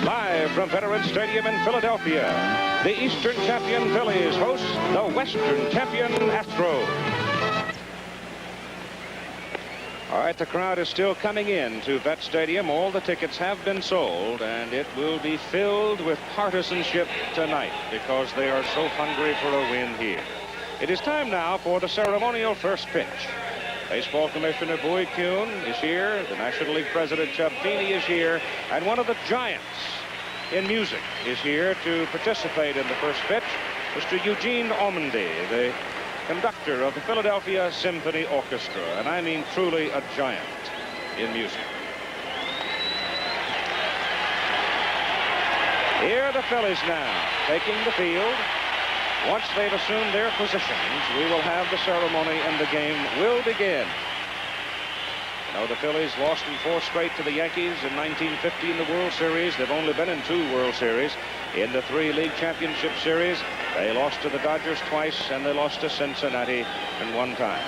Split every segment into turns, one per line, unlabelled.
Live from Veterans Stadium in Philadelphia, the Eastern champion Phillies host the Western champion Astros. All right, the crowd is still coming in to Vet Stadium. All the tickets have been sold, and it will be filled with partisanship tonight because they are so hungry for a win here. It is time now for the ceremonial first pitch. Baseball Commissioner Bowie Kuhn is here. The National League President Chub Feeney is here. And one of the giants in music is here to participate in the first pitch, Mr. Eugene Ormandy, the conductor of the Philadelphia Symphony Orchestra. And I mean truly a giant in music. Here are the Phillies now taking the field. Once they've assumed their positions, we will have the ceremony and the game will begin. You know, the Phillies lost in 4 straight to the Yankees in 1950 in the World Series. They've only been in 2 World Series. In the 3 League Championship Series, they lost to the Dodgers twice, and they lost to Cincinnati in 1 time.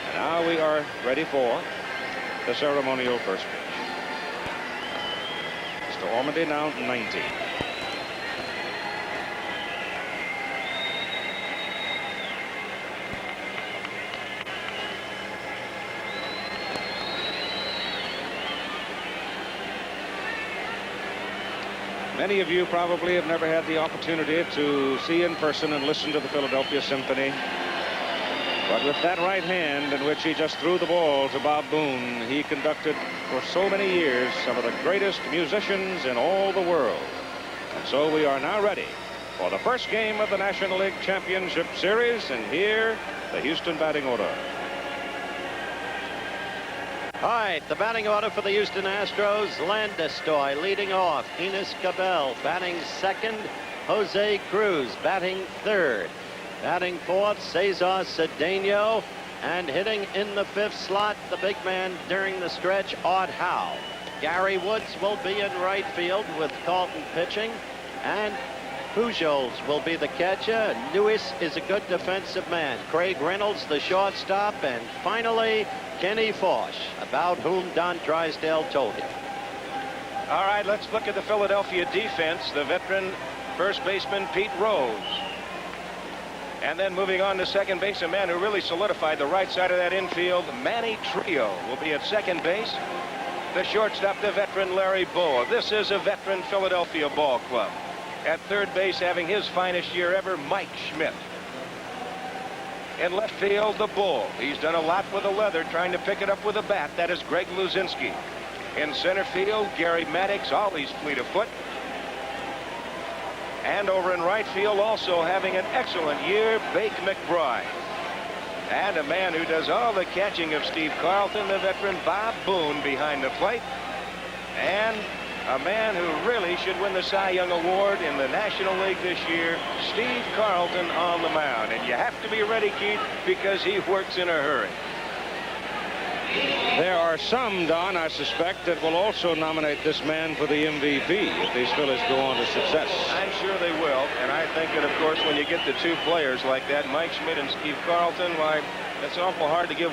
And now we are ready for the ceremonial first pitch. Mr. Ormandy now 90. Many of you probably have never had the opportunity to see in person and listen to the Philadelphia Symphony. But with that right hand in which he just threw the ball to Bob Boone, he conducted for so many years some of the greatest musicians in all the world. And so we are now ready for the first game of the National League Championship Series. And here, the Houston batting order.
All right, the batting order for the Houston Astros. Landeskog leading off. Enos Cabell batting second. Jose Cruz batting third. Batting fourth, Cesar Cedeno. And hitting in the 5th slot, the big man during the stretch, Art Howe. Gary Woods will be in right field with Carlton pitching. And Pujols will be the catcher. Lewis is a good defensive man. Craig Reynolds, the shortstop. And finally, Kenny Fosh, about whom Don Drysdale told him.
All right, let's look at the Philadelphia defense. The veteran first baseman, Pete Rose. And then moving on to second base, a man who really solidified the right side of that infield, Manny Trio, will be at second base. The shortstop, the veteran Larry Bowa. This is a veteran Philadelphia ball club. At third base, having his finest year ever, Mike Schmidt. In left field, the Bull. He's done a lot with the leather, trying to pick it up with a bat. That is Greg Luzinski. In center field, Gary Maddox, always fleet of foot. And over in right field, also having an excellent year, Bake McBride. And a man who does all the catching of Steve Carlton, the veteran Bob Boone behind the plate. And a man who really should win the Cy Young Award in the National League this year, Steve Carlton on the mound. And you have to be ready, Keith, because he works in a hurry.
There are some, Don, I suspect, that will also nominate this man for the MVP if these Phillies go on to success.
I'm sure they will. And I think that, of course, when you get the 2 players like that, Mike Schmidt and Steve Carlton, why, that's awful hard to give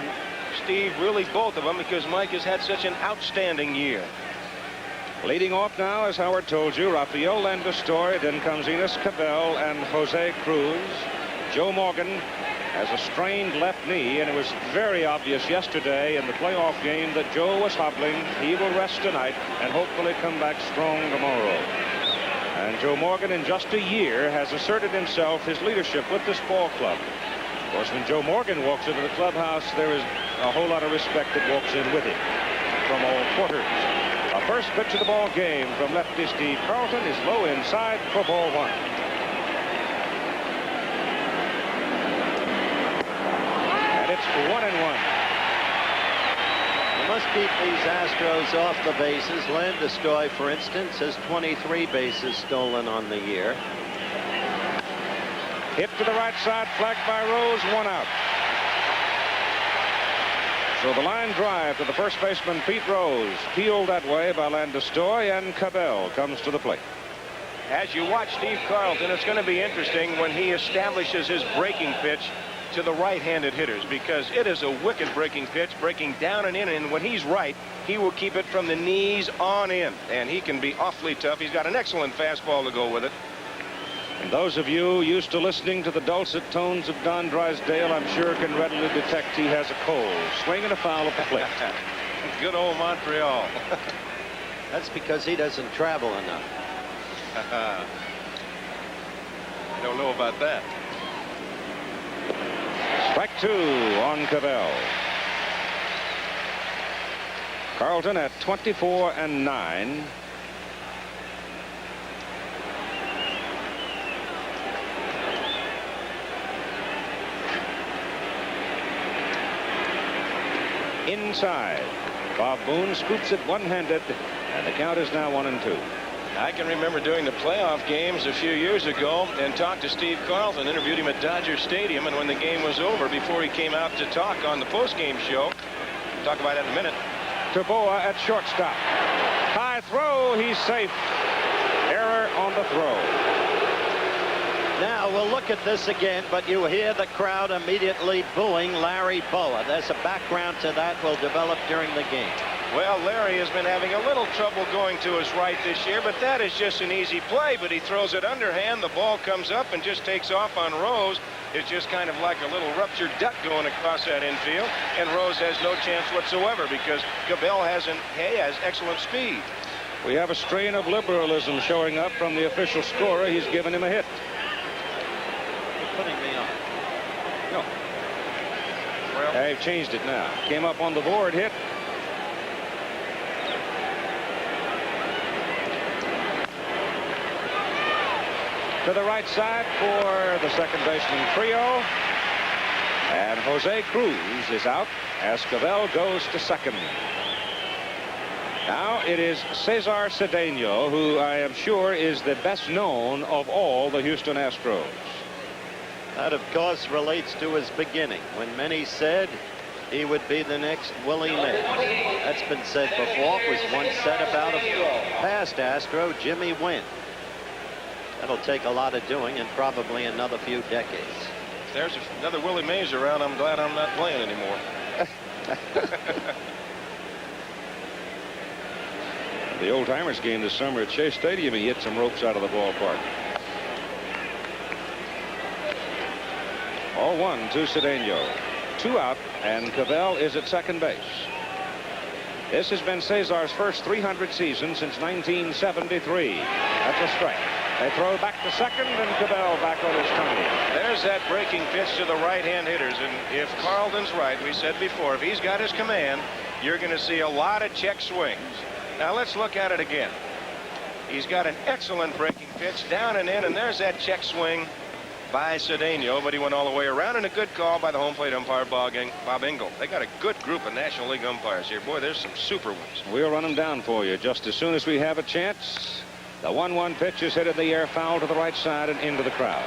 Steve really both of them because Mike has had such an outstanding year.
Leading off now, as Howard told you, Rafael Landeskog, then comes Enos Cabell and Jose Cruz. Joe Morgan has a strained left knee, and it was very obvious yesterday in the playoff game that Joe was hobbling. He will rest tonight and hopefully come back strong tomorrow. And Joe Morgan, in just a year, has asserted himself, his leadership with this ball club. Of course, when Joe Morgan walks into the clubhouse, there is a whole lot of respect that walks in with him from all quarters. A first pitch of the ball game from lefty Steve Carlton is low inside for ball 1. And it's 1-1.
You must keep these Astros off the bases. Landeskog, for instance, has 23 bases stolen on the year.
Hit to the right side, flagged by Rose, 1 out. So the line drive to the first baseman, Pete Rose, peeled that way by Landeskog, and Cabell comes to the plate.
As you watch Steve Carlton, it's going to be interesting when he establishes his breaking pitch to the right-handed hitters because it is a wicked breaking pitch, breaking down and in, and when he's right, he will keep it from the knees on in, and he can be awfully tough. He's got an excellent fastball to go with it.
And those of you used to listening to the dulcet tones of Don Drysdale, I'm sure can readily detect he has a cold. Swing and a foul at the plate.
Good old Montreal.
That's because he doesn't travel enough.
I don't know about that.
Strike 2 on Cavell. Carlton at 24-9. Inside. Bob Boone scoops it one-handed, and the count is now 1-2.
I can remember doing the playoff games a few years ago and talked to Steve Carlton, interviewed him at Dodger Stadium, and when the game was over, before he came out to talk on the post-game show, we'll talk about that in a minute.
Taboa at shortstop. High throw, he's safe. Error on the throw.
Now we'll look at this again, but you hear the crowd immediately booing Larry Boa. There's a background to that will develop during the game.
Well, Larry has been having a little trouble going to his right this year, but that is just an easy play. But he throws it underhand. The ball comes up and just takes off on Rose. It's just kind of like a little ruptured duck going across that infield. And Rose has no chance whatsoever because Cabell has excellent speed.
We have a strain of liberalism showing up from the official scorer. He's given him a hit.
You're putting me on.
No.
Well,
They've changed it now. Came up on the board, hit. To the right side for the second baseman trio. And Jose Cruz is out as Cavell goes to second. Now it is Cesar Cedeno, who I am sure is the best known of all the Houston Astros.
That, of course, relates to his beginning, when many said he would be the next Willie Mays. That's been said before. It was once said about a past Astro, Jimmy Wynn. That'll take a lot of doing and probably another few decades.
if there's another Willie Mays around, I'm glad I'm not playing anymore.
The Old Timers game this summer at Shea Stadium, he hit some ropes out of the ballpark. 0-1 to Cedeno. 2 out, and Cavell is at second base. This has been Cesar's first 300 season since 1973. That's a strike. They throw back to second, and Cavell back on his time.
There's that breaking pitch to the right-hand hitters, and if Carlton's right, we said before, if he's got his command, you're going to see a lot of check swings. Now let's look at it again. He's got an excellent breaking pitch down and in, and there's that check swing by Cedeno, but he went all the way around, and a good call by the home plate umpire, Bob Engel. They got a good group of National League umpires here. Boy, there's some super ones.
We'll run them down for you just as soon as we have a chance. The 1-1 pitch is hit in the air, foul to the right side and into the crowd.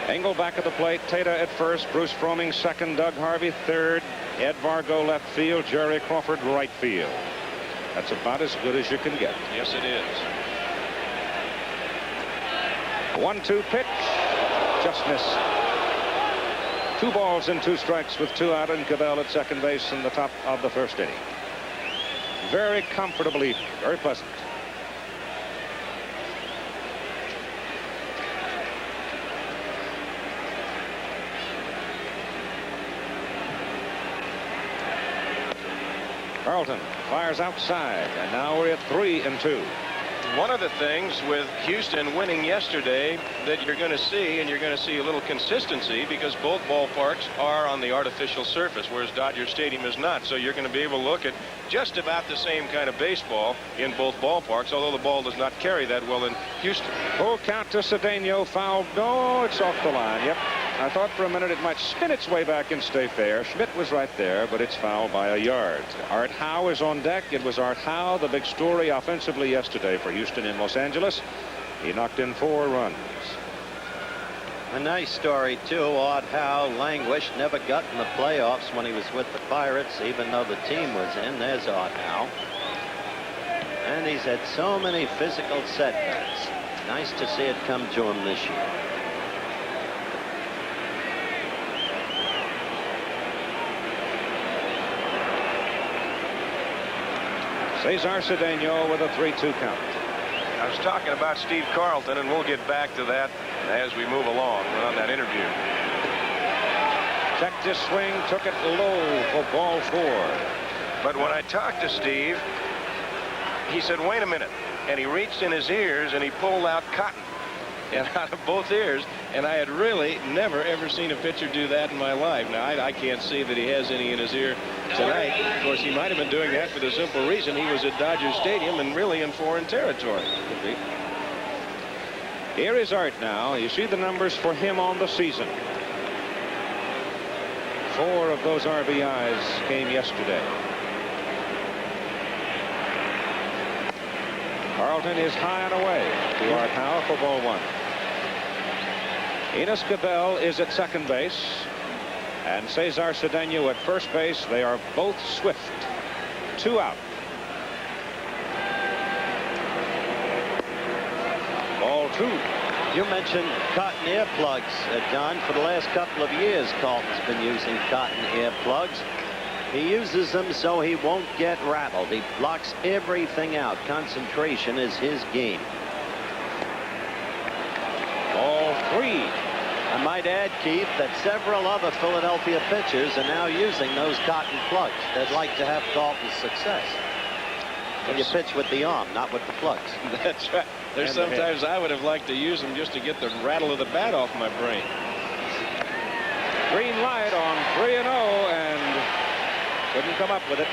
Engel back at the plate, Tata at first, Bruce Froemming second, Doug Harvey third, Ed Vargo left field, Jerry Crawford right field. That's about as good as you can get.
Yes, it is.
1-2 pitch, just missed. 2 balls and 2 strikes with 2 out, and Cavell at second base in the top of the first inning. Very comfortable evening, very pleasant. Carlton fires outside, and now we're at 3-2.
One of the things with Houston winning yesterday that you're going to see, and you're going to see a little consistency because both ballparks are on the artificial surface, whereas Dodger Stadium is not. So you're going to be able to look at just about the same kind of baseball in both ballparks, although the ball does not carry that well in Houston.
Full count to Cedeno, foul. No, it's off the line. Yep. I thought for a minute it might spin its way back and stay fair. Schmidt was right there, but it's fouled by a yard. Art Howe is on deck. It was Art Howe, the big story offensively yesterday for Houston in Los Angeles. He knocked in 4 runs.
A nice story, too. Art Howe languished, never got in the playoffs when he was with the Pirates, even though the team was in. There's Art Howe. And he's had so many physical setbacks. Nice to see it come to him this year.
Cesar Cedeno with a 3-2 count.
I was talking about Steve Carlton, and we'll get back to that as we move along on that interview.
Checked his swing, took it low for ball 4.
But when I talked to Steve, he said, wait a minute. And he reached in his ears and he pulled out cotton and out of both ears. And I had really never, ever seen a pitcher do that in my life. Now, I can't see that he has any in his ear tonight. Of course, he might have been doing that for the simple reason he was at Dodger Stadium and really in foreign territory.
Here is Art now. You see the numbers for him on the season. 4 of those RBIs came yesterday. Carlton is high and away to Art Howe for ball 1. Enos Cabell is at second base, and Cesar Cedeno at first base. They are both swift. 2 out. Ball 2.
You mentioned cotton earplugs, John. For the last couple of years, Carlton's been using cotton earplugs. He uses them so he won't get rattled. He blocks everything out. Concentration is his game.
Ball 3.
I might add, Keith, that several other Philadelphia pitchers are now using those cotton plugs. They'd like to have Carlton's success. When you pitch with the arm, not with the plugs.
That's right. There's sometimes I would have liked to use them just to get the rattle of the bat off my brain.
Green light on 3-0, and couldn't come up with it.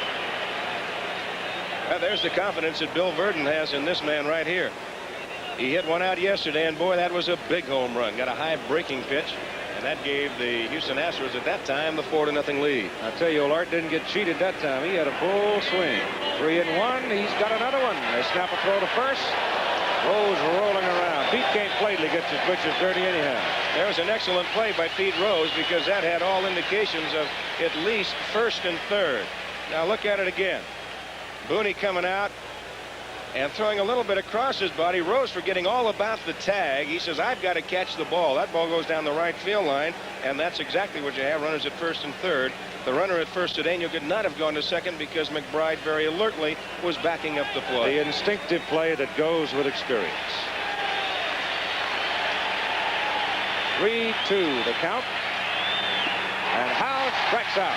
Well, there's the confidence that Bill Verdon has in this man right here. He hit one out yesterday, and boy, that was a big home run. Got a high breaking pitch, and that gave the Houston Astros at that time the 4-0 lead.
I'll tell you, Art didn't get cheated that time. He had a full swing. 3-1. He's got another one. They snap a throw to first. Rose rolling around. Pete can't play till he gets his britches dirty anyhow.
There was an excellent play by Pete Rose because that had all indications of at least first and third. Now look at it again. Booney coming out and throwing a little bit across his body. Rose forgetting all about the tag. He says, I've got to catch the ball. That ball goes down the right field line, and that's exactly what you have. Runners at first and third. The runner at first, Cedeno, could not have gone to second because McBride very alertly was backing up the play.
The instinctive play that goes with experience. 3-2 the count. And Howe strikes out.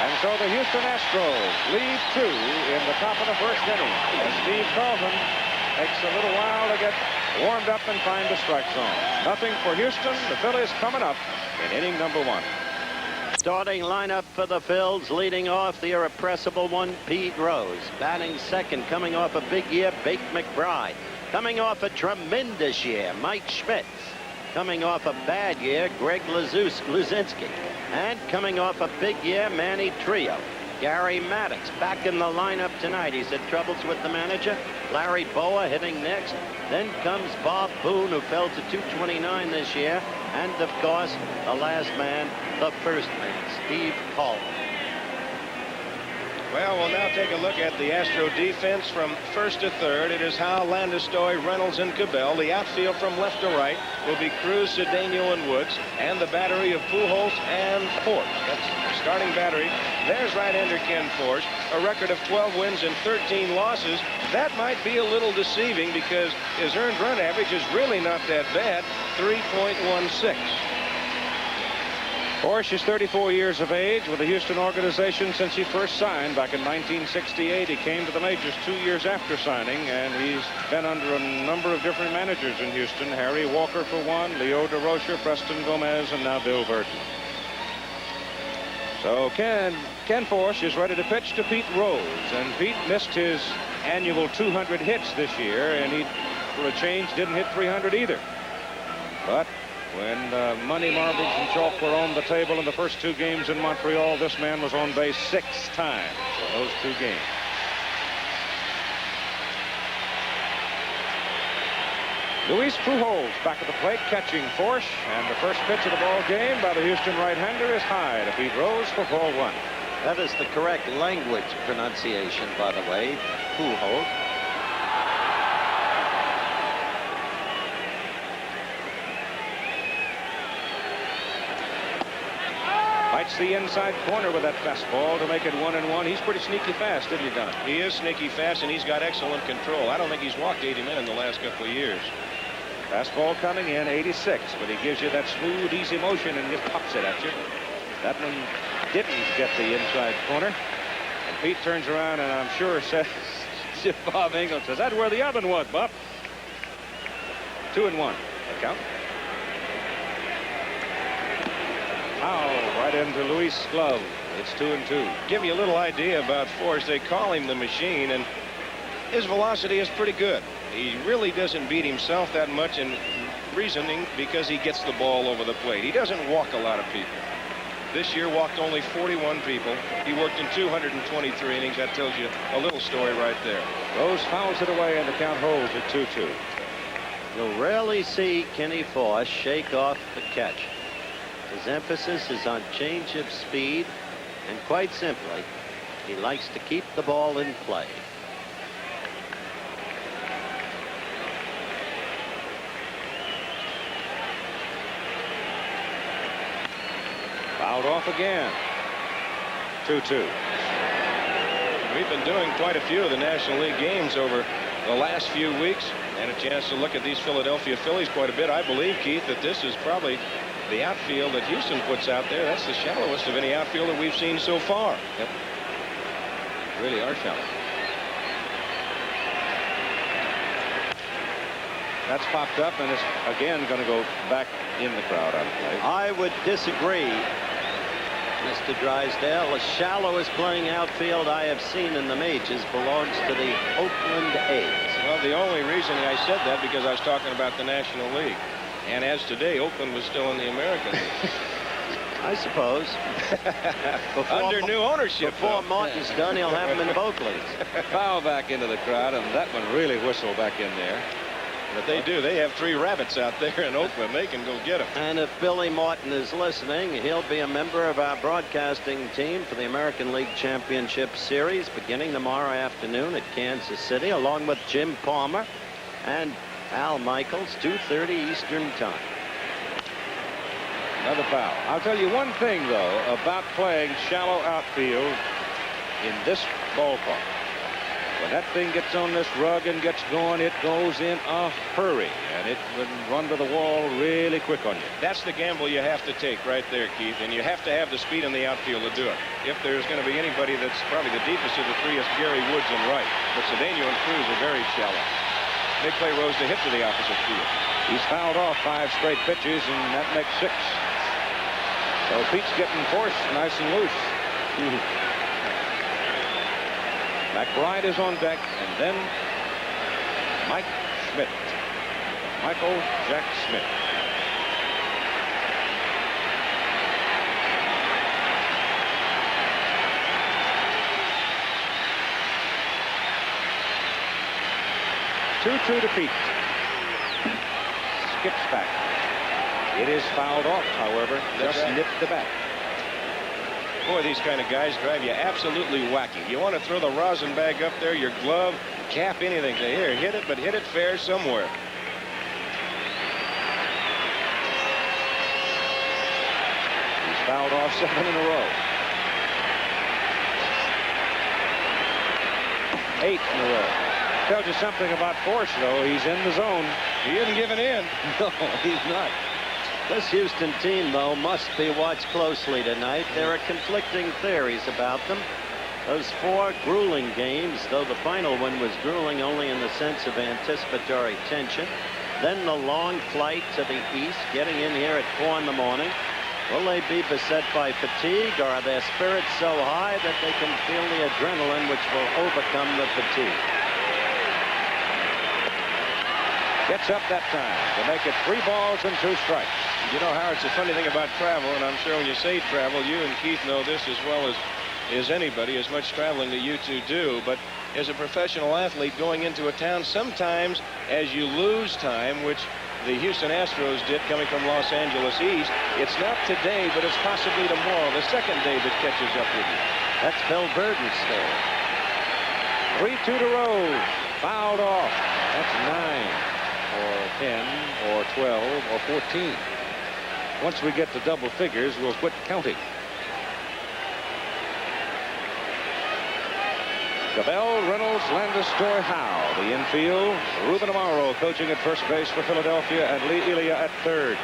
And so the Houston Astros lead 2 in the top of the first inning. And Steve Carlton takes a little while to get warmed up and find the strike zone. Nothing for Houston. The Phillies coming up in inning number 1.
Starting lineup for the Phils, leading off the irrepressible one, Pete Rose. Batting second, coming off a big year, Bake McBride. Coming off a tremendous year, Mike Schmidt. Coming off a bad year, Greg Luzinski. And coming off a big year, Manny Trio. Gary Maddox back in the lineup tonight. He's had troubles with the manager. Larry Boa hitting next. Then comes Bob Boone, who fell to 229 this year. And, of course, the last man, the first man, Steve Carlton.
Well, we'll now take a look at the Astro defense from first to third. It is Howe, Landesteaux, Reynolds, and Cabell. The outfield from left to right will be Cruz, Cedeno, and Woods. And the battery of Pujols and Force. That's the starting battery. There's right-hander Ken Force. A record of 12 wins and 13 losses. That might be a little deceiving because his earned run average is really not that bad, 3.16.
Force is 34 years of age with the Houston organization since he first signed back in 1968. He came to the majors 2 years after signing, and he's been under a number of different managers in Houston. Harry Walker for one, Leo DeRocher, Preston Gomez, and now Bill Verdon. So Ken Force is ready to pitch to Pete Rose, and Pete missed his annual 200 hits this year, and he, for a change, didn't hit 300 either. But when money marbles and chalk were on the table in the first 2 games in Montreal, this man was on base 6 times in those 2 games. Luis Pujols back at the plate, catching Force, and the first pitch of the ball game by the Houston right-hander is high to Pete Rose for ball 1.
That is the correct language pronunciation, by the way, Pujols.
Bites the inside corner with that fastball to make it 1-1. He's pretty sneaky fast, isn't he, Don?
He is sneaky fast, and he's got excellent control. I don't think he's walked 80 men in the last couple of years.
Fastball coming in, 86, but he gives you that smooth, easy motion and just pops it at you. That one didn't get the inside corner. And Pete turns around and I'm sure says, Bob Engel says, that's where the oven was, Bob. 2-1. The count. Foul right into Luis' glove. It's 2-2.
Give you a little idea about Force. They call him the machine, and his velocity is pretty good. He really doesn't beat himself that much in reasoning because he gets the ball over the plate. He doesn't walk a lot of people. This year walked only 41 people. He worked in 223 innings. That tells you a little story right there.
Rose fouls it away and the count holds at 2-2.
You'll rarely see Kenny Force shake off the catch. His emphasis is on change of speed, and quite simply, he likes to keep the ball in play.
Fouled off again. 2-2.
We've been doing quite a few of the National League games over the last few weeks, and a chance to look at these Philadelphia Phillies quite a bit. I believe, Keith, that this is probably the outfield that Houston puts out there. That's the shallowest of any outfield that we've seen so far.
Yep. Really are shallow. That's popped up and it's again going to go back in the crowd on play.
I would disagree, Mr. Drysdale. The shallowest playing outfield I have seen in the majors belongs to the Oakland A's.
Well, the only reason I said that because I was talking about the National League. And as today, Oakland was still in the American League.
I suppose.
Under new ownership.
Before Martin's done, he'll have him in both leagues.
Foul back into the crowd, and that one really whistled back in there.
But they do. They have 3 rabbits out there in Oakland. They can go get them.
And if Billy Martin is listening, he'll be a member of our broadcasting team for the American League Championship Series beginning tomorrow afternoon at Kansas City, along with Jim Palmer and Al Michaels, 2:30 Eastern Time.
Another foul. I'll tell you one thing, though, about playing shallow outfield in this ballpark. When that thing gets on this rug and gets going, it goes in a hurry, and it can run to the wall really quick on you.
That's the gamble you have to take right there, Keith, and you have to have the speed in the outfield to do it. If there's going to be anybody that's probably the deepest of the 3 is Gary Woods and Wright, but Cedeno and Cruz are very shallow. They play Rose to hit to the opposite field.
He's fouled off 5 straight pitches, and that makes 6. So Pete's getting Force nice and loose. McBride is on deck, and then Mike Schmidt. Michael Jack Schmidt. Two to Pete. Skips back. It is fouled off, however. Just nipped the bat.
Boy, these kind of guys drive you absolutely wacky. You want to throw the rosin bag up there, your glove, cap, anything. Say, here, hit it, but hit it fair somewhere.
He's fouled off 7 in a row. 8 in a row. Tells you something about Force, though. He's in the zone.
He isn't giving in.
No, he's not.
This Houston team, though, must be watched closely tonight. There are conflicting theories about them. Those 4 grueling games, though the final one was grueling only in the sense of anticipatory tension. Then the long flight to the east, getting in here at 4 in the morning. Will they be beset by fatigue, or are their spirits so high that they can feel the adrenaline which will overcome the fatigue?
Gets up that time to make it 3 balls and 2 strikes.
You know, Howard, it's a funny thing about travel, and I'm sure when you say travel, you and Keith know this as well as anybody, as much traveling that you two do. But as a professional athlete going into a town, sometimes as you lose time, which the Houston Astros did coming from Los Angeles East, it's not today, but it's possibly tomorrow, the second day that catches up with you.
That's Bill Burton's story.
3-2 to Rose. Fouled off. That's 9. Or 10, or 12, or 14. Once we get to double figures, we'll quit counting. Cabell, Reynolds, Landis-Story, Howe. The infield, Ruben Amaro coaching at first base for Philadelphia, and Lee Elia at third.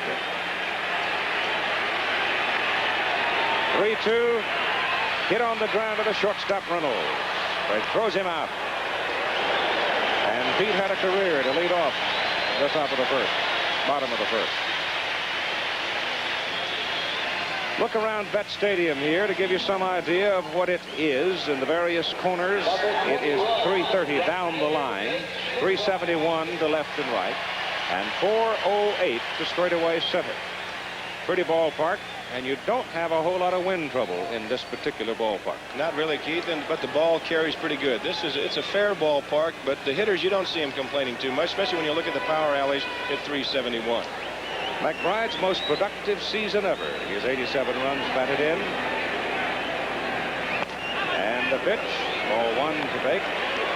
3-2. Hit on the ground to the shortstop, Reynolds. It throws him out. And Pete had a career to lead off the top of the first, bottom of the first. Look around Vet Stadium here to give you some idea of what it is in the various corners. It is 330 down the line, 371 to left and right, and 408 to straightaway center. Pretty ballpark, and you don't have a whole lot of wind trouble in this particular ballpark.
Not really, Keith, but the ball carries pretty good. It's a fair ballpark, but the hitters, you don't see them complaining too much, especially when you look at the power alleys at 371.
McBride's most productive season ever. He has 87 runs batted in. And the pitch, ball one to Bake.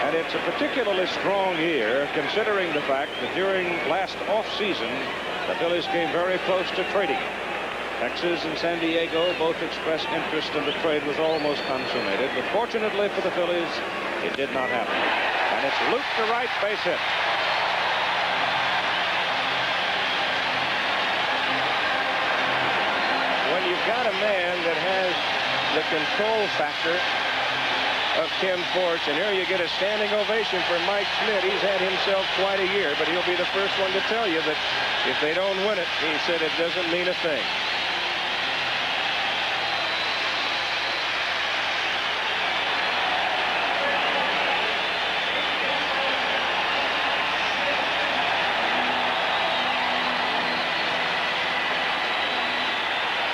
And it's a particularly strong year, considering the fact that during last off-season, the Phillies came very close to trading. Texas and San Diego both expressed interest, and the trade was almost consummated. But fortunately for the Phillies, it did not happen. And it's Luke to right, base hit.
When you've got a man that has the control factor of Ken Force, and here you get a standing ovation for Mike Schmidt. He's had himself quite a year, but he'll be the first one to tell you that if they don't win it, he said, it doesn't mean a thing.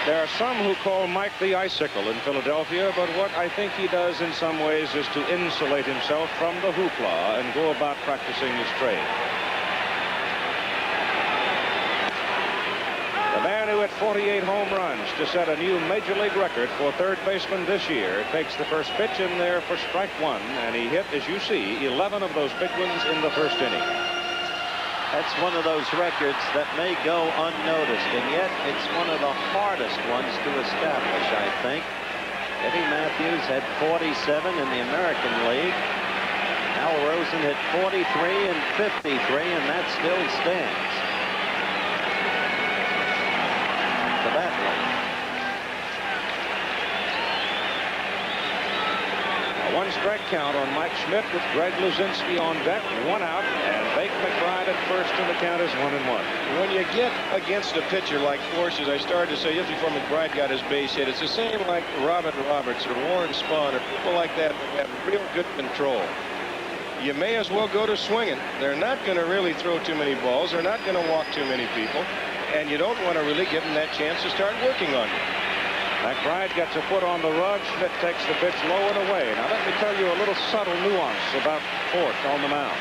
There are some who call Mike the icicle in Philadelphia, but what I think he does in some ways is to insulate himself from the hoopla and go about practicing his trade. The man who hit 48 home runs to set a new major league record for third baseman this year takes the first pitch in there for strike one, and he hit, as you see, 11 of those big ones in the first inning.
That's one of those records that may go unnoticed, and yet it's one of the hardest ones to establish, I think. Eddie Matthews had 47 in the American League. Al Rosen hit 43 and 53, and that still stands. The bat one.
A one-strike count on Mike Schmidt with Greg Luzinski on deck, one out, and Bake McBride at first, and the count is 1-1.
When you get against a pitcher like Force, as I started to say just before McBride got his base hit, it's the same like Robin Roberts or Warren Spahn or people like that that have real good control. You may as well go to swinging. They're not going to really throw too many balls. They're not going to walk too many people, and you don't want to really give them that chance to start working on you.
McBride gets a foot on the rug. Schmidt takes the pitch low and away. Now let me tell you a little subtle nuance about Force on the mound.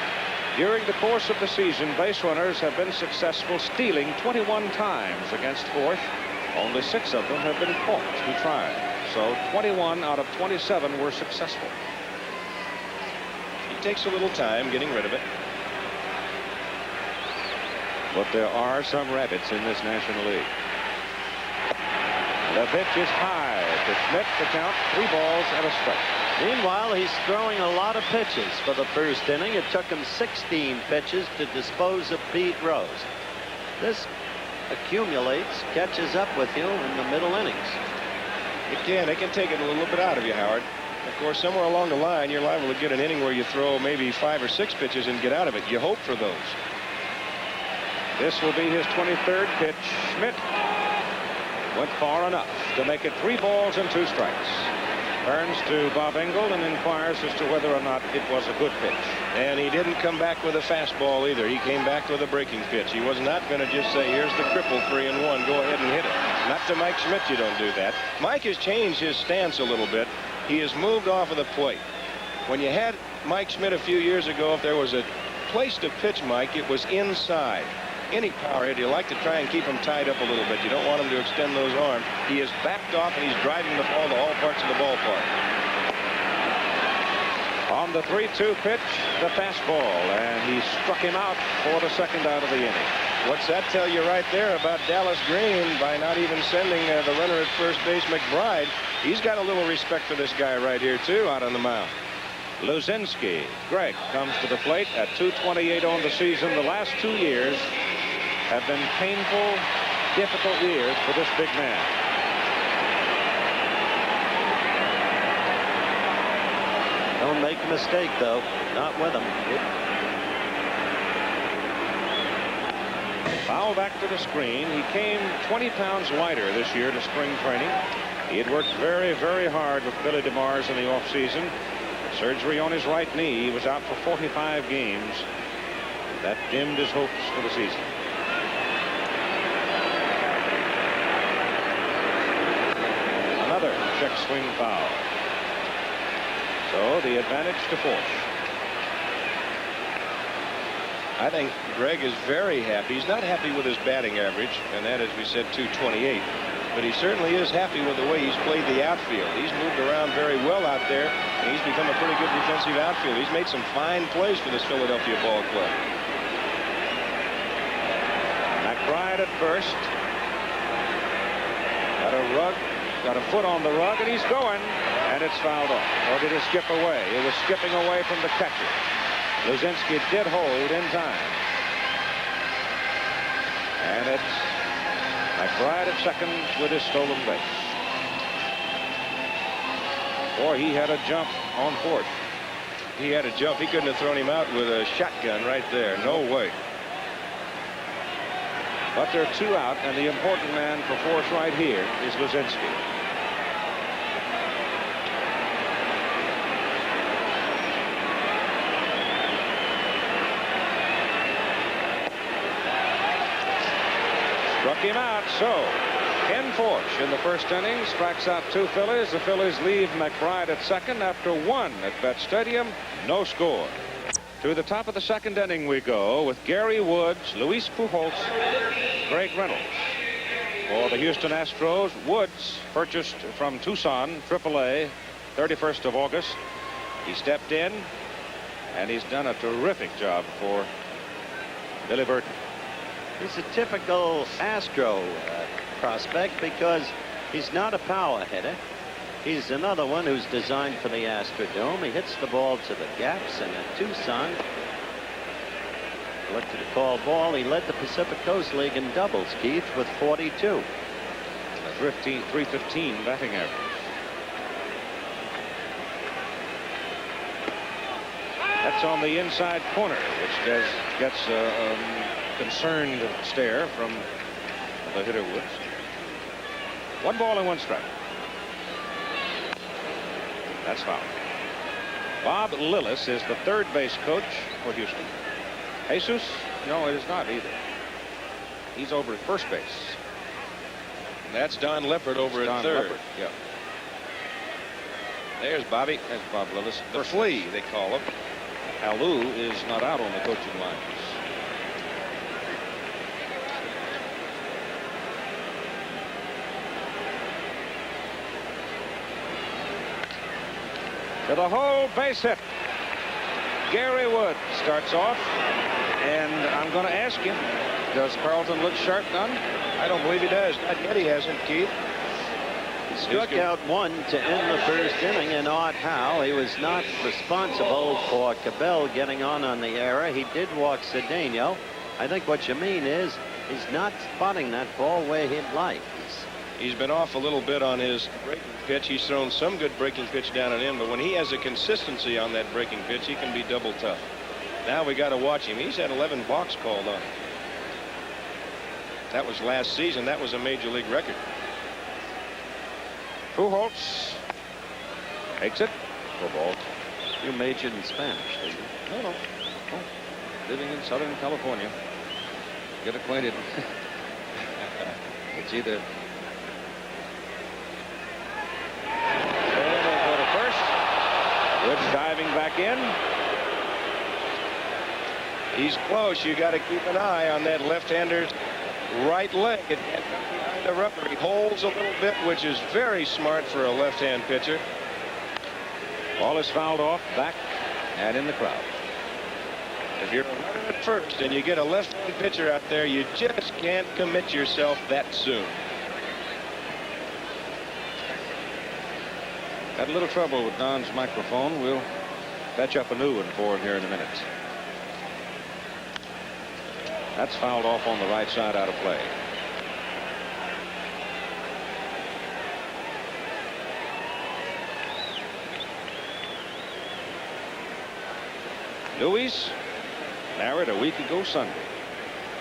During the course of the season, base runners have been successful stealing 21 times against Force. Only 6 of them have been caught who tried. So 21 out of 27 were successful.
He takes a little time getting rid of it.
But there are some rabbits in this National League. The pitch is high to Schmidt. The count, 3 balls and a strike.
Meanwhile, he's throwing a lot of pitches for the first inning. It took him 16 pitches to dispose of Pete Rose. This accumulates, catches up with you in the middle innings.
It can take it a little bit out of you, Howard. Of course, somewhere along the line, you're liable to get an inning where you throw maybe 5 or 6 pitches and get out of it. You hope for those.
This will be his 23rd pitch. Schmidt went far enough to make it 3 balls and 2 strikes. Turns to Bob Engel and inquires as to whether or not it was a good pitch.
And he didn't come back with a fastball either. He came back with a breaking pitch. He was not going to just say, here's the cripple 3-1, go ahead and hit it. Not to Mike Schmidt, you don't do that. Mike has changed his stance a little bit. He has moved off of the plate. When you had Mike Schmidt a few years ago, if there was a place to pitch Mike, it was inside. Any power hitter, you like to try and keep him tied up a little bit. You don't want him to extend those arms. He is backed off, and he's driving the ball to all parts of the ballpark.
On the 3-2 pitch, the fastball, and he struck him out for the second out of the inning.
What's that tell you right there about Dallas Green by not even sending the runner at first base, McBride? He's got a little respect for this guy right here, too, out on the mound.
Luzinski. Greg comes to the plate at 228 on the season. The last 2 years have been painful, difficult years for this big man.
Don't make a mistake, though. Not with him.
Foul back to the screen. He came 20 pounds lighter this year to spring training. He had worked very, very hard with Billy DeMars in the offseason. Surgery on his right knee. He was out for 45 games. That dimmed his hopes for the season. Another check swing foul. So the advantage to Force.
I think Greg is very happy. He's not happy with his batting average, and that, as we said, 228. But he certainly is happy with the way he's played the outfield. He's moved around very well out there, and he's become a pretty good defensive outfielder. He's made some fine plays for this Philadelphia ball club.
McBride at first. Got a foot on the rug, and he's going, and it's fouled off. Or did it skip away? It was skipping away from the catcher. Luzinski did hold in time. And it's McBride at second with his stolen base. Boy, he had a jump on fourth.
He had a jump. He couldn't have thrown him out with a shotgun right there. No way.
But there are 2 out, and the important man for Force right here is Luzinski. Struck him out. So Ken Force in the first inning strikes out 2 Phillies. The Phillies leave McBride at second after 1 at Bet Stadium. No score. To the top of the second inning we go with Gary Woods, Luis Pujols, Greg Reynolds. For the Houston Astros, Woods purchased from Tucson, AAA, 31st of August. He stepped in, and he's done a terrific job for Billy Burton.
He's a typical Astro prospect because he's not a power hitter. He's another one who's designed for the Astrodome. He hits the ball to the gaps, and at Tucson, looked at the call ball. He led the Pacific Coast League in doubles, Keith, with 42.
A 315 batting average. That's on the inside corner, which gets a concerned stare from the hitter Woods. 1 ball and 1 strike. That's foul. Bob Lillis is the third base coach for Houston. Jesus? No, it is not either. He's over at first base.
That's Don Leppard over at third.
Leppard, yeah.
There's Bobby.
That's Bob Lillis.
The flea, they call him.
Alou is not out on the coaching lines. To the hole, base hit. Gary Wood starts off, and I'm going to ask you, does Carlton look sharp done?
I don't believe he does. Not yet. He hasn't, Keith.
He struck out 1 to end the first inning, and Art Howe. He was not responsible for Cabell getting on the error. He did walk Cedeno. I think what you mean is he's not spotting that ball where he'd like.
He's been off a little bit on his breaking pitch. He's thrown some good breaking pitch down and in, but when he has a consistency on that breaking pitch, he can be double tough. Now we got to watch him. He's had 11 balks called on him. That was last season. That was a major league record.
Pujols takes it for ball.
You majored in Spanish, did you?
No. Oh, living in Southern California. Get acquainted. It's either. Woods diving back in.
He's close. You got to keep an eye on that left-hander's right leg. It can't come behind the rubber. He holds a little bit, which is very smart for a left-hand pitcher.
Ball is fouled off, back, and in the crowd.
If you're a runner at first and you get a left-hand pitcher out there, you just can't commit yourself that soon.
Had a little trouble with Don's microphone. We'll fetch up a new one for him here in a minute. That's fouled off on the right side, out of play. Luis married a week ago Sunday.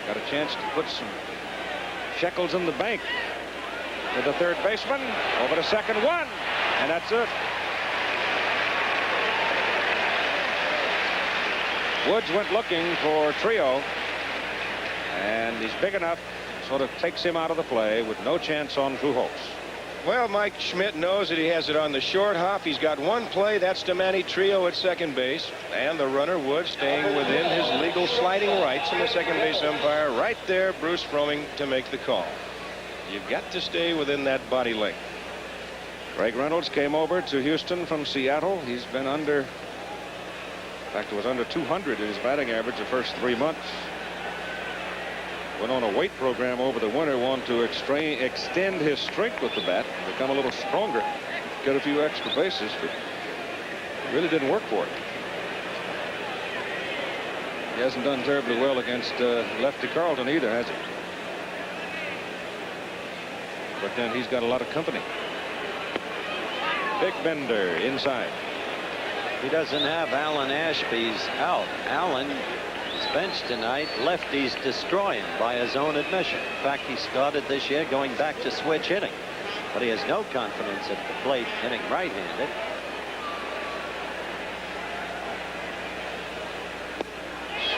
Got a chance to put some shekels in the bank. To the third baseman, over to second, one, and that's it. Woods went looking for Trio, and he's big enough, sort of takes him out of the play with no chance on Pujols.
Well, Mike Schmidt knows that he has it on the short hop. He's got one play. That's to Manny Trio at second base. And the runner, Woods, staying within his legal sliding rights. And the second base umpire right there, Bruce Fromming, to make the call. You've got to stay within that body length.
Greg Reynolds came over to Houston from Seattle. He's been under, in fact, it was under 200 in his batting average the first 3 months. Went on a weight program over the winter, wanted to extend his strength with the bat, become a little stronger, get a few extra bases, but it really didn't work for him. He hasn't done terribly well against lefty Carlton either, has he? But then he's got a lot of company. Big Bender inside.
He doesn't have Alan Ashby's out. Alan is benched tonight. Lefties destroy him by his own admission. In fact, he started this year going back to switch hitting, but he has no confidence at the plate hitting right-handed.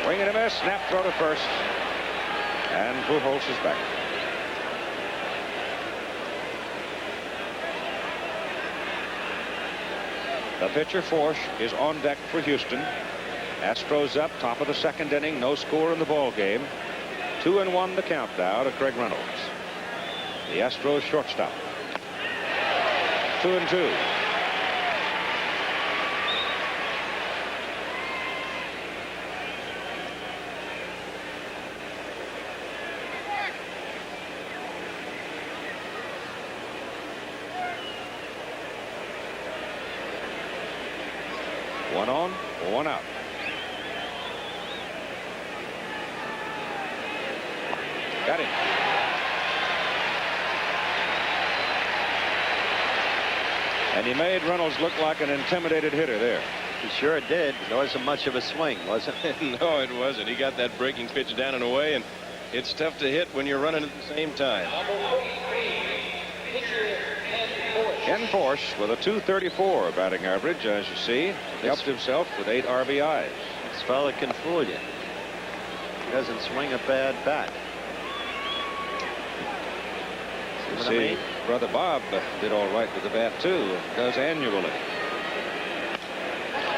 Swing and a miss, snap throw to first, and Pujols is back. The pitcher, Forsch, is on deck for Houston. Astros up, top of the second inning, no score in the ball game. 2-1 the count now to Craig Reynolds. The Astros shortstop. 2-2. One on, one out. Got him. And he made Reynolds look like an intimidated hitter there.
He sure did. There wasn't much of a swing, was it?
No, it wasn't. He got that breaking pitch down and away, and it's tough to hit when you're running at the same time.
Ken Forsch with a .234 batting average, as you see. Helped himself with 8 RBIs.
This fella can fool you. He doesn't swing a bad bat.
You see, Brother Bob did all right with the bat, too. Does annually.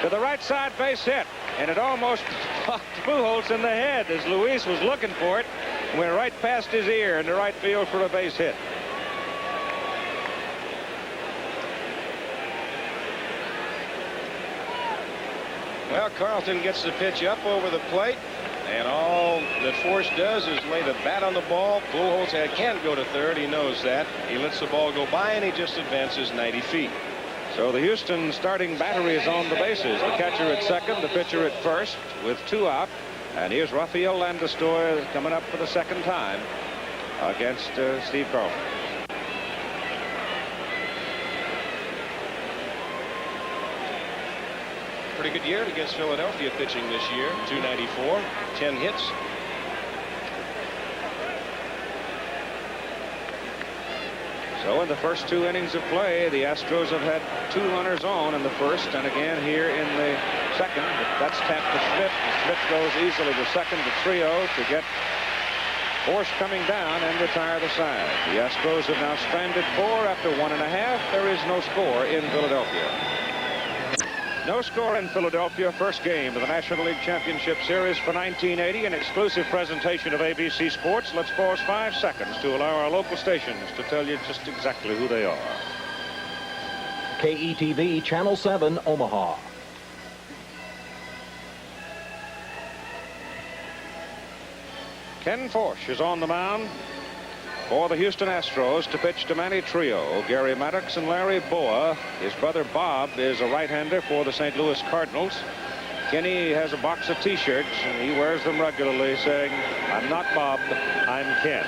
To the right side, base hit. And it almost popped Pujols in the head as Luis was looking for it. Went right past his ear into right field for a base hit.
Well, Carlton gets the pitch up over the plate, and all that Force does is lay the bat on the ball. Pujols can't go to third. He knows that. He lets the ball go by, and he just advances 90 feet.
So the Houston starting battery is on the bases. The catcher at second, the pitcher at first, with 2 out. And here's Rafael Landestore coming up for the second time against Steve Carlton.
Pretty good year against Philadelphia pitching this year. 294, 10 hits.
So in the first 2 innings of play, the Astros have had 2 runners on in the first and again here in the second. That's tapped to Schmidt. Schmidt goes easily to second to Trio to get Force coming down and retire the side. The Astros have now stranded 4 after 1.5. There is no score in Philadelphia. No score in Philadelphia. First game of the National League Championship Series for 1980. An exclusive presentation of ABC Sports. Let's pause 5 seconds to allow our local stations to tell you just exactly who they are.
KETV Channel 7, Omaha.
Ken Forsch is on the mound. for the Houston Astros to pitch to Manny Trio, Gary Maddox and Larry Boa. His brother Bob is a right-hander for the St. Louis Cardinals. Kenny has a box of T-shirts, and he wears them regularly, saying, "I'm not Bob, I'm Ken."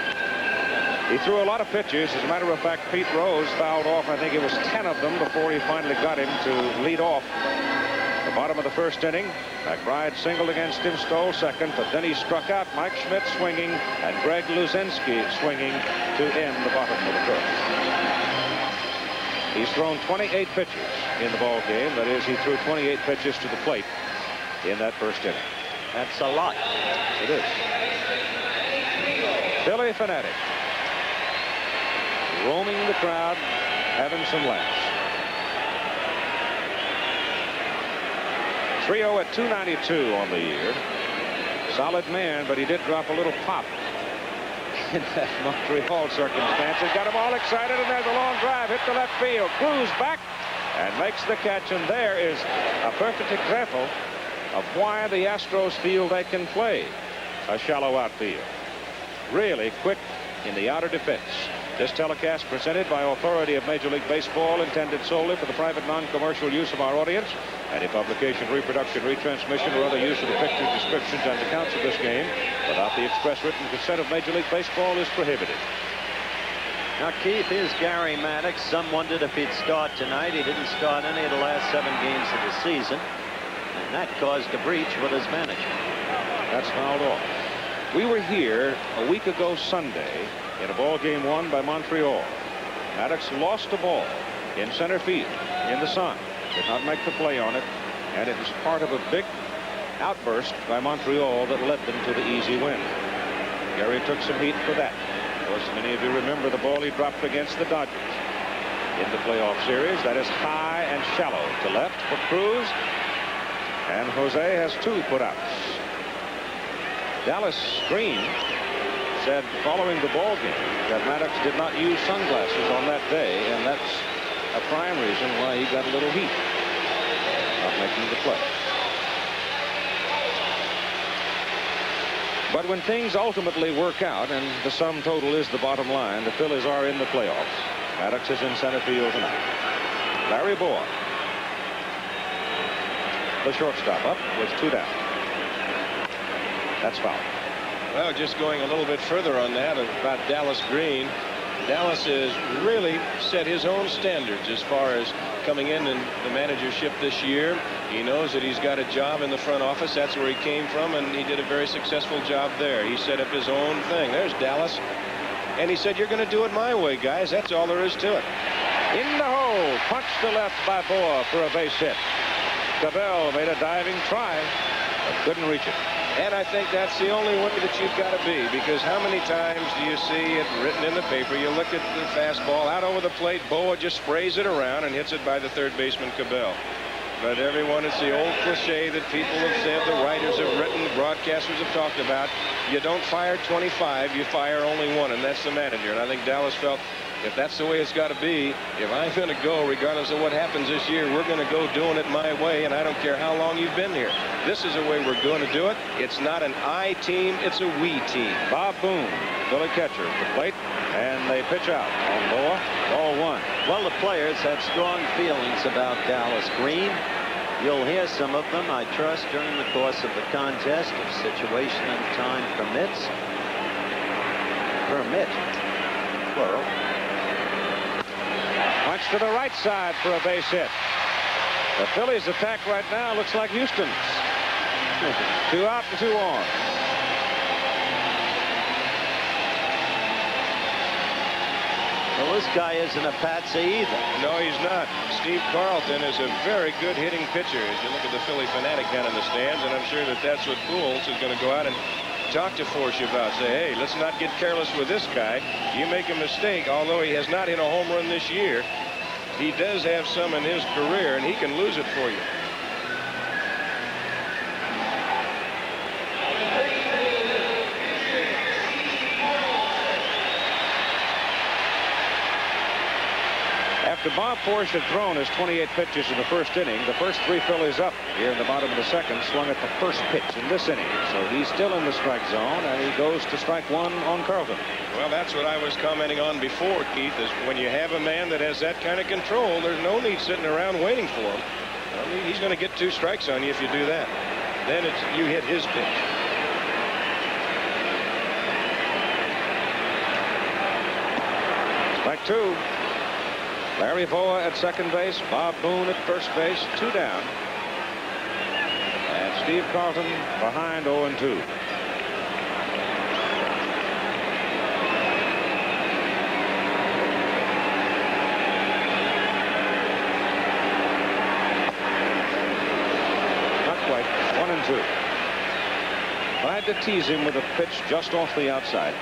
He threw a lot of pitches. As a matter of fact, Pete Rose fouled off, I think it was 10 of them before he finally got him to lead off the bottom of the first inning. McBride singled against him, stole second, but then he struck out Mike Schmidt swinging and Greg Luzinski swinging to end the bottom of the first. He's thrown 28 pitches in the ball game. That is, he threw 28 pitches to the plate in that first inning.
That's a lot.
It is. Philly fanatic roaming the crowd, having some laughs. Trio at 292 on the year. Solid man, but he did drop a little pop in that Montreal circumstance. It got him all excited, and there's a long drive hit to left field. Cruz back and makes the catch, and there is a perfect example of why the Astros feel they can play a shallow outfield. Really quick in the outer defense. This telecast presented by authority of Major League Baseball, intended solely for the private non-commercial use of our audience. Any publication, reproduction, retransmission, or other use of the pictures, descriptions, and accounts of this game without the express written consent of Major League Baseball is prohibited.
Now, Keith, here's Gary Maddox. Some wondered if he'd start tonight. He didn't start any of the last 7 games of the season, and that caused a breach with his management.
That's fouled off. We were here a week ago Sunday in a ball game won by Montreal. Maddox lost the ball in center field in the sun. Did not make the play on it, and it was part of a big outburst by Montreal that led them to the easy win. Gary took some heat for that. Of course, many of you remember the ball he dropped against the Dodgers in the playoff series. That is high and shallow to left for Cruz, and Jose has 2 putouts. Dallas Green said following the ball game that Maddox did not use sunglasses on that day, and that's a prime reason why he got a little heat not making the play. But when things ultimately work out, and the sum total is the bottom line, the Phillies are in the playoffs. Maddox is in center field tonight. Larry Boa, the shortstop, up with 2 down. That's foul.
Well, just going a little bit further on that about Dallas Green. Dallas has really set his own standards as far as coming in the managership this year. He knows that he's got a job in the front office. That's where he came from, and he did a very successful job there. He set up his own thing. There's Dallas. And he said, "You're going to do it my way, guys." That's all there is to it.
In the hole, punched to left by Boa for a base hit. Cabell made a diving try, but couldn't reach it.
And I think that's the only way that you've got to be, because how many times do you see it written in the paper? You look at the fastball out over the plate, Boa just sprays it around and hits it by the third baseman Cabell. But everyone, it's the old cliche that people have said, the writers have written, the broadcasters have talked about. You don't fire 25, you fire only 1, and that's the manager. And I think Dallas felt, if that's the way it's got to be, if I'm going to go, regardless of what happens this year, we're going to go doing it my way, and I don't care how long you've been here. This is the way we're going to do it. It's not an I team, it's a we team.
Bob Boone, Philly catcher, at the plate, and they pitch out on Boa. Ball 1.
Well, the players have strong feelings about Dallas Green. You'll hear some of them, I trust, during the course of the contest, if situation and time permits. Permit, plural.
Punch to the right side for a base hit. The Phillies' attack right now looks like Houston's. 2 out and 2 on.
Well, this guy isn't a patsy either.
No, he's not. Steve Carlton is a very good hitting pitcher. As you look at the Philly fanatic down in the stands, and I'm sure that that's what Pujols is going to go out and talk to Forsch about. Say, hey, let's not get careless with this guy. You make a mistake, although he has not hit a home run this year, he does have some in his career, and he can lose it for you.
After Bob Forsch had thrown his 28 pitches in the first inning, the first 3 Phillies up here in the bottom of the second swung at the first pitch in this inning. So he's still in the strike zone, and he goes to strike 1 on Carlton.
Well, that's what I was commenting on before, Keith, is when you have a man that has that kind of control, there's no need sitting around waiting for him. I mean, he's going to get 2 strikes on you if you do that. Then you hit his pitch.
Strike 2. Larry Voa at second base, Bob Boone at first base, 2 down. And Steve Carlton behind 0-2. Not quite. 1-2. Tried to tease him with a pitch just off the outside.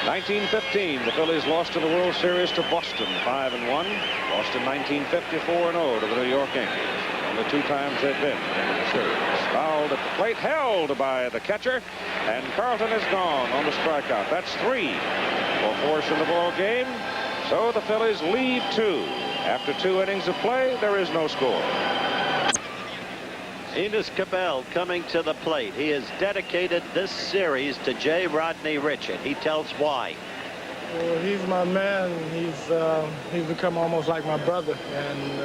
1915, the Phillies lost in the World Series to Boston 5-1. Lost in 1954 0 to the New York Yankees. Only 2 times they'd been in the series. Fouled at the plate, held by the catcher, and Carlton is gone on the strikeout. That's 3 for Forsch in the ball game. So the Phillies lead 2. After 2 innings of play, there is no score.
Enos Cabell coming to the plate. He has dedicated this series to J. Rodney Richard. He tells why.
Well, he's my man. He's become almost like my brother. And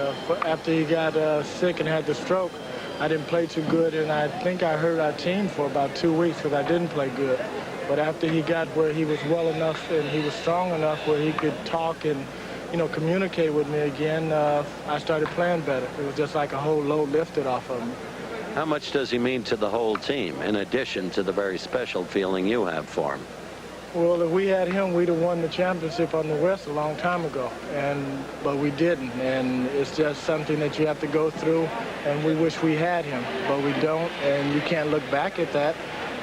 after he got sick and had the stroke, I didn't play too good, and I think I hurt our team for about 2 weeks because I didn't play good. But after he got where he was well enough and he was strong enough where he could talk and, you know, communicate with me again, I started playing better. It was just like a whole load lifted off of me.
How much does he mean to the whole team, in addition to the very special feeling you have for him?
Well, if we had him, we'd have won the championship on the West a long time ago, but we didn't, and it's just something that you have to go through, and we wish we had him, but we don't, and you can't look back at that,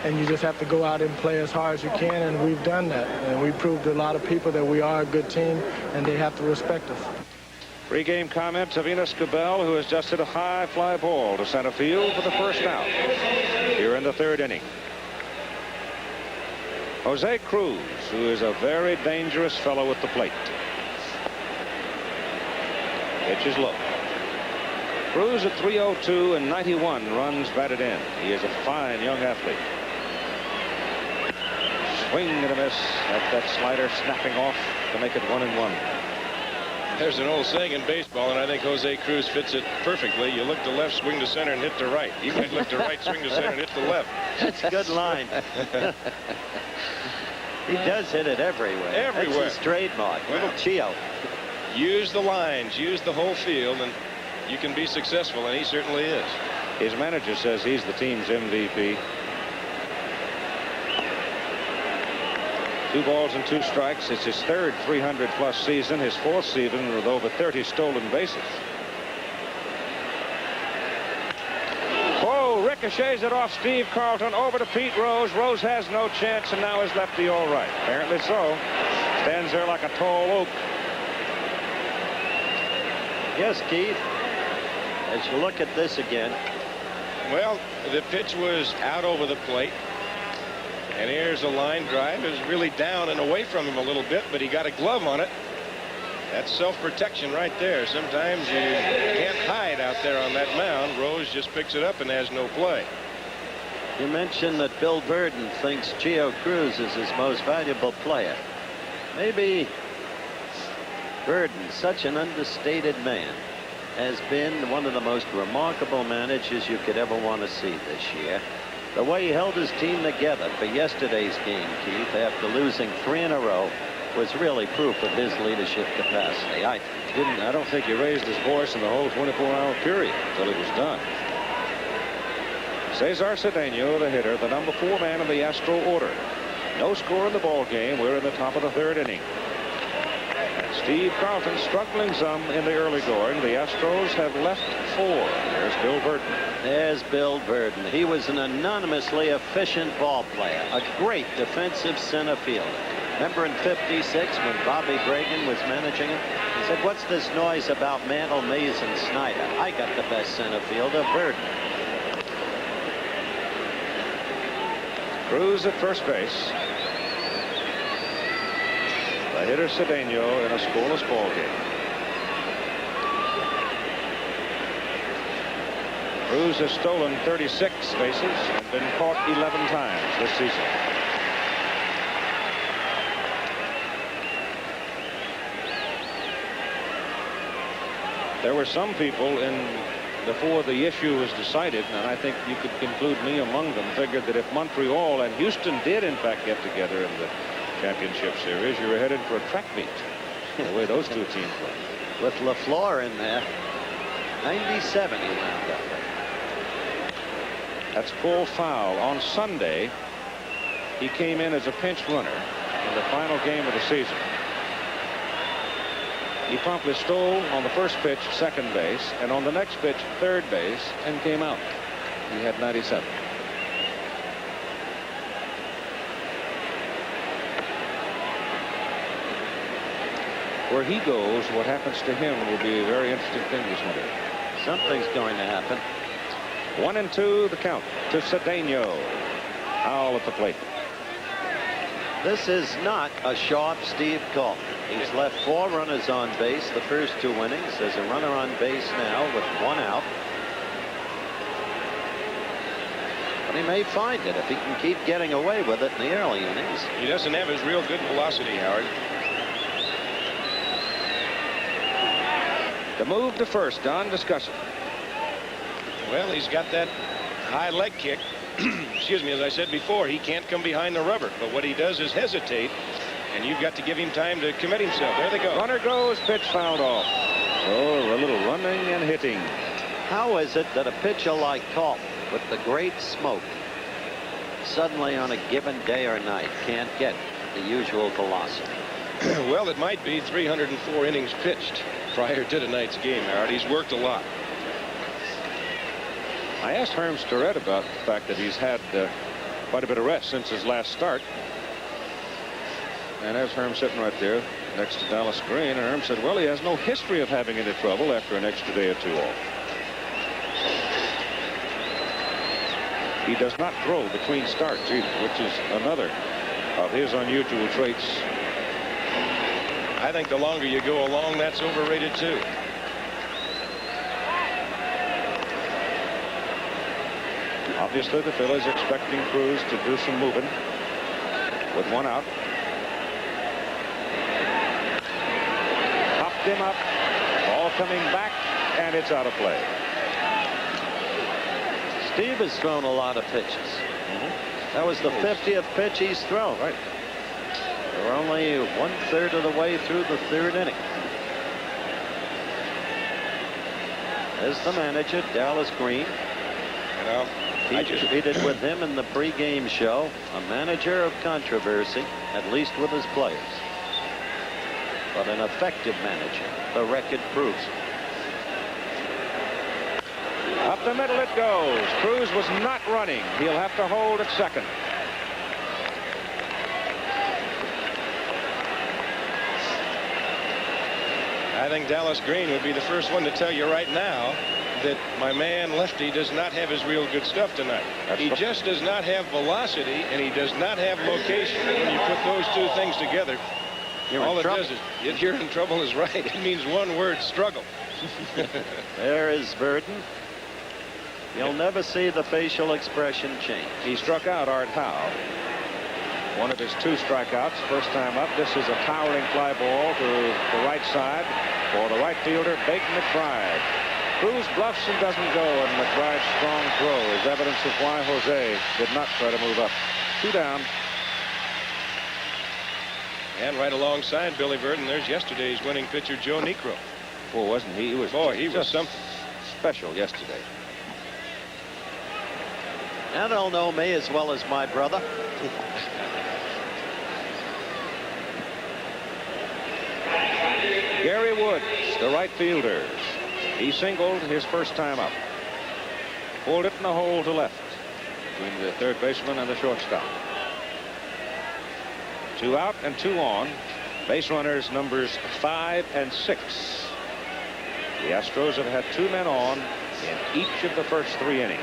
and you just have to go out and play as hard as you can, and we've done that, and we proved to a lot of people that we are a good team, and they have to respect us.
Pre-game comments of Enos Cabell, who has just hit a high fly ball to center field for the first out here in the 3rd inning. Jose Cruz, who is a very dangerous fellow at the plate. Pitch is low. Cruz at 302 and 91 runs batted in. He is a fine young athlete. Swing and a miss at that slider snapping off to make it 1-1.
There's an old saying in baseball, and I think Jose Cruz fits it perfectly. You look to left, swing to center, and hit to right. You might look to right, swing to center, and hit to left.
That's a good line. He does hit it everywhere.
Everywhere.
That's his trademark.
Well,
Little Chio.
Use the lines, use the whole field, and you can be successful, and he certainly is.
His manager says he's the team's MVP. 2 balls and 2 strikes. It's his 3rd 300-plus season, his 4th season with over 30 stolen bases. Oh, ricochets it off Steve Carlton over to Pete Rose. Rose has no chance, and now is lefty all right. Apparently so. Stands there like a tall oak.
Yes, Keith. As you look at this again.
Well, the pitch was out over the plate. And here's a line drive. It was really down and away from him a little bit, but he got a glove on it. That's self-protection right there. Sometimes you can't hide out there on that mound. Rose just picks it up and has no play.
You mentioned that Bill Burden thinks Chio Cruz is his most valuable player. Maybe Burden, such an understated man, has been one of the most remarkable managers you could ever want to see this year. The way he held his team together for yesterday's game, Keith, after losing 3 in a row, was really proof of his leadership capacity. I
don't think he raised his voice in the whole 24-hour period until it was done. Cesar Cedeno, the hitter, the number 4 man in the Astro order. No score in the ball game. We're in the top of the 3rd inning. Steve Carlton struggling some in the early going. The Astros have left 4. There's Bill Burden.
There's Bill Burden. He was an anonymously efficient ball player, a great defensive center fielder. Remember in '56 when Bobby Gragan was managing him? He said, "What's this noise about Mantle, Mays, and Snyder? I got the best center fielder, Burden."
Cruz at first base. The hitter Cedeno in a scoreless ball game. Cruz has stolen 36 bases and been caught 11 times this season. There were some people before the issue was decided, and I think you could conclude me among them, figured that if Montreal and Houston did in fact get together in the championship series, you were headed for a track meet. The way those two teams were.
With LaFleur in there, 97 he wound up with.
That's called foul. On Sunday, he came in as a pinch runner in the final game of the season. He promptly stole on the first pitch second base, and on the next pitch third base, and came out. He had 97. Where he goes, what happens to him will be a very interesting thing this winter.
Something's going to happen.
1-2 the count to Cedeno. Howell at the plate.
This is not a sharp Steve Coleman. He's left 4 runners on base the first 2 innings. There's a runner on base now with 1 out. But he may find it if he can keep getting away with it in the early innings.
He doesn't have his real good velocity, Howard.
The move to first, Don, discuss it.
Well, he's got that high leg kick. Excuse me, as I said before, he can't come behind the rubber. But what he does is hesitate, and you've got to give him time to commit himself. There they go.
Runner goes, pitch fouled off. So a little running and hitting.
How is it that a pitcher like Coleman, with the great smoke, suddenly on a given day or night can't get the usual velocity?
Well, it might be 304 innings pitched prior to tonight's game, Howard. He's worked a lot.
I asked Herm Starrett about the fact that he's had quite a bit of rest since his last start. And there's Herm sitting right there next to Dallas Green. And Herm said, well, he has no history of having any trouble after an extra day or 2 off. He does not throw between starts either, which is another of his unusual traits.
I think the longer you go along, that's overrated too.
Obviously, the Phillies expecting Cruz to do some moving with 1 out. Popped him up. Ball coming back, and it's out of play.
Steve has thrown a lot of pitches. That was the 50th pitch he's thrown.
Right.
We're only 1/3 of the way through the 3rd inning. There's the manager, Dallas Green.
You know,
He treated with him in the pregame show, a manager of controversy, at least with his players. But an effective manager. The record proves it.
Up the middle it goes. Cruz was not running. He'll have to hold at second.
I think Dallas Green would be the first one to tell you right now that my man Lefty does not have his real good stuff tonight. He just does not have velocity, and he does not have location. When you put those 2 things together, all it does is, you're in trouble is right. It means one word: struggle.
There is Burden. You'll never see the facial expression change.
He struck out Art Howe. One of his 2 strikeouts. First time up. This is a towering fly ball to the right side for the right fielder, Bake McBride. Cruz bluffs and doesn't go, and McBride's strong throw is evidence of why Jose did not try to move up. 2 down.
And right alongside Billy Burden, there's yesterday's winning pitcher, Joe Niekro.
Boy, wasn't he? He was
something
special yesterday.
Now they'll know me as well as my brother.
Gary Woods, the right fielder. He singled his first time up. Pulled it in the hole to left between the third baseman and the shortstop. 2 out and 2 on. Base runners numbers 5 and 6. The Astros have had 2 men on in each of the first 3 innings.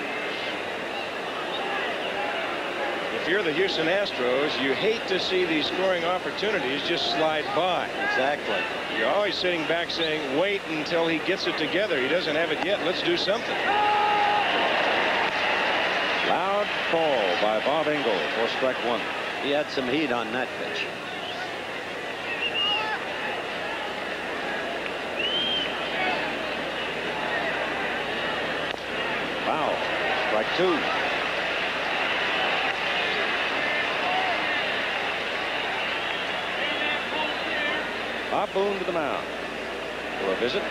If if you're the Houston Astros, you hate to see these scoring opportunities just slide by.
Exactly.
You're always sitting back saying, wait until he gets it together. He doesn't have it yet. Let's do something.
Loud call by Bob Engel for strike one.
He had some heat on that pitch.
Foul. Strike two. Bob Boone to the mound for a visit.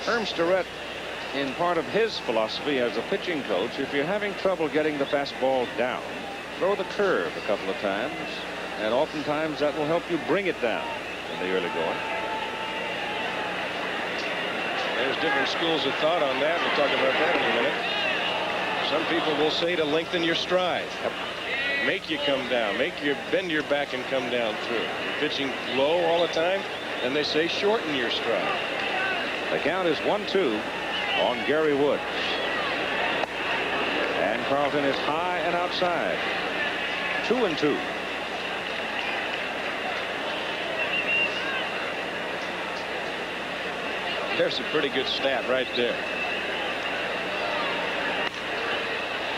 Herm Starrett, in part of his philosophy as a pitching coach, if you're having trouble getting the fastball down, throw the curve a couple of times, and oftentimes that will help you bring it down in the early going.
There's different schools of thought on that. We'll talk about that in a minute. Some people will say to lengthen your stride. Make you come down. Make you bend your back and come down through. You're pitching low all the time, then they say shorten your stride.
The count is 1-2 on Gary Woods. And Carlton is high and outside. 2-2.
There's a pretty good stat right there.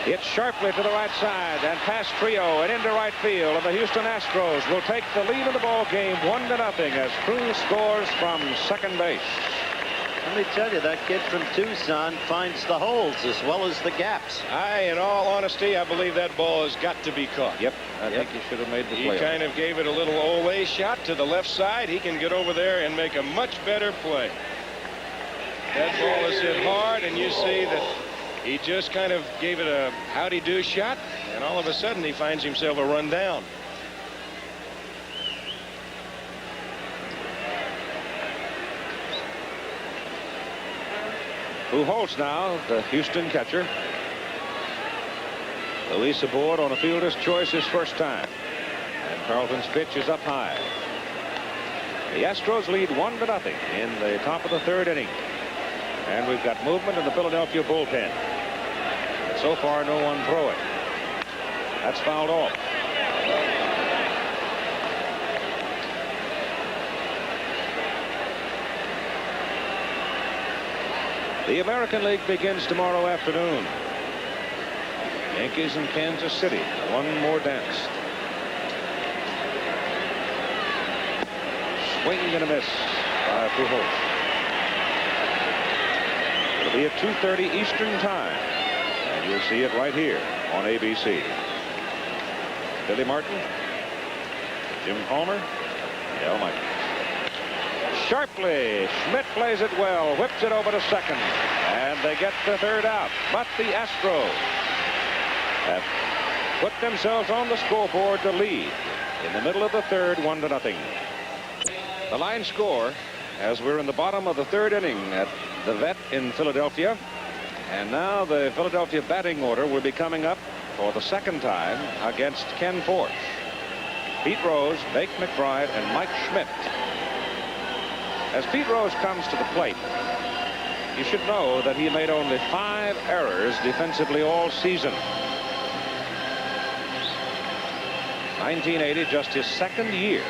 Hit sharply to the right side and past Trio and into right field. And the Houston Astros will take the lead in the ball game 1-0 as Cruz scores from second base.
Let me tell you, that kid from Tucson finds the holes as well as the gaps.
In all honesty, I believe that ball has got to be caught.
Yep, I think he should have made the
He
play.
kind of gave it a little Ole shot to the left side. He can get over there and make a much better play. That ball is hit hard, and you see that he just kind of gave it a howdy-do shot, and all of a sudden he finds himself a run down.
Who holds now, the Houston catcher. Luis aboard on a fielder's choice his first time. And Carlton's pitch is up high. The Astros lead 1-0 in the top of the third inning. And we've got movement in the Philadelphia bullpen. But so far, no one throwing. That's fouled off. The American League begins tomorrow afternoon. Yankees in Kansas City. One more dance. Swing and a miss by Pujols. It'll be at 2:30 Eastern Time. And you'll see it right here on ABC. Billy Martin, Jim Palmer, Del Michael. Sharply, Schmidt plays it well, whips it over to second, and they get the third out. But the Astros have put themselves on the scoreboard to lead in the middle of the third, 1-0. The line score, as we're in the bottom of the third inning at the Vet in Philadelphia, and now the Philadelphia batting order will be coming up for the second time against Ken Force. Pete Rose, Bake McBride, and Mike Schmidt. As Pete Rose comes to the plate, you should know that he made only 5 errors defensively all season. 1980, just his second year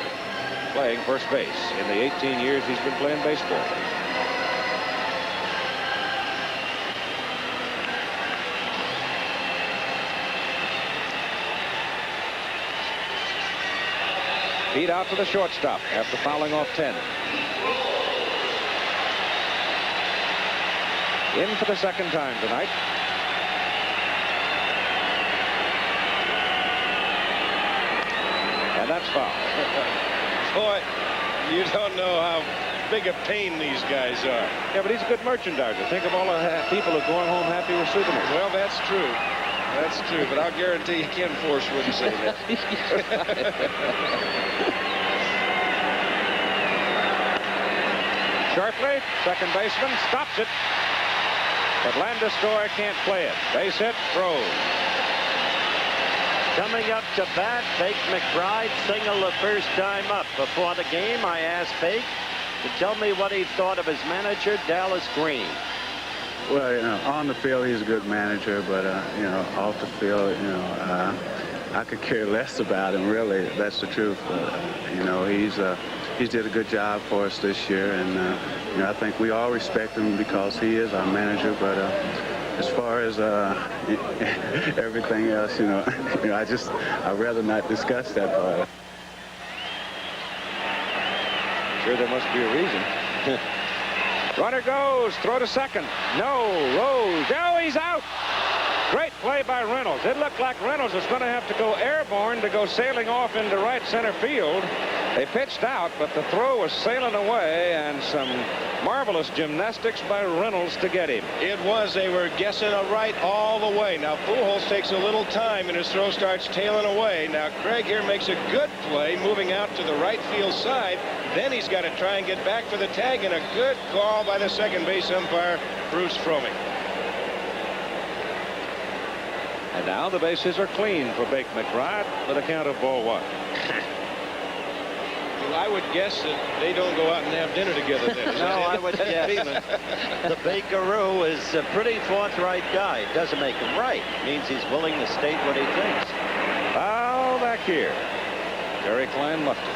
playing first base in the 18 years he's been playing baseball. Pete out to the shortstop after fouling off 10. In for the second time tonight. And that's foul.
Boy, you don't know how big a pain these guys are.
Yeah, but he's a good merchandiser. Think of all the people who are going home happy with souvenirs.
Well, that's true. That's true, but I'll guarantee Ken Force wouldn't say that.
Sharply, second baseman stops it. But Landis-Story can't play it. Base hit, throws.
Coming up to bat, Bake McBride singled the first time up. Before the game, I asked Bake to tell me what he thought of his manager, Dallas Green.
Well, you know, on the field he's a good manager, but you know, off the field, you know, I could care less about him. Really, that's the truth. You know, he's did a good job for us this year, and you know, I think we all respect him because he is our manager. But as far as everything else, you know, I'd rather not discuss that part.
Sure, there must be a reason. Runner goes, throw to second. No, Rose. Oh, he's out. Great play by Reynolds. It looked like Reynolds was going to have to go airborne to go sailing off into right center field. They pitched out, but the throw was sailing away, and some marvelous gymnastics by Reynolds to get him.
It was. They were guessing a right all the way. Now, Pujols takes a little time, and his throw starts tailing away. Now, Craig here makes a good play, moving out to the right field side. Then he's got to try and get back for the tag, and a good call by the second base umpire, Bruce Froemming.
And now the bases are clean for Bake McBride with a count of ball 1.
Well, I would guess that they don't go out and have dinner together then.
No, I would guess. The Bakeroo is a pretty forthright guy. It doesn't make him right. It means he's willing to state what he thinks.
Foul back here. Jerry Klein left it.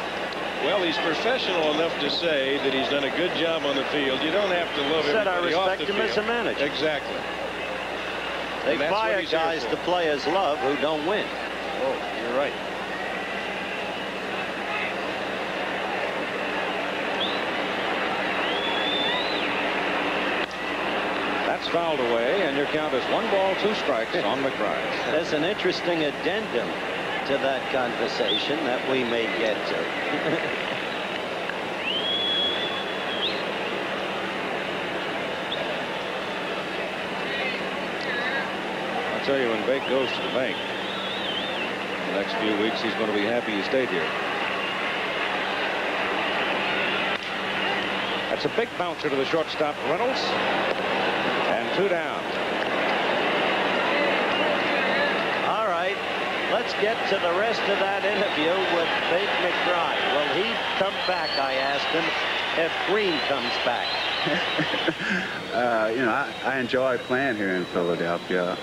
Well, he's professional enough to say that he's done a good job on the field. You don't have to love
Said I
everybody off
respect
the
him
field.
as a manager.
Exactly.
They
And that's what
fire
he's here
guys
for.
the players love who don't win.
Oh, you're right.
That's fouled away, and your count is 1 ball, 2 strikes on McBride.
There's an interesting addendum to that conversation that we may get to.
I'll tell you, when Bake goes to the bank, the next few weeks, he's going to be happy he stayed here. That's a big bouncer to the shortstop, Reynolds. And 2 down.
All right, let's get to the rest of that interview with Bake McBride. Will he come back, I asked him, if Green comes back?
You know, I enjoy playing here in Philadelphia.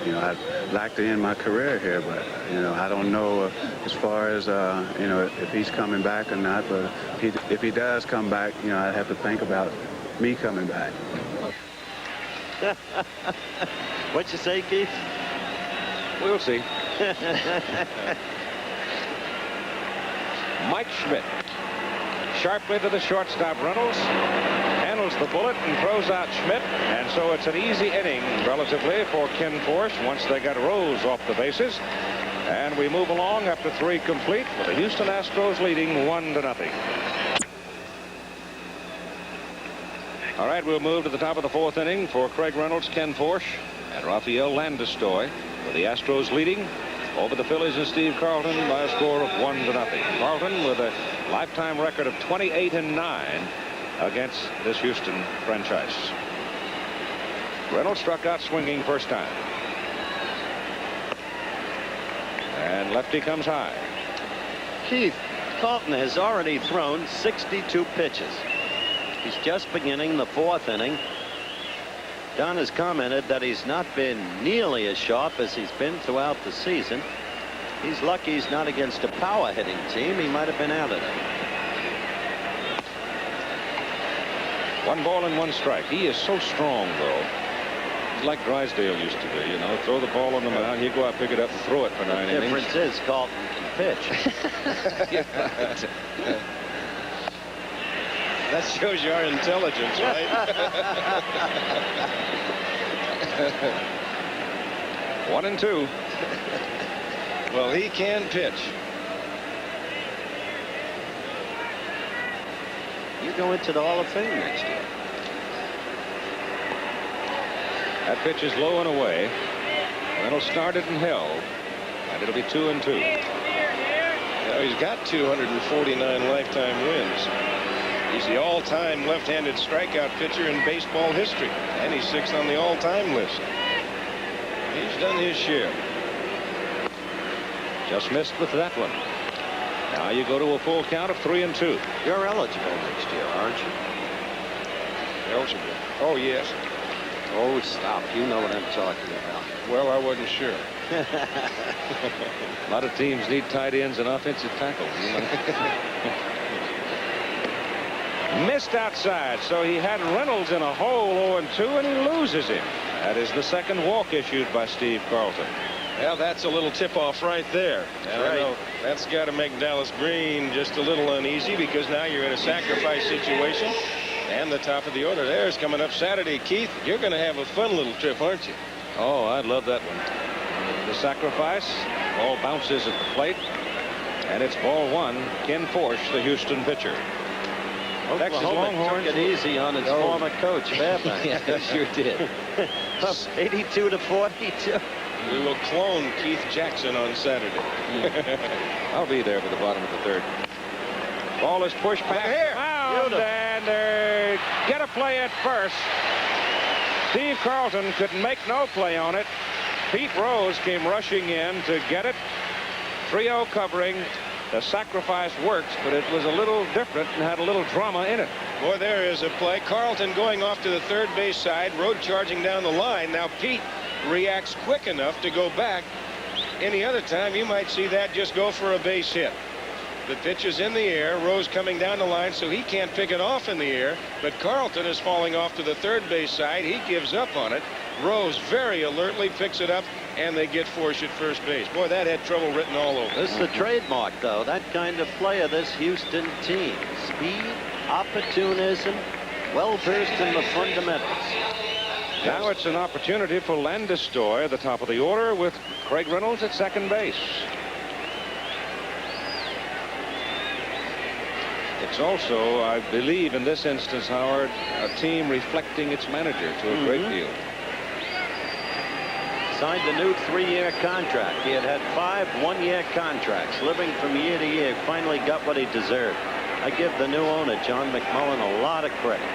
You know, I'd like to end my career here, but, you know, I don't know as far as, you know, if he's coming back or not. But if he does come back, you know, I'd have to think about me coming back.
What'd you say, Keith?
We'll see. Mike Schmidt. Sharply to the shortstop, Reynolds. Handles the bullet and throws out Schmidt. And so it's an easy inning, relatively, for Ken Force once they got Rose off the bases. And we move along after 3 complete with the Houston Astros leading 1-0. All right, we'll move to the top of the 4th inning for Craig Reynolds, Ken Force, and Rafael Landistoi, with the Astros leading over the Phillies and Steve Carlton by a score of 1-0. Carlton with a lifetime record of 28-9 against this Houston franchise. Reynolds struck out swinging first time. And lefty comes high.
Keith, Carlton has already thrown 62 pitches. He's just beginning the 4th inning. Don has commented that he's not been nearly as sharp as he's been throughout the season. He's lucky he's not against a power hitting team. He might have been out of it.
1 ball and 1 strike. He is so strong, though. He's like Drysdale used to be, you know. Throw the ball on the mound, he'd go out, pick it up, and throw it for 9
The
innings.
difference is Carlton can pitch.
That shows your intelligence, right?
1-2.
Well, he can pitch.
You go into the Hall of Fame next year.
That pitch is low and away. Reynolds started and held, and it'll be 2-2.
Now, he's got 249 lifetime wins. He's the all-time left-handed strikeout pitcher in baseball history, and he's 6th on the all-time list. He's done his share.
Just missed with that one. Now you go to a full count of 3-2.
You're eligible next year, aren't you?
Eligible. Oh, yes.
Oh, stop. You know what I'm talking about.
Well, I wasn't sure.
A lot of teams need tight ends and offensive tackles. Missed outside, so he had Reynolds in a hole 0-2, and he loses him. That is the second walk issued by Steve Carlton.
Well, that's a little tip-off right there. And I know that's got to make Dallas Green just a little uneasy, because now you're in a sacrifice situation. And the top of the order there is coming up Saturday. Keith, you're going to have a fun little trip, aren't you?
Oh, I'd love that one. The sacrifice. Ball bounces at the plate. And it's ball 1. Ken Forsch, the Houston pitcher. Texas Longhorns
took it easy on his former coach, Babbitt.
Yeah, they sure did.
82-42.
We will clone Keith Jackson on Saturday.
I'll be there for the bottom of the 3rd. Ball is pushed back. Mound, and get a play at first. Steve Carlton could make no play on it. Pete Rose came rushing in to get it. 3-0 covering. The sacrifice works, but it was a little different and had a little drama in it.
Boy, there is a play. Carlton going off to the third base side, Road charging down the line. Now Pete reacts quick enough to go back. Any other time, you might see that just go for a base hit. The pitch is in the air. Rose coming down the line, so he can't pick it off in the air. But Carlton is falling off to the third base side. He gives up on it. Rose very alertly picks it up, and they get Forsch at first base. Boy, that had trouble written all over.
This is the trademark, though. That kind of play of this Houston team. Speed, opportunism, well-versed in the fundamentals.
Now it's an opportunity for Landis-Stoy at the top of the order with Craig Reynolds at second base. It's also, I believe, in this instance, Howard, a team reflecting its manager to a great deal.
Signed a new 3-year contract. He had 5 one-year contracts, living from year to year. Finally got what he deserved. I give the new owner, John McMullen, a lot of credit.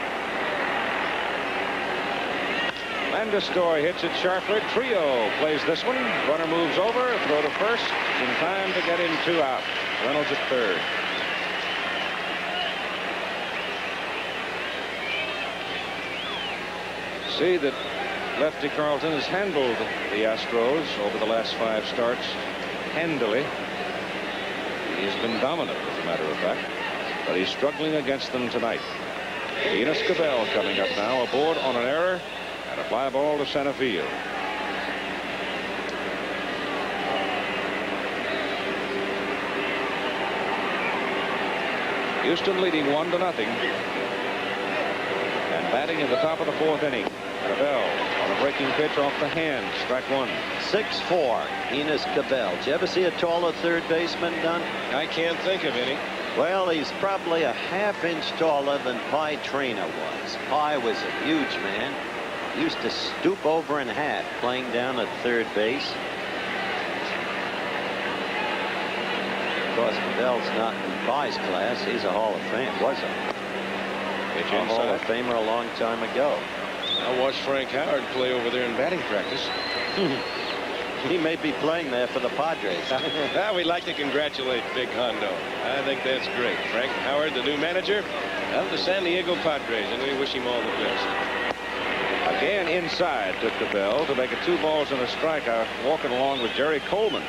Landis-Stoy hits it sharply. Trio plays this one. Runner moves over, throw to first. In time to get him 2 out. Reynolds at third. See that lefty Carlton has handled the Astros over the last 5 starts handily. He's been dominant, as a matter of fact, but he's struggling against them tonight. Enos Cabell coming up now, aboard on an error and a fly ball to center field. Houston leading 1-0. And batting in the top of the 4th inning. Cabell on a breaking pitch off the hand. Strike 1.
6'4", Enos Cabell. Did you ever see a taller third baseman, Don?
I can't think of any.
Well, he's probably a half-inch taller than Pie Traynor was. Pie was a huge man. He used to stoop over in half playing down at third base. Of course, Cabell's not in Pie's class. He's a Hall of Fame. Was a Hall of Famer a long time ago.
I watched Frank Howard play over there in batting practice.
He may be playing there for the Padres.
We'd like to congratulate Big Hondo. I think that's great. Frank Howard, the new manager of the San Diego Padres, and we wish him all the best.
Again inside took Cabell to make it 2 balls and a strikeout, walking along with Jerry Coleman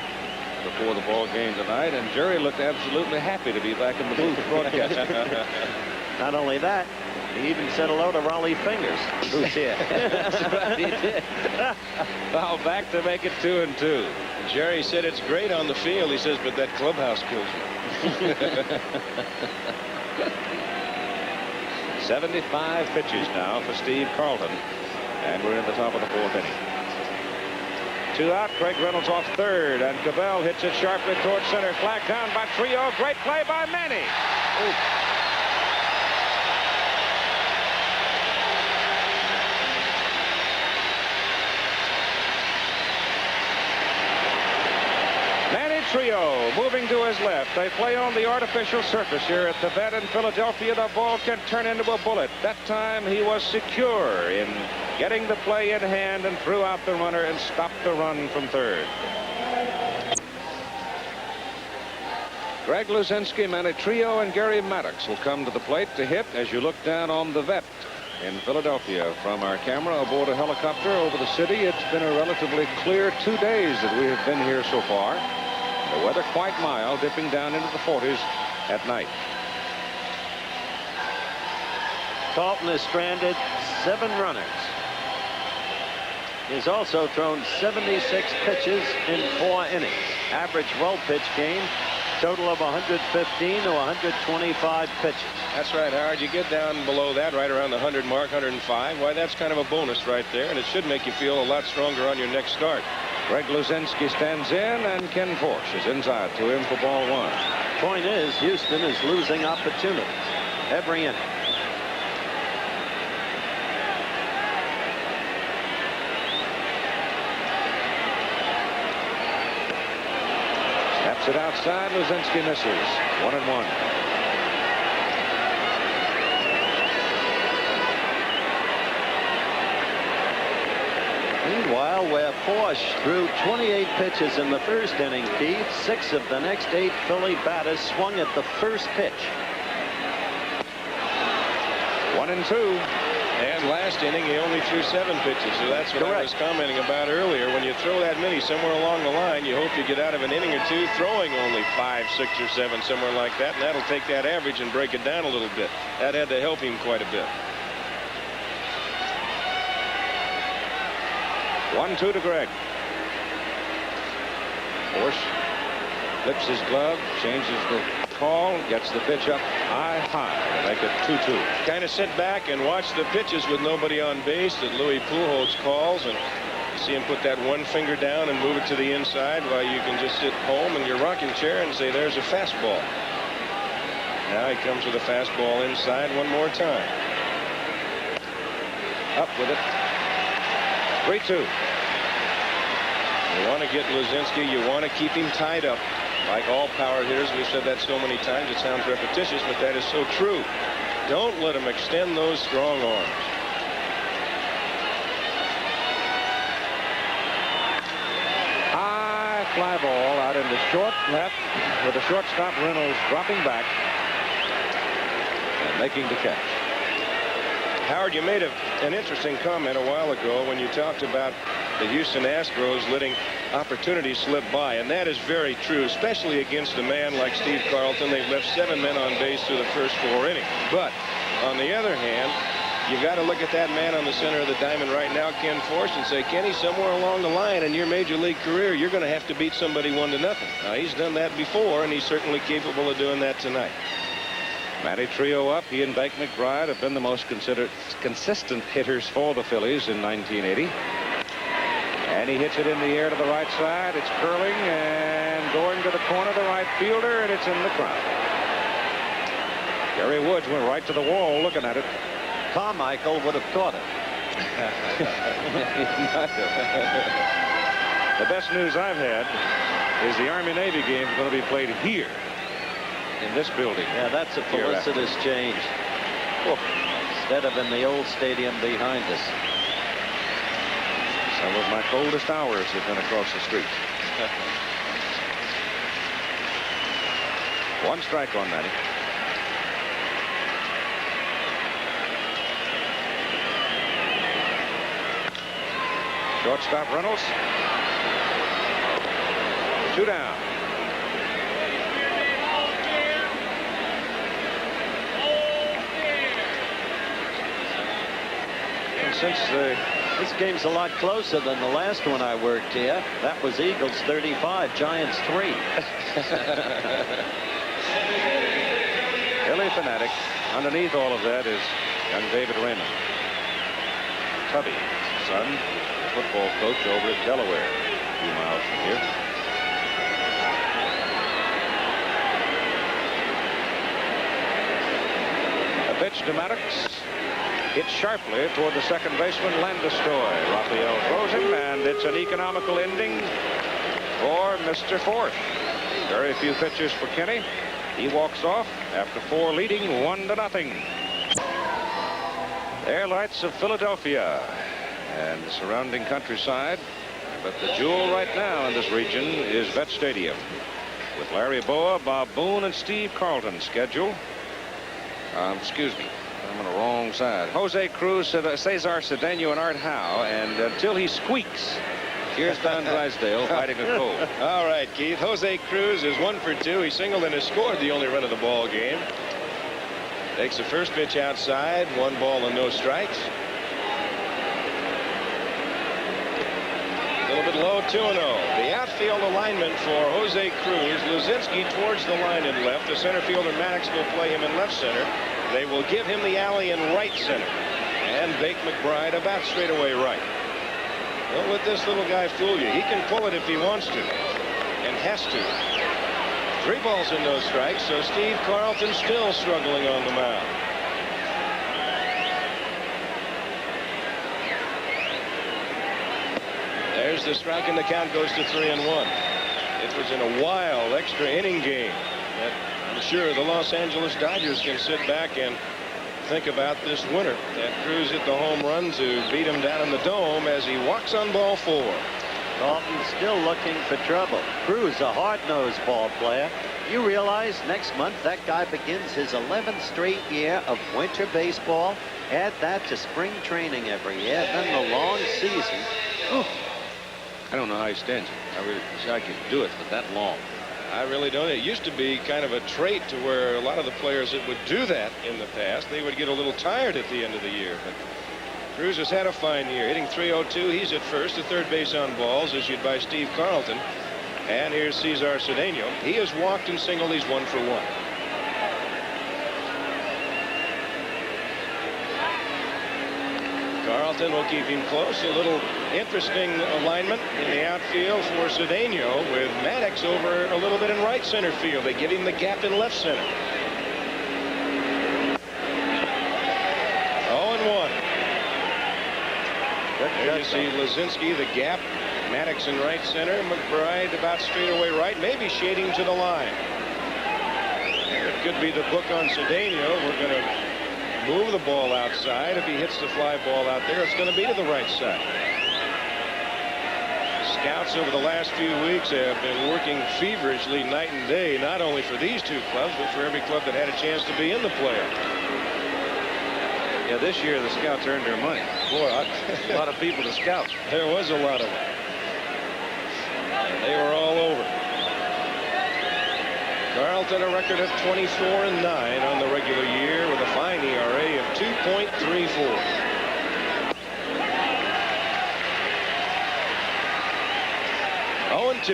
before the ball game tonight, and Jerry looked absolutely happy to be back in the booth broadcasting.
Not only that, he even said hello to Raleigh Fingers, who's here.
That's right, he did. Foul back to make it 2-2.
Jerry said it's great on the field. He says, but that clubhouse kills me.
75 pitches now for Steve Carlton, and we're in the top of the 4th inning. 2 out. Craig Reynolds off third, and Cabell hits it sharply towards center. Flag down by Trio. Great play by Manny. Ooh. Trio moving to his left. They play on the artificial surface here at the vet in Philadelphia. The ball can turn into a bullet. That time he was secure in getting the play in hand and threw out the runner and stopped the run from third. Greg Luzinski, Manny Trio, and Gary Maddox will come to the plate to hit as you look down on the vet. in Philadelphia from our camera aboard a helicopter over the city. It's been a relatively clear 2 days that we have been here so far. The weather quite mild, dipping down into the 40s at night.
Carlton has stranded 7 runners. He's also thrown 76 pitches in 4 innings. Average well-pitched game, total of 115 to 125 pitches.
That's right, Howard. You get down below that, right around the 100 mark, 105. Why, that's kind of a bonus right there, and it should make you feel a lot stronger on your next start.
Greg Luzinski stands in, and Ken Forsch is inside to him for ball 1.
Point is, Houston is losing opportunities every inning.
Snaps it outside. Luzinski misses. 1-1.
Meanwhile, where Forsch threw 28 pitches in the first inning, Keith, 6 of the next 8 Philly batters swung at the first pitch.
1-2.
And last inning, he only threw 7 pitches, so that's what I was commenting about earlier. When you throw that many somewhere along the line, you hope you get out of an inning or 2 throwing only 5, 6, or 7, somewhere like that, and that'll take that average and break it down a little bit. That had to help him quite a bit.
1-2 to Greg. Forsch flips his glove, changes the call, gets the pitch up high to make it 2-2.
Kind of sit back and watch the pitches with nobody on base that Louis Pujols calls, and you see him put that one finger down and move it to the inside while you can just sit home in your rocking chair and say, there's a fastball. Now he comes with a fastball inside one more time.
Up with it. 3-2.
You want to get Luzinski. You want to keep him tied up. Like all power hitters, we've said that so many times, it sounds repetitious, but that is so true. Don't let him extend those strong arms.
High fly ball out into short left with the shortstop Reynolds dropping back and making the catch.
Howard, you made an interesting comment a while ago when you talked about the Houston Astros letting opportunities slip by, and that is very true, especially against a man like Steve Carlton. They've left 7 men on base through the first 4 innings. But on the other hand, you've got to look at that man on the center of the diamond right now, Ken Forsch, and say, Kenny, somewhere along the line in your major league career, you're going to have to beat somebody 1-0. Now, he's done that before, and he's certainly capable of doing that tonight.
Matty Trio up. He and Bank McBride have been the most consistent hitters for the Phillies in 1980. And he hits it in the air to the right side. It's curling and going to the corner, the right fielder, and it's in the crowd. Gary Woods went right to the wall looking at it.
Carmichael would have caught it.
The best news I've had is the Army-Navy game is going to be played here in this building.
Yeah, that's a felicitous change. Oh, instead of in the old stadium behind us.
Some of my coldest hours have been across the street. 1 strike on Matty. Shortstop Reynolds. 2 down. And since
this game's a lot closer than the last one I worked here. That was Eagles 35, Giants 3.
Philly fanatic. Underneath all of that is young David Raymond. Tubby, son, football coach over at Delaware, a few miles from here. A pitch to Maddox. Hit sharply toward the second baseman, Landestoy. Raphael throws him, and it's an economical ending for Mr. Forsch. Very few pitches for Kenny. He walks off after 4, leading 1-0. Air lights of Philadelphia and the surrounding countryside. But the jewel right now in this region is Vet Stadium, with Larry Boa, Bob Boone, and Steve Carlton scheduled. I'm on the wrong side. Jose Cruz, Cesar Cedeno, and Art Howe. And until he squeaks, here's Don Drysdale fighting a cold.
All right, Keith. Jose Cruz is 1 for 2. He singled and has scored the only run of the ball game. Takes the first pitch outside. 1 ball and no strikes. A little bit low, 2-0. The outfield alignment for Jose Cruz. Luzinski towards the line in left. The center fielder Maddox will play him in left center. They will give him the alley in right center. And Bake McBride about straightaway right. Don't let this little guy fool you. He can pull it if he wants to. And has to. 3 balls and no strikes. So Steve Carlton still struggling on the mound. There's the strike, and the count goes to 3-1. It was in a wild extra inning game that I'm sure the Los Angeles Dodgers can sit back and think about this winter. That Cruz hit the home run to beat him down in the dome as he walks on ball 4.
Carlton still looking for trouble. Cruz, a hard-nosed ball player. You realize next month that guy begins his 11th straight year of winter baseball. Add that to spring training every year, then the long season. Oof.
I don't know how he stands it. I really wish I could do it for that long.
I really don't. It used to be kind of a trait to where a lot of the players that would do that in the past, they would get a little tired at the end of the year. But Cruz has had a fine year, hitting .302. He's at first, to third base on balls issued by Steve Carlton. And here's Cesar Cedeno. He has walked and singled. He's 1 for 1. Carlton will keep him close. A little interesting alignment in the outfield for Cedeno with Maddox over a little bit in right center field. They give him the gap in left center. 0-1. There you see Luzinski, the gap. Maddox in right center. McBride about straightaway right, maybe shading to the line. It could be the book on Cedeno. We're going to move the ball outside. If he hits the fly ball out there, it's going to be to the right side. Scouts over the last few weeks have been working feverishly night and day, not only for these 2 clubs, but for every club that had a chance to be in the playoffs.
Yeah, this year the scouts earned their money. Boy, a lot of people to scout.
There was a lot of them. They were all over. Carlton a record of 24-9 on the regular year with a fine ERA of 2.34. Put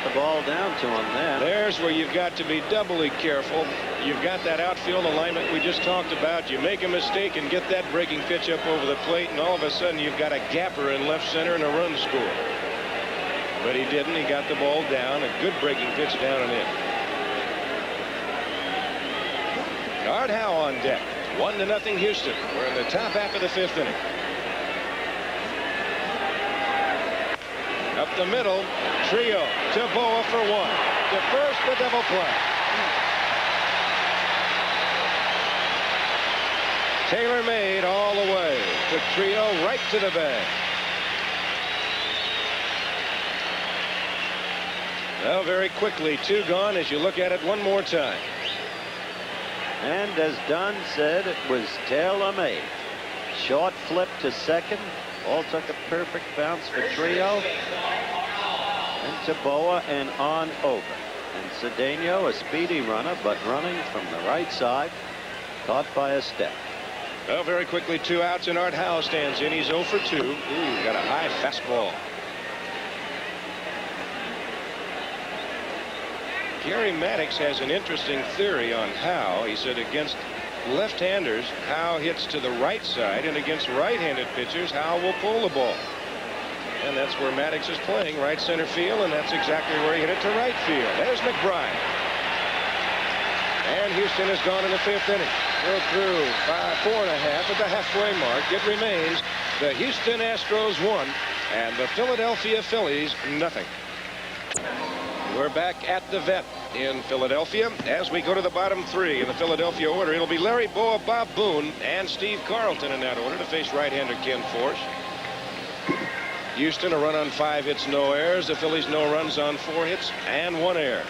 the ball down to him there.
There's where you've got to be doubly careful. You've got that outfield alignment we just talked about. You make a mistake and get that breaking pitch up over the plate, and all of a sudden you've got a gapper in left center and a run score. But he didn't. He got the ball down. A good breaking pitch down and in. Art Howe on deck. 1-0 Houston. We're in the top half of the 5th inning. Up the middle, Trio to Boa for 1. To first, the double play. Taylor made all the way. Took Trio right to the bag. Well, very quickly, 2 gone as you look at it one more time.
And as Dunn said, it was tailor-made. Short flip to second. Ball took a perfect bounce for Trio. Into Boa and on over. And Cedeno, a speedy runner, but running from the right side. Caught by a step.
Well, very quickly, 2 outs, and Art Howe stands in. He's 0 for 2. Ooh, got a high fastball. Gary Maddox has an interesting theory on Howe. He said against left-handers, Howe hits to the right side, and against right-handed pitchers, Howe will pull the ball. And that's where Maddox is playing, right center field, and that's exactly where he hit it to right field. There's McBride. And Houston has gone in the 5th inning. We're through 4.5 at the halfway mark. It remains the Houston Astros 1 and the Philadelphia Phillies 0. We're back at the Vet in Philadelphia as we go to the bottom 3 in the Philadelphia order. It'll be Larry Boa, Bob Boone, and Steve Carlton in that order to face right-hander Ken Force. Houston a run on 5 hits, no errors. The Phillies no runs on 4 hits and 1 error.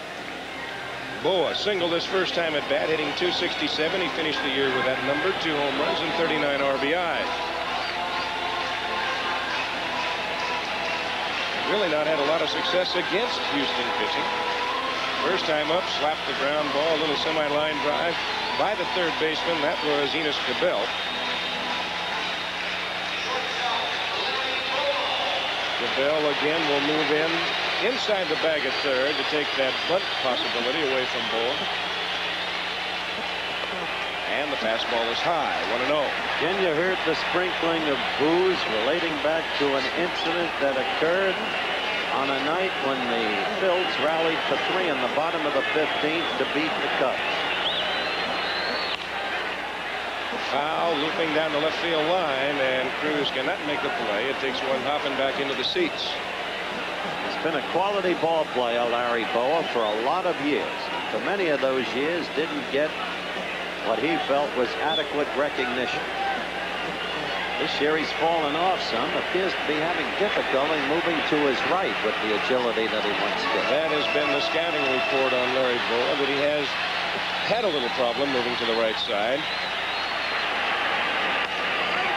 Boa singled his first time at bat, hitting .267. He finished the year with that number, 2 home runs and 39 RBIs. Really not had a lot of success against Houston pitching. First time up, slapped the ground ball, a little semi-line drive by the third baseman. That was Enos Cabell. Cabell again will move in inside the bag at third to take that bunt possibility away from Boa. And the fastball is high, 1-0.
Can you hear the sprinkling of boos relating back to an incident that occurred on a night when the Phillies rallied for 3 in the bottom of the 15th to beat the Cubs?
Foul looping down the left field line, and Cruz cannot make the play. It takes one hopping back into the seats.
He's been a quality ball player, Larry Boa, for a lot of years. For many of those years, didn't get what he felt was adequate recognition. This year he's fallen off some, appears to be having difficulty moving to his right with the agility that he once did.
That has been the scouting report on Larry Boa, that he has had a little problem moving to the right side.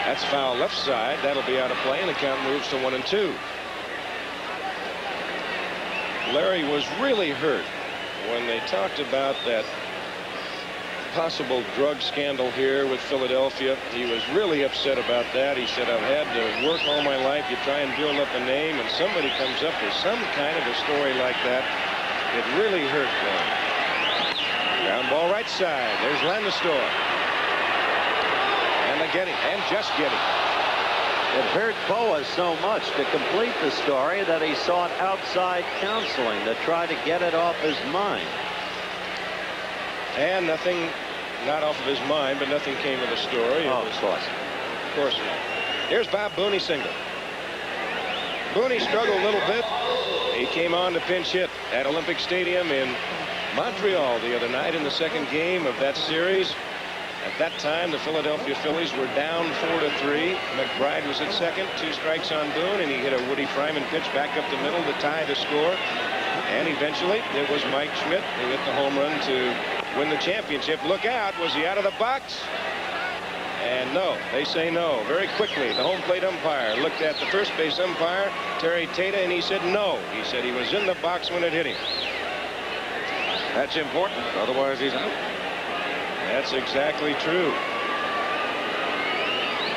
That's foul left side. That'll be out of play, and the count moves to 1-2. Larry was really hurt when they talked about that possible drug scandal here with Philadelphia. He was really upset about that. He said, I've had to work all my life. You try and build up a name, and somebody comes up with some kind of a story like that. It really hurt them. Ground ball right side. There's Landestor. And they get him, and just get him.
It hurt Boa so much to complete the story that he sought outside counseling to try to get it off his mind.
And nothing, not off of his mind, but nothing came of the story.
Oh, of course.
Of course not. Here's Bob Booney single. Booney struggled a little bit. He came on to pinch hit at Olympic Stadium in Montreal the other night in the second game of that series. At that time, the Philadelphia Phillies were down 4-3. McBride was at second, 2 strikes on Boone, and he hit a Woody Fryman pitch back up the middle to tie the score. And eventually, it was Mike Schmidt who hit the home run to win the championship. Look out, was he out of the box? And no, they say no. Very quickly, the home plate umpire looked at the first base umpire, Terry Tata, and he said no. He said he was in the box when it hit him.
That's important, otherwise he's out.
That's exactly true.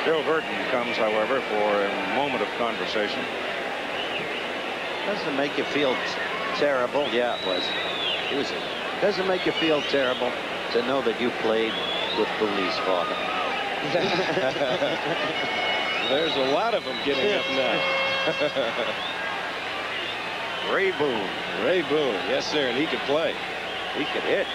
Bill Burton comes, however, for a moment of conversation.
Doesn't make you feel terrible. Yeah, it was. Doesn't make you feel terrible to know that you played with Booney's father.
There's a lot of them getting up now.
Ray Boone.
Ray Boone, yes, sir, and he could play.
He could hit.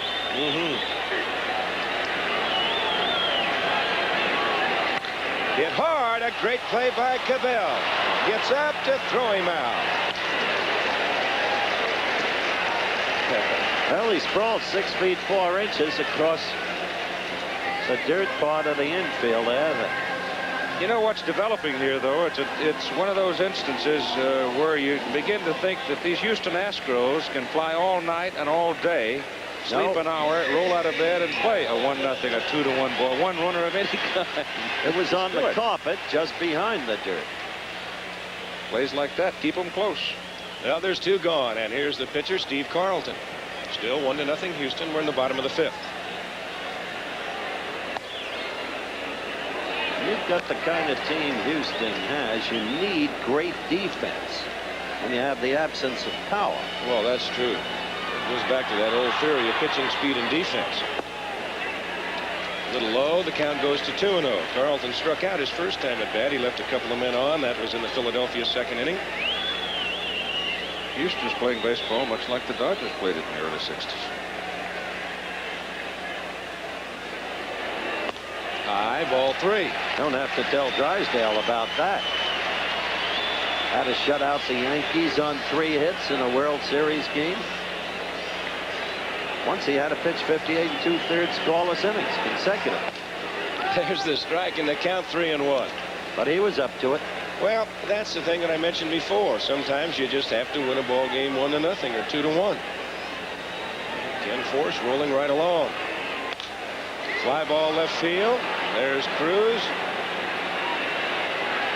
Hit hard, a great play by Cabell. Gets up to throw him out.
Well, he sprawled 6 feet 4 inches across the dirt part of the infield there.
You know what's developing here, though? It's one of those instances where you begin to think that these Houston Astros can fly all night and all day, sleep an hour, roll out of bed, and play a 1-0, a 2-1 ball, one runner of any kind.
It was on the carpet just behind the dirt.
Plays like that, keep them close.
Well, there's 2 gone, and here's the pitcher, Steve Carlton. Still 1-0 Houston. We're in the bottom of the 5th.
You've got the kind of team Houston has. You need great defense when you have the absence of power.
Well, that's true. It goes back to that old theory of pitching, speed, and defense. A little low. The count goes to 2-0. Carlton struck out his first time at bat. He left a couple of men on. That was in the Philadelphia second inning.
Houston's playing baseball much like the Dodgers played it in the early 60s.
High, ball 3.
Don't have to tell Drysdale about that. Had to shut out the Yankees on 3 hits in a World Series game. Once he had to pitch 58 2/3 scoreless innings consecutive.
There's the strike, and the count 3-1.
But he was up to it.
Well, that's the thing that I mentioned before. Sometimes you just have to win a ball game 1-0 or 2-1. Ken Force rolling right along. Fly ball left field. There's Cruz.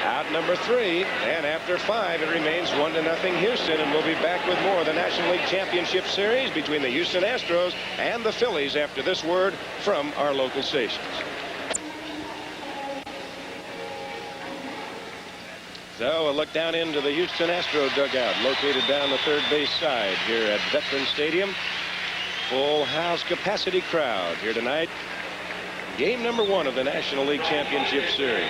Out number 3, and after 5, it remains 1-0 Houston, and we'll be back with more of the National League Championship Series between the Houston Astros and the Phillies after this word from our local stations. So a look down into the Houston Astro dugout, located down the third base side here at Veterans Stadium. Full house capacity crowd here tonight. Game number 1 of the National League Championship Series.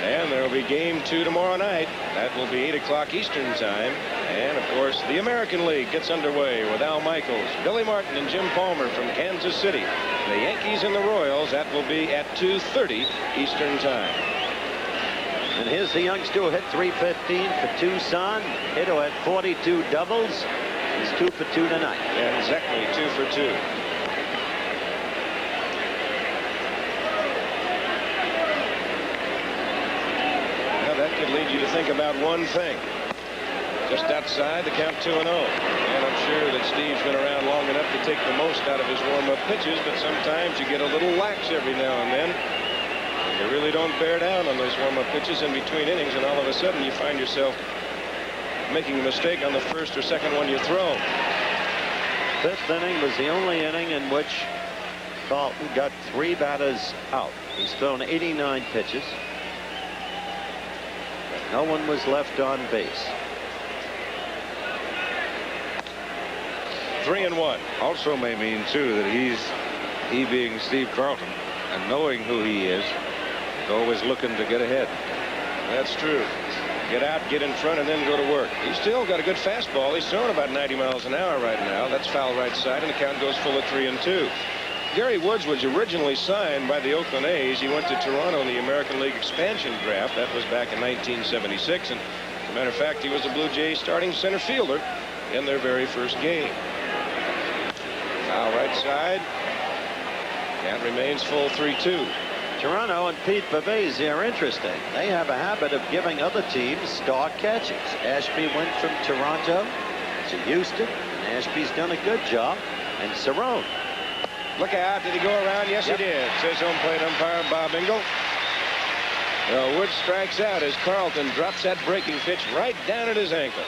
And there will be game 2 tomorrow night. That will be 8 o'clock Eastern time. And of course, the American League gets underway with Al Michaels, Billy Martin, and Jim Palmer from Kansas City. The Yankees and the Royals, that will be at 2:30 Eastern time.
And here's the youngster who hit .315 for Tucson. Hit who had 42 doubles. He's 2 for 2 tonight.
Yeah, exactly 2 for 2. Could lead you to think about one thing. Just outside the count 2-0. And I'm sure that Steve's been around long enough to take the most out of his warm-up pitches, but sometimes you get a little lax every now and then. And you really don't bear down on those warm-up pitches in between innings, and all of a sudden you find yourself making a mistake on the first or second one you throw.
5th inning was the only inning in which Carlton got 3 batters out. He's thrown 89 pitches. No one was left on base.
3-1.
Also may mean too that he being Steve Carlton and knowing who he is always looking to get ahead.
That's true. Get out, get in front, and then go to work. He's still got a good fastball. He's throwing about 90 miles an hour right now. That's foul right side, and the count goes full at 3-2. Gary Woods was originally signed by the Oakland A's. He went to Toronto in the American League expansion draft. That was back in 1976. And as a matter of fact, he was the Blue Jays starting center fielder in their very first game. Foul right side. Count remains full 3-2.
Toronto and Pete Pavese are interesting. They have a habit of giving other teams star catches. Ashby went from Toronto to Houston, and Ashby's done a good job. And Cerrone.
Look out. Did he go around? Yes,
Yep.
he did, says home plate umpire Bob Engel. Well, Woods strikes out as Carlton drops that breaking pitch right down at his ankles.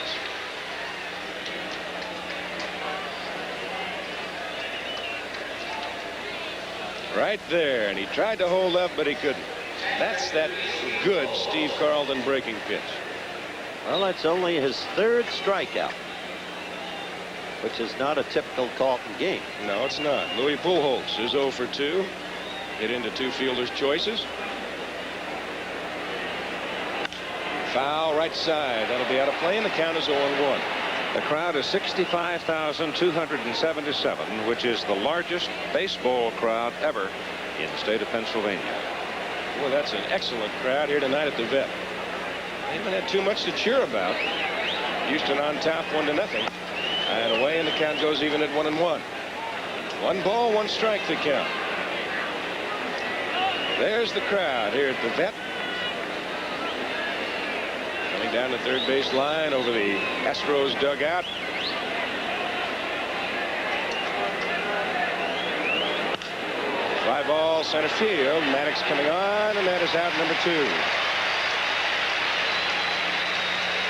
Right there, and he tried to hold up, but he couldn't. That's that good Steve Carlton breaking pitch.
Well, that's only his 3rd strikeout, which is not a typical Carlton game.
No, it's not. Louis Pujols is 0 for 2. Hit into 2 fielders' choices. Foul right side. That'll be out of play, and the count is 0-1.
The crowd is 65,277, which is the largest baseball crowd ever in the state of Pennsylvania.
Well, that's an excellent crowd here tonight at the Vet. They haven't had too much to cheer about. Houston on top 1-0. And away, and the count goes even at 1-1. 1 ball, 1 strike to count. There's the crowd here at the Vet. Coming down the third base line over the Astros dugout. Fly ball center field. Maddox coming on, and that is out number 2.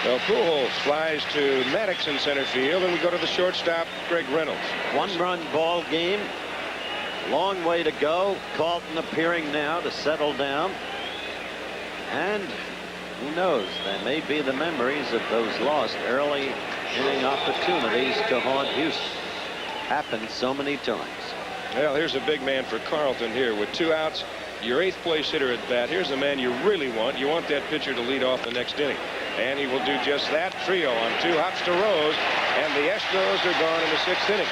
Well, Pujols flies to Maddox in center field, and we go to the shortstop, Greg Reynolds.
1-run ball game. Long way to go. Carlton appearing now to settle down. And who knows, there may be the memories of those lost early inning opportunities to haunt Houston. Happened so many times.
Well, here's a big man for Carlton here with 2 outs. Your 8th place hitter at bat. Here's the man you really want. You want that pitcher to lead off the next inning. And he will do just that. Trio on 2 hops to Rose. And the Astros are gone in the 6th inning.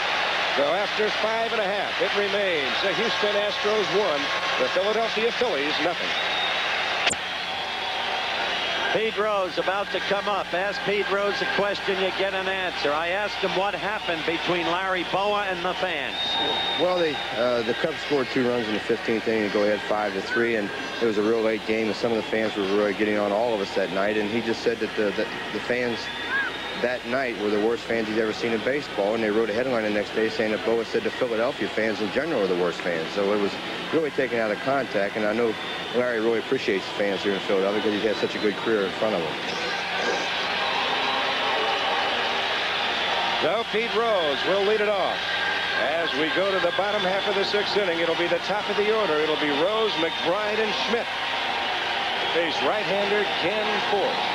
So after 5.5, it remains the Houston Astros 1, the Philadelphia Phillies 0.
Pete Rose about to come up. Ask Pete Rose a question, you get an answer. I asked him what happened between Larry Bowa and the fans.
Well, the Cubs scored 2 runs in the 15th inning to go ahead 5-3, and it was a real late game, and some of the fans were really getting on all of us that night. And he just said that the fans that night were the worst fans he's ever seen in baseball, and they wrote a headline the next day saying that Boa said the Philadelphia fans in general are the worst fans. So it was really taken out of context, and I know Larry really appreciates the fans here in Philadelphia because he's had such a good career in front of him.
So Pete Rose will lead it off. As we go to the bottom half of the 6th inning, it'll be the top of the order. It'll be Rose, McBride, and Schmidt. Face right-hander Ken Forrest.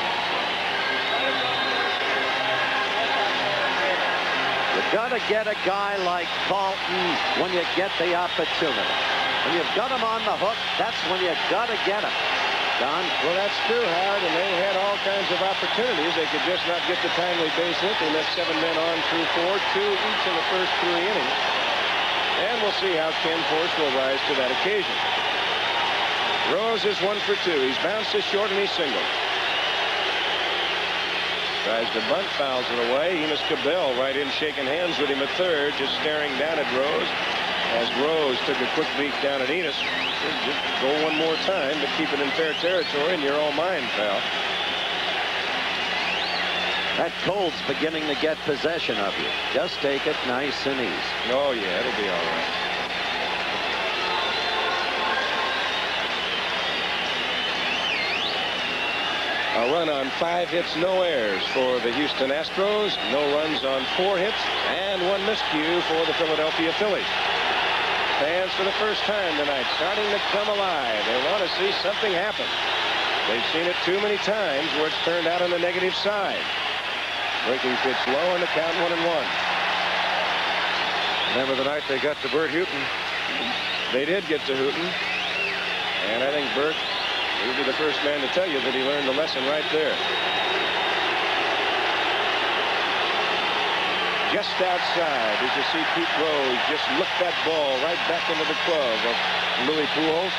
You got to get a guy like Carlton when you get the opportunity. When you've got him on the hook, that's when you got to get him. Don?
Well, that's true, Howard, and they had all kinds of opportunities. They could just not get the timely base hit. They left 7 men on through 4, 2 each in the first 3 innings. And we'll see how Ken Forrest will rise to that occasion. Rose is 1 for 2. He's bounced to short and he's singled. Tries to bunt, fouls it away. Enos Cabell right in shaking hands with him at third, just staring down at Rose. As Rose took a quick beat down at Enos. Just go one more time, but keep it in fair territory, and you're all mine, pal.
That cold's beginning to get possession of you. Just take it nice and easy.
Oh, yeah, it'll be all right. A run on 5 hits, no errors for the Houston Astros. No runs on 4 hits, and 1 miscue for the Philadelphia Phillies. Fans for the first time tonight starting to come alive. They want to see something happen. They've seen it too many times where it's turned out on the negative side. Breaking pitch low and the count 1-1. Remember the night they got to Bert Hooton? They did get to Hooton. And I think Bert will be the first man to tell you that he learned the lesson right there. Just outside, as you see Pete Rose just lift that ball right back into the glove of Louis Pujols.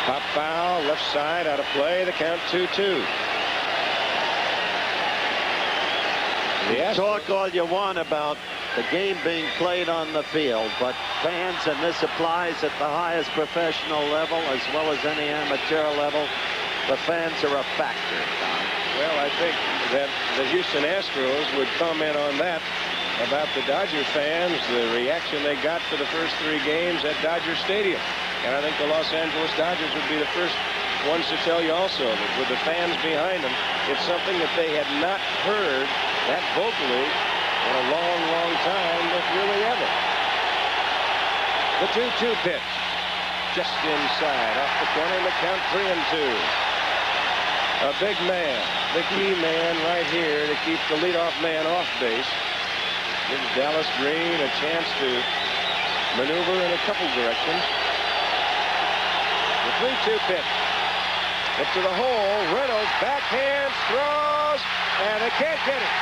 Pop foul, left side, out of play. The count 2-2.
Talk all you want about the game being played on the field, but fans, and this applies at the highest professional level as well as any amateur level, the fans are a factor.
Well, I think that the Houston Astros would comment on that about the Dodger fans, the reaction they got for the first 3 games at Dodger Stadium. And I think the Los Angeles Dodgers would be the first ones to tell you also that with the fans behind them, it's something that they had not heard that vocally in a long, long time, if really ever. The 2-2 pitch. Just inside, off the corner, and the count 3-2. A big man, the key man right here to keep the leadoff man off base. Gives Dallas Green a chance to maneuver in a couple directions. The 3-2 pitch. Up to the hole. Reynolds backhand throws, and they can't get it.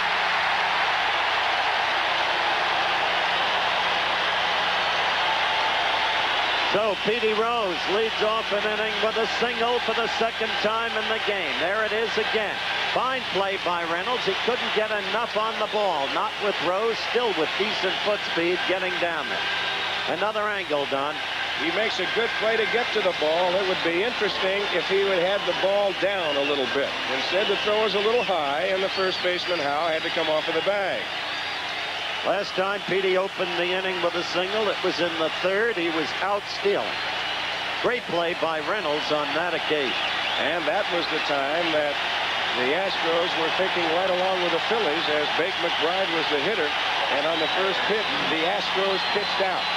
So Petey Rose leads off an inning with a single for the 2nd time in the game. There it is again. Fine play by Reynolds. He couldn't get enough on the ball. Not with Rose, still with decent foot speed getting down there. Another angle, Don.
He makes a good play to get to the ball. It would be interesting if he would have the ball down a little bit. Instead, the throw was a little high, and the first baseman, Howe, had to come off of the bag.
Last time Petey opened the inning with a single, it was in the 3rd. He was out stealing. Great play by Reynolds on that occasion.
And that was the time that the Astros were thinking right along with the Phillies as Bake McBride was the hitter. And on the first pitch, the Astros pitched out.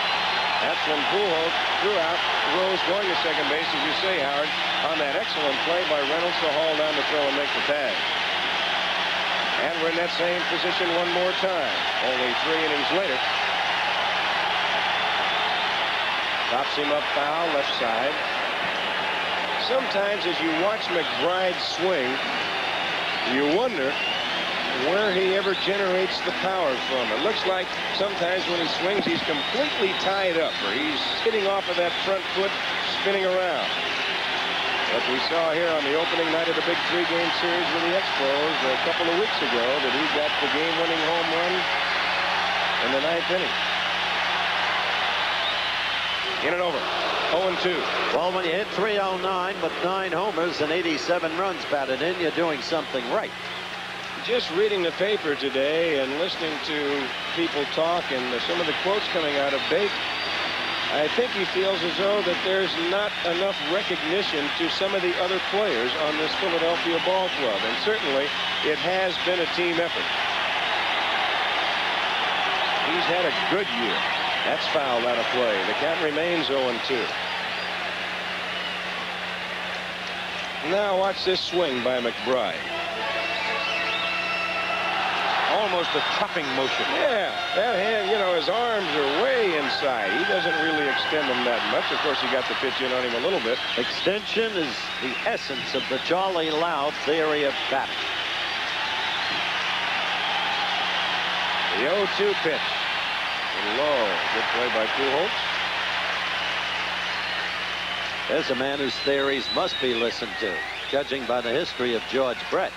That's when Pujols threw out Rose going to second base, as you say, Howard, on that excellent play by Reynolds to haul down the throw and make the tag. And we're in that same position one more time, only 3 innings later. Pops him up foul, left side. Sometimes as you watch McBride swing, you wonder where he ever generates the power from. It looks like sometimes when he swings, he's completely tied up, or he's hitting off of that front foot, spinning around. But we saw here on the opening night of the big 3-game series with the Expos a couple of weeks ago that he got the game-winning home run in the 9th inning. In and over. 0-2.
Well, when you hit 309 with 9 homers and 87 runs batted in, you're doing something right.
Just reading the paper today and listening to people talk and some of the quotes coming out of Bate, I think he feels as though that there's not enough recognition to some of the other players on this Philadelphia ball club. And certainly it has been a team effort. He's had a good year. That's fouled out of play. The count remains 0-2. Now watch this swing by McBride.
Almost a chopping motion.
Yeah, that hand, you know, his arms are way inside. He doesn't really extend them that much. Of course, he got the pitch in on him a little bit.
Extension is the essence of the Charlie Lau theory of batting.
The 0-2 pitch. Low. Good play by Pujols.
There's a man whose theories must be listened to, judging by the history of George Brett.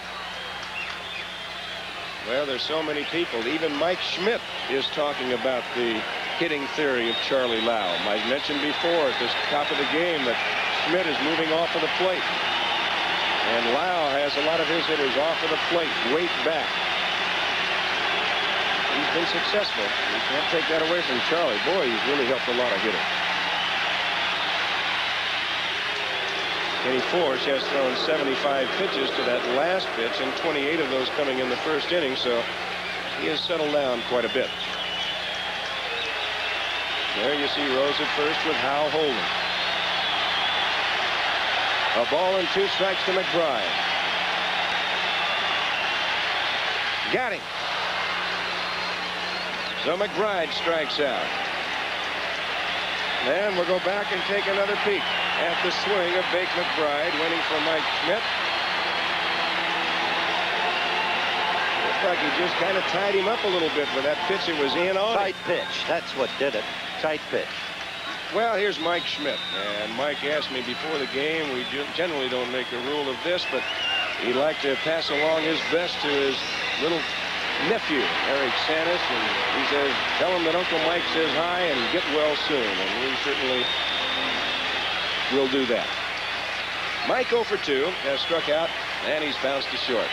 Well, there's so many people. Even Mike Schmidt is talking about the hitting theory of Charlie Lau. I mentioned before at the top of the game that Schmidt is moving off of the plate. And Lau has a lot of his hitters off of the plate, weight back. He's been successful. You can't take that away from Charlie. Boy, he's really helped a lot of hitters. Kenny Force has thrown 75 pitches to that last pitch, and 28 of those coming in the first inning, so he has settled down quite a bit. There you see Rose at first with Hal holding. A ball and 2 strikes to McBride. Got him. So McBride strikes out. And we'll go back and take another peek at the swing of Bake McBride, waiting for Mike Schmidt. Looks like he just kind of tied him up a little bit with that pitch that was in on.
Tight pitch. That's what did it. Tight pitch.
Well, here's Mike Schmidt. And Mike asked me before the game, we generally don't make a rule of this, but he'd like to pass along his best to his little nephew, Eric Sanis, and he says, tell him that Uncle Mike says hi and get well soon. And we certainly will do that. Mike 0 for 2 has struck out, and he's bounced to short.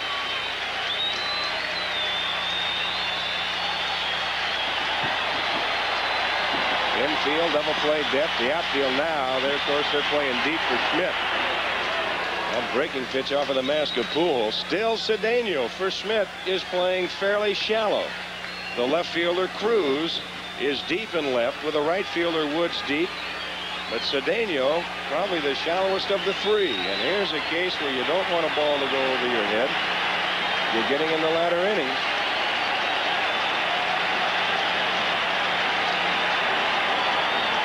Infield, double play depth. The outfield now, of course, they're playing deep for Schmidt. That breaking pitch off of the mask of Pujols. Still Cedeno for Schmidt is playing fairly shallow. The left fielder Cruz is deep in left with the right fielder Woods deep. But Cedeno probably the shallowest of the 3. And here's a case where you don't want a ball to go over your head. You're getting in the latter innings.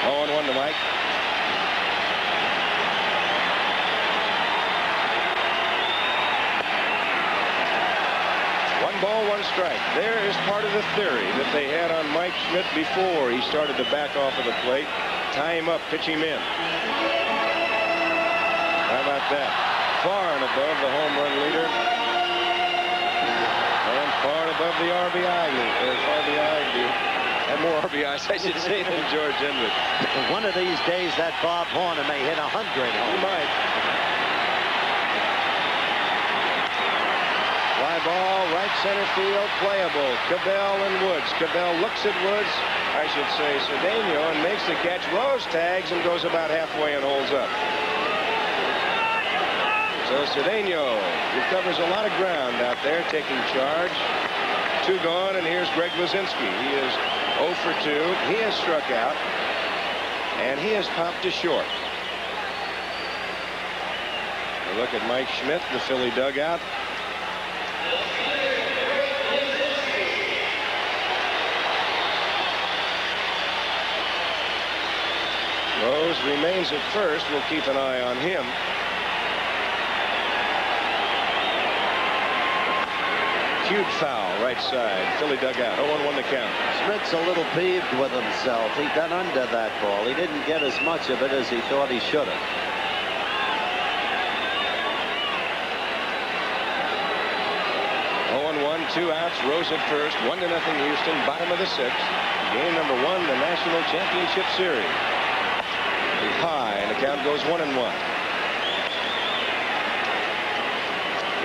Oh, and 1 to Mike. Ball, 1 strike. There is part of the theory that they had on Mike Schmidt before he started to back off of the plate. Tie him up, pitch him in. How about that? Far and above the home run leader. And far and above the RBI leader. And more RBIs, I should say, than George Hendrick.
One of these days, that Bob Horner may hit 100.
He might. Fly ball, right center field, playable. Cabell and Woods. Cabell looks at Woods, I should say Cedeno, and makes the catch. Rose tags and goes about halfway and holds up. So Cedeno recovers a lot of ground out there, taking charge. 2 gone, and here's Greg Luzinski. He is 0 for 2. He has struck out, and he has popped to short. A look at Mike Schmidt, the Philly dugout. Rose remains at first. We'll keep an eye on him. Huge foul, right side. Philly dugout. 0-1 the count.
Schmidt's a little peeved with himself. He got under that ball. He didn't get as much of it as he thought he should have.
0-1, 2 outs. Rose at first. 1-0 Houston. Bottom of the 6th. Game number 1, the National Championship Series. high, and the count goes 1-1.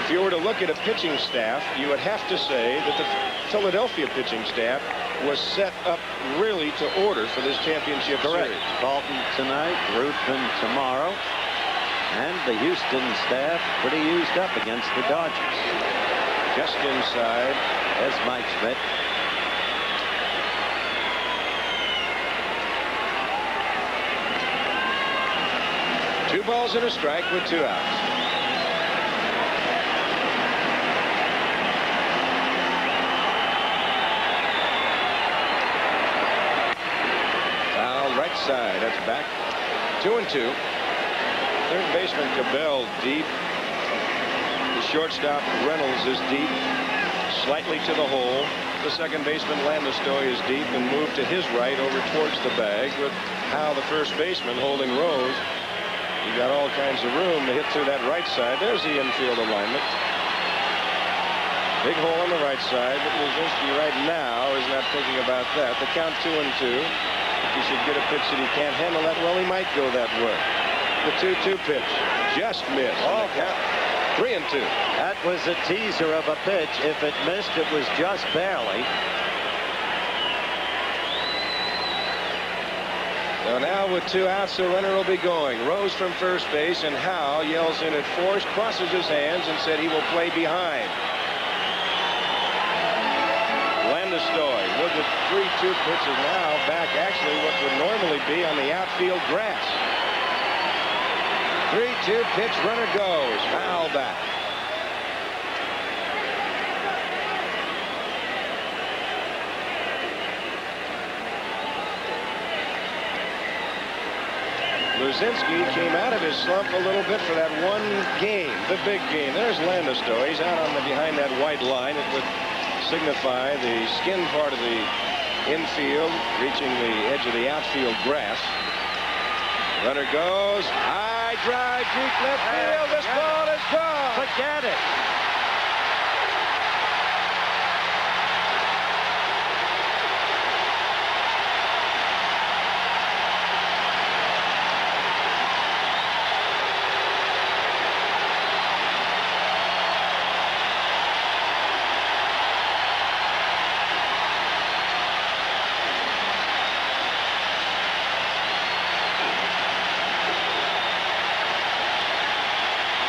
If you were to look at a pitching staff, you would have to say that the Philadelphia pitching staff was set up really to order for this championship series.
Dalton tonight, Ruthven tomorrow, and the Houston staff pretty used up against the Dodgers.
Just inside.
There's Mike Schmidt.
Two balls and a strike with 2 outs. Foul right side. That's back. 2-2. Third baseman Cabell deep. The shortstop Reynolds is deep, slightly to the hole. The second baseman Landeskog is deep and moved to his right over towards the bag, with Hal, the first baseman, holding Rose. You got all kinds of room to hit through that right side. There's the infield alignment. Big hole on the right side, but Luzinski right now is not thinking about that. The count 2-2. If he should get a pitch that he can't handle that well, he might go that way. The 2-2 pitch just missed. Oh, count 3-2.
That was a teaser of a pitch. If it missed, it was just barely.
So now with 2 outs, the runner will be going. Rose from first base, and Howe yells in at fourth, crosses his hands, and said he will play behind. Landeskog with the 3-2 pitch is now back actually what would normally be on the outfield grass. 3-2 pitch, runner goes. Foul back. Luzinski came out of his slump a little bit for that one game, the big game. There's Landeskog. He's out on the behind that white line. It would signify the skin part of the infield, reaching the edge of the outfield grass. Runner goes. High drive, deep left field. This ball is gone.
Forget it.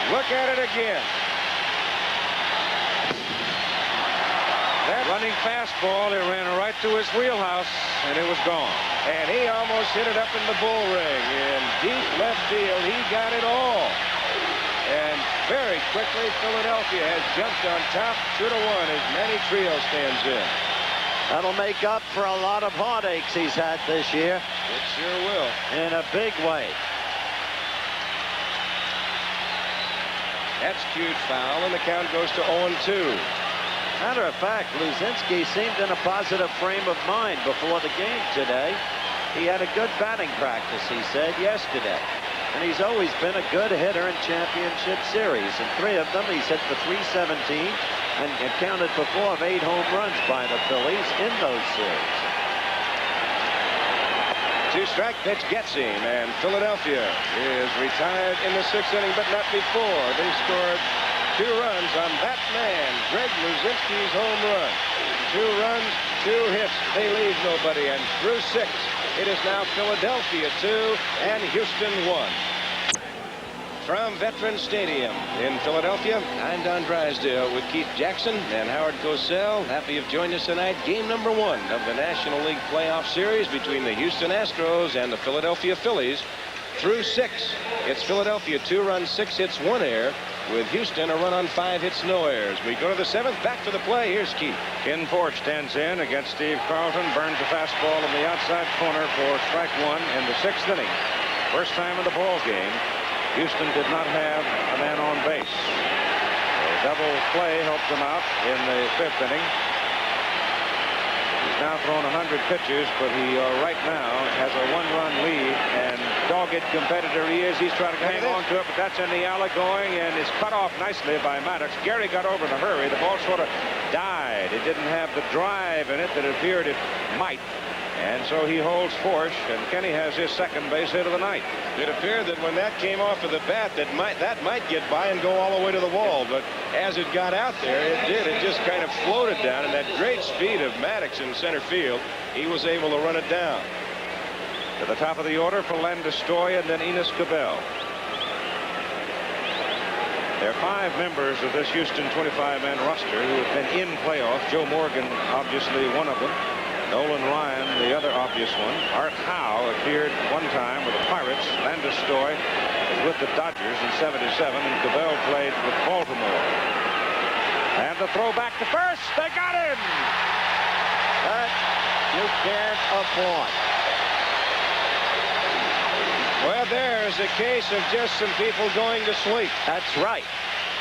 Look at it again. That
Running fastball, it ran right through his wheelhouse, and it was gone.
And he almost hit it up in the bull ring. In deep left field, he got it all. And very quickly, Philadelphia has jumped on top 2-1 as Manny Trio stands in.
That'll make up for a lot of heartaches he's had this year.
It sure will.
In a big way.
That's cute foul, and the count goes to 0-2.
Matter of fact, Luzinski seemed in a positive frame of mind before the game today. He had a good batting practice, he said, yesterday. And he's always been a good hitter in championship series. In 3 of them, he's hit for .317 and accounted for 4 of 8 home runs by the Phillies in those series.
2-strike pitch gets him, and Philadelphia is retired in the 6th inning, but not before they scored 2 runs on that man, Greg Luzinski's home run. 2 runs, 2 hits. They leave nobody, and through 6, it is now Philadelphia 2 and Houston 1. From Veterans Stadium in Philadelphia, I'm Don Drysdale with Keith Jackson and Howard Cosell. Happy you've joined us tonight. Game number 1 of the National League Playoff Series between the Houston Astros and the Philadelphia Phillies. Through 6, it's Philadelphia 2 runs, 6 hits, 1 error, with Houston a run on 5 hits, no errors. We go to the 7th. Back to the play. Here's Keith.
Ken Forge stands in against Steve Carlton. Burns a fastball in the outside corner for strike 1 in the 6th inning. First time in the ball game, Houston did not have a man on base. A double play helped them out in the 5th inning. He's now thrown 100 pitches, but he right now has a 1-run lead, and dogged competitor he is. He's trying to hang on to it, but that's in the alley going, and it's cut off nicely by Maddox. Gary got over in a hurry. The ball sort of died. It didn't have the drive in it that it appeared it might. And so he holds Forsch, and Kenny has his second base hit of the night.
It appeared that when that came off of the bat, that might get by and go all the way to the wall. But as it got out there, it did. It just kind of floated down. And that great speed of Maddox in center field, he was able to run it down.
To the top of the order for Landis-Stoy and then Enos Cabell. There are 5 members of this Houston 25-man roster who have been in playoffs. Joe Morgan, obviously one of them. Nolan Ryan, the other obvious one. Art Howe appeared one time with the Pirates. Landis-Stoy was with the Dodgers in '77, and Cabell played with Baltimore. And the throw back to first. They got him!
That you can't afford.
Well, there's a case of just some people going to sleep.
That's right.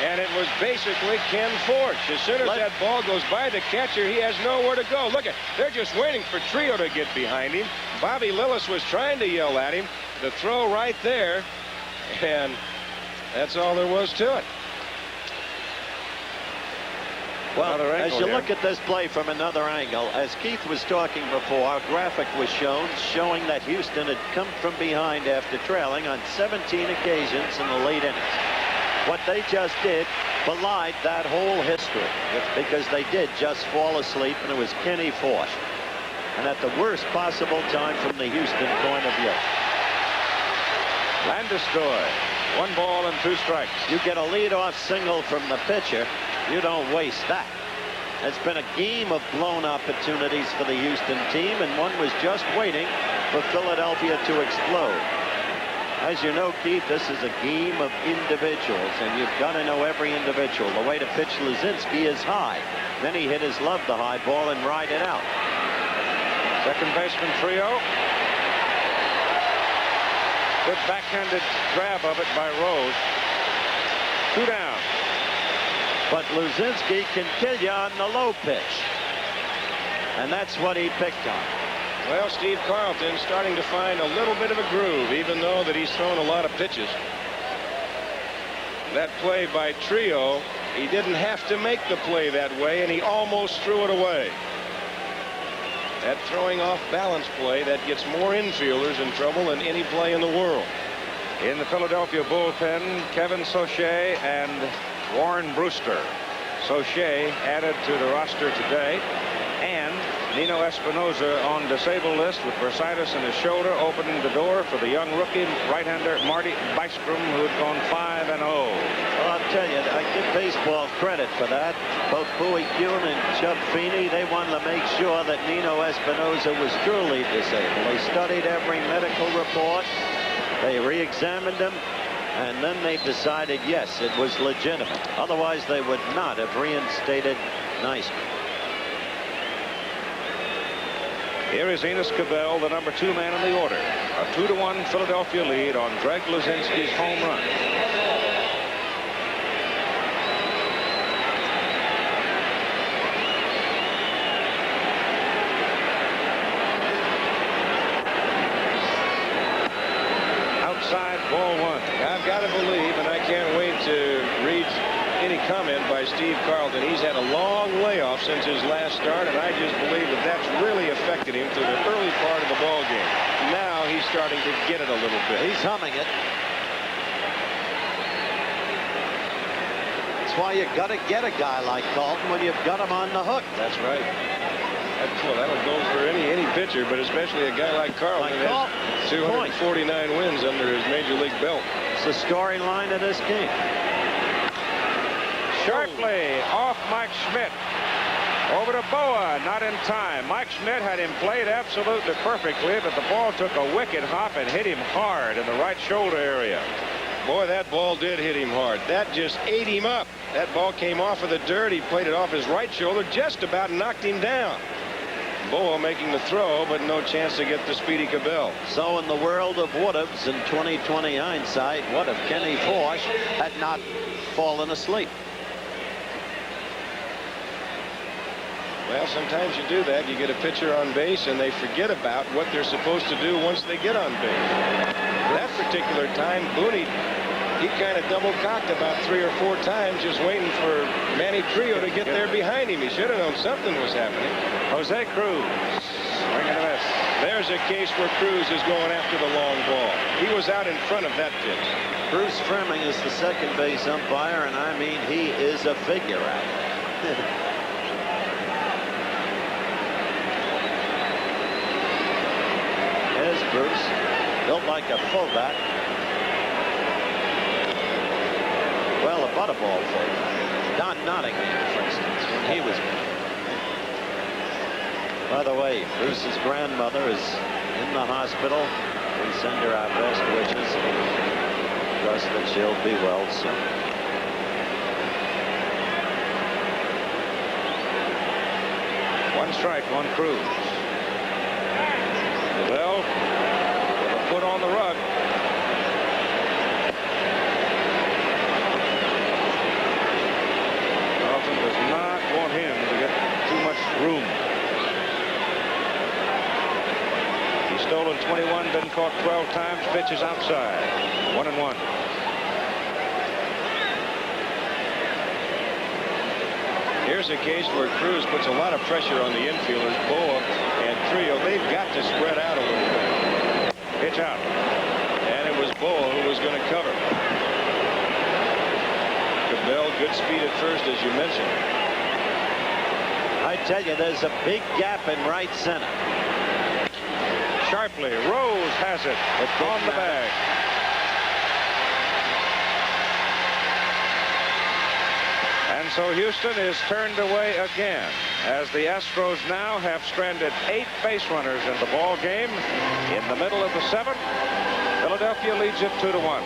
And it was basically Ken Forsch. As soon as that ball goes by the catcher, he has nowhere to go. Look, they're just waiting for Trio to get behind him. Bobby Lillis was trying to yell at him. The throw right there, and that's all there was to it.
Well, as you look at this play from another angle, as Keith was talking before, a graphic was showing that Houston had come from behind after trailing on 17 occasions in the late innings. What they just did belied that whole history, because they did just fall asleep, and it was Kenny Forsch. And at the worst possible time from the Houston point of view.
Landis-Stoy, 1 ball and 2 strikes.
You get a leadoff single from the pitcher, you don't waste that. It's been a game of blown opportunities for the Houston team, and one was just waiting for Philadelphia to explode. As you know, Keith, this is a game of individuals, and you've got to know every individual. The way to pitch Luzinski is high. Many hitters love the high ball and ride it out.
Second baseman Trio. Good backhanded grab of it by Rose. 2 down.
But Luzinski can kill you on the low pitch. And that's what he picked on.
Well, Steve Carlton starting to find a little bit of a groove, even though that he's thrown a lot of pitches. That play by Trio, he didn't have to make the play that way, and he almost threw it away. That throwing off balance play, that gets more infielders in trouble than any play in the world.
In the Philadelphia bullpen, Kevin Sauché and Warren Brewster. Sauché added to the roster today, and Nino Espinosa on disabled list with bursitis in his shoulder, opening the door for the young rookie right-hander Marty Bystrom, who had gone 5-0.
Well, I'll tell you, I give baseball credit for that. Both Bowie Kuhn and Chub Feeney, they wanted to make sure that Nino Espinosa was truly disabled. They studied every medical report. They re-examined him, and then they decided, yes, it was legitimate. Otherwise, they would not have reinstated Neisman.
Here is Enos Cabell, the number 2 man in the order. A 2-1 Philadelphia lead on Greg Luzinski's home run. Outside, ball 1.
I've got to believe, and I can't wait to read any comment by Steve Carlton. He's had a long layoff since his last start, and I just believe that that's really affected him through the early part of the ball game. Now he's starting to get it a little bit.
He's humming it. That's why you got to get a guy like Carlton when you've got him on the hook.
That's right. That'll go for any pitcher, but especially a guy like Carlton. That has 249 wins under his major league belt.
It's the storyline of this game.
Sharply off Mike Schmidt. Over to Boa, not in time. Mike Schmidt had him played absolutely perfectly, but the ball took a wicked hop and hit him hard in the right shoulder area.
Boy, that ball did hit him hard. That just ate him up. That ball came off of the dirt. He played it off his right shoulder, just about knocked him down. Boa making the throw, but no chance to get the speedy Cabell.
So in the world of what-ifs in 2020 hindsight, what if Kenny Forsch had not fallen asleep?
Well, sometimes you do that. You get a pitcher on base, and they forget about what they're supposed to do once they get on base. That particular time, Booney, he kind of double-cocked about 3 or 4 times, just waiting for Manny Trio to get there behind him. He should have known something was happening.
Jose Cruz, swing and a miss.
There's a case where Cruz is going after the long ball. He was out in front of that pitch.
Bruce Fleming is the second base umpire, and I mean, he is a figure out. There's Bruce, built like a fullback. Well, a butterball fullback. Don Nottingham, for instance, when he was. By the way, Bruce's grandmother is in the hospital. We send her our best wishes. Trust that she'll be well soon.
One strike on Cruz. Well, with a foot on the rug. Carlton does not want him to get too much room. He's stolen 21, been caught 12 times. Pitches outside. 1-1.
Here's a case where Cruz puts a lot of pressure on the infielders. Boa and Trio, they've got to spread out a little bit.
Pitch out.
And it was Boa who was going to cover. Cabell, good speed at first, as you mentioned.
I tell you, there's a big gap in right center.
Sharply, Rose has it. It's on the bag. And so Houston is turned away again, as the Astros now have stranded 8 base runners in the ball game. In the middle of the 7th, Philadelphia leads it 2-1.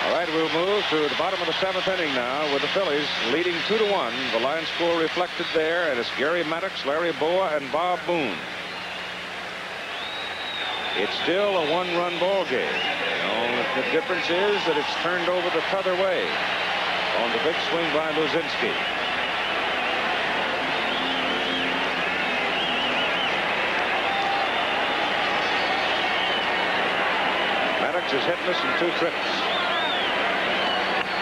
All right, we'll move to the bottom of the 7th inning now with the Phillies leading 2-1. The line score reflected there, and it's Gary Maddox, Larry Boa, and Bob Boone. It's still a 1-run ball game. The difference is that it's turned over the other way on the big swing by Luzinski. Maddox is hitless in 2 trips.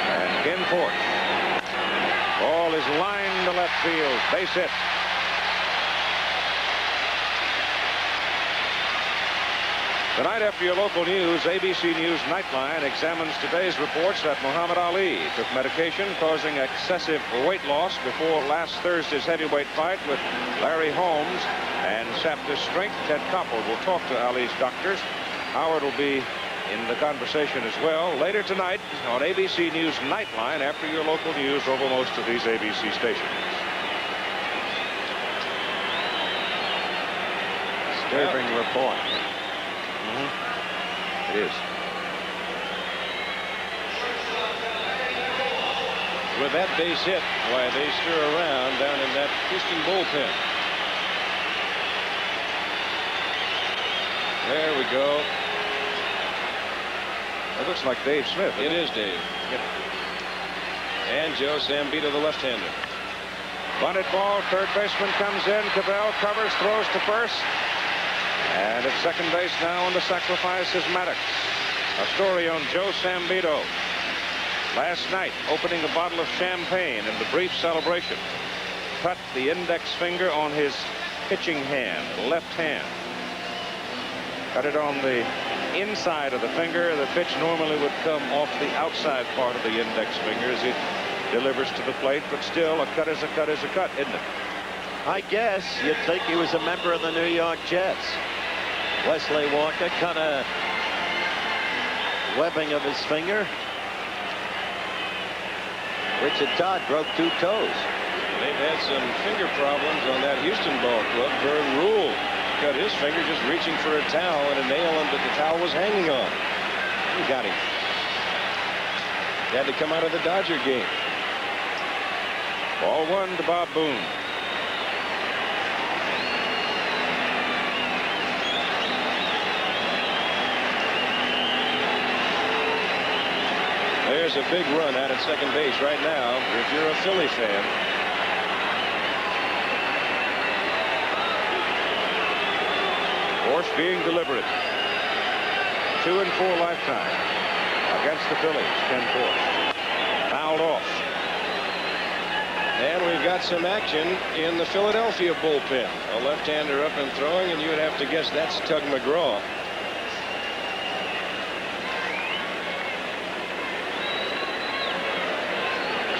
And Ken Force. Ball is lined to left field. Base hit. Tonight, after your local news, ABC News Nightline examines today's reports that Muhammad Ali took medication causing excessive weight loss before last Thursday's heavyweight fight with Larry Holmes and sapped his strength. Ted Koppel will talk to Ali's doctors. Howard will be in the conversation as well later tonight on ABC News Nightline after your local news over most of these ABC stations.
Disturbing report.
It is.
With that base hit, why, they stir around down in that Houston bullpen. There we go.
It looks like Dave Smith.
It is Dave. Yep. And Joe Sambito, the left-hander.
Bunted ball, third baseman comes in. Cabell covers, throws to first. And at second base now on the sacrifice is Maddox. A story on Joe Sambito. Last night, opening a bottle of champagne in the brief celebration, cut the index finger on his pitching hand, left hand. Cut it on the inside of the finger. The pitch normally would come off the outside part of the index finger as it delivers to the plate, but still, a cut is a cut is a cut, isn't it?
I guess you'd think he was a member of the New York Jets. Wesley Walker cut a webbing of his finger. Richard Todd broke 2 toes.
They've had some finger problems on that Houston ball club. Vern Rule cut his finger just reaching for a towel and a nail that the towel was hanging on. He got him. He had to come out of the Dodger game.
Ball 1 to Bob Boone.
There's a big run out at second base right now if you're a Philly fan.
Force being deliberate. 2 and 4 lifetime against the Phillies. Ken Force. Fouled off.
And we've got some action in the Philadelphia bullpen. A left-hander up and throwing, and you would have to guess that's Tug McGraw.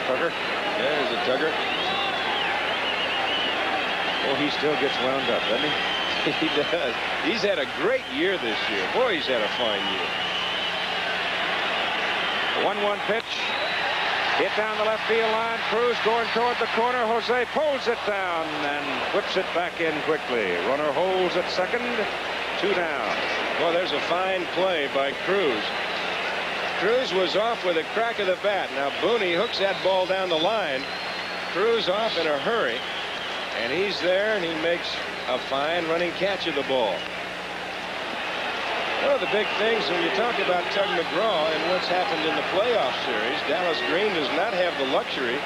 Tugger.
There's a Tugger.
Oh, he still gets wound up, doesn't he?
He does. He's had a great year this year. Boy, he's had a fine year.
1-1 pitch. Hit down the left field line. Cruz going toward the corner. Jose pulls it down and whips it back in quickly. Runner holds at second. 2 down.
Well, there's a fine play by Cruz. Cruz was off with a crack of the bat. Now Booney hooks that ball down the line. Cruz off in a hurry. And he's there, and he makes a fine running catch of the ball. One of the big things when you talk about Tug McGraw and what's happened in the playoff series, Dallas Green does not have the luxury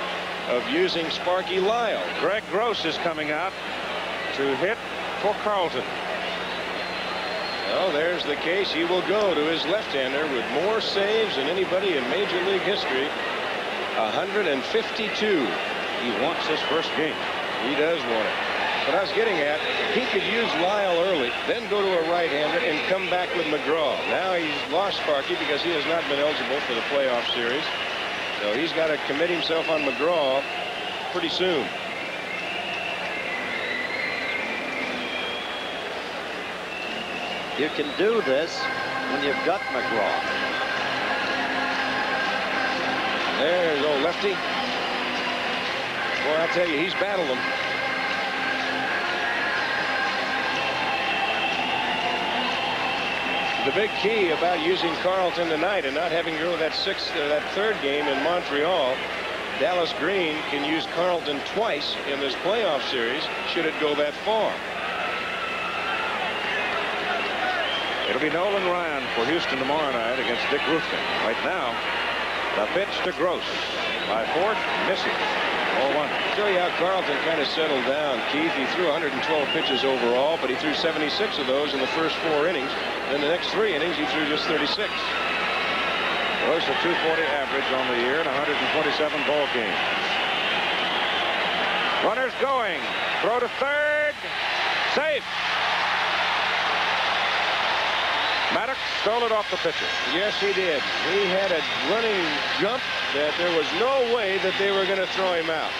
of using Sparky Lyle.
Greg Gross is coming out to hit for Carlton.
Well, there's the case. He will go to his left-hander with more saves than anybody in Major League history. 152.
He wants his first game.
He does want it. But I was getting at, he could use Lyle early, then go to a right-hander and come back with McGraw. Now he's lost Sparky because he has not been eligible for the playoff series. So he's got to commit himself on McGraw pretty soon.
You can do this when you've got McGraw.
There's old lefty. Boy, I tell you, he's battled them. The big key about using Carlton tonight and not having to go to that third game in Montreal, Dallas Green can use Carlton twice in this playoff series should it go that far.
It'll be Nolan Ryan for Houston tomorrow night against Dick Ruthven. Right now, the pitch to Gross. By fourth, misses. 0-1.
Show you how Carlton kind of settled down, Keith. He threw 112 pitches overall, but he threw 76 of those in the first 4 innings. Then the next 3 innings, he threw just 36.
Gross a 240 average on the year in 127 ball games. Runners going. Throw to third. Safe. Maddox stole it off the pitcher.
Yes, he did. He had a running jump that there was no way that they were going to throw him out.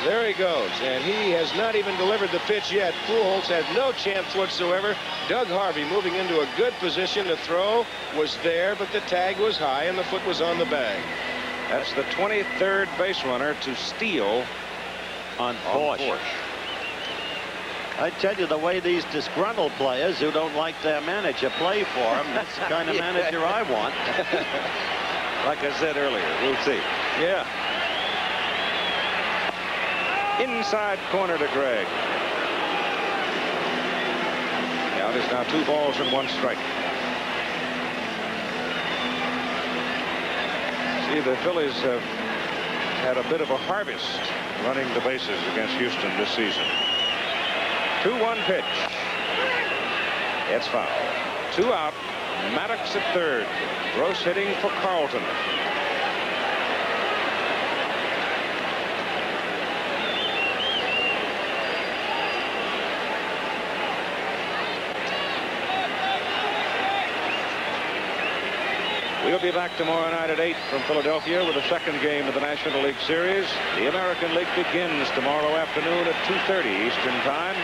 There he goes, and he has not even delivered the pitch yet. Pujols has no chance whatsoever. Doug Harvey moving into a good position to throw was there, but the tag was high and the foot was on the bag.
That's the 23rd base runner to steal
on Porsche. I tell you, the way these disgruntled players who don't like their manager play for them, that's the kind of manager I want.
Like I said earlier, we'll see.
Yeah.
Inside corner to Gregg. Now there's now 2 balls and 1 strike. See, the Phillies have had a bit of a harvest running the bases against Houston this season. 2-1 pitch. It's foul. 2 out. Maddox at third. Gross hitting for Carlton. We'll be back tomorrow night at 8 from Philadelphia with the second game of the National League Series. The American League begins tomorrow afternoon at 2:30 Eastern Time.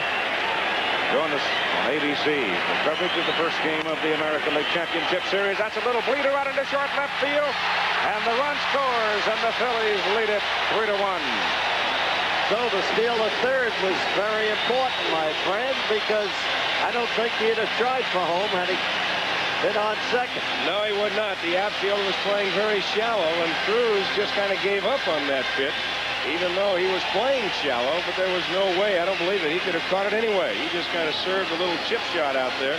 Join us on ABC for coverage of the first game of the American League Championship Series. That's a little bleeder out into short left field. And the run scores, and the Phillies lead it 3-1.
So the steal of third was very important, my friend, because I don't think he'd have tried for home had he hit on second.
No, he would not. The outfield was playing very shallow, and Cruz just kind of gave up on that pitch, even though he was playing shallow, but there was no way. I don't believe that he could have caught it anyway. He just kind of served a little chip shot out there.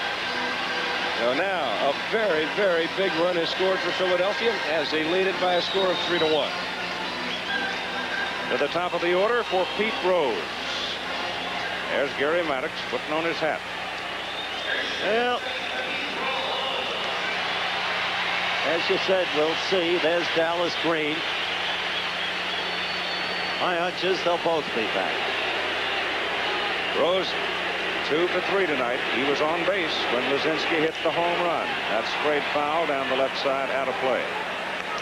So now a very, very big run is scored for Philadelphia as they lead it by a score of 3-1.
To the top of the order for Pete Rose. There's Gary Maddox putting on his hat.
Well, as you said, we'll see. There's Dallas Green. My hunch is they'll both be back.
Rose 2 for 3 tonight. He was on base when Luzinski hit the home run. That straight foul down the left side, out of play.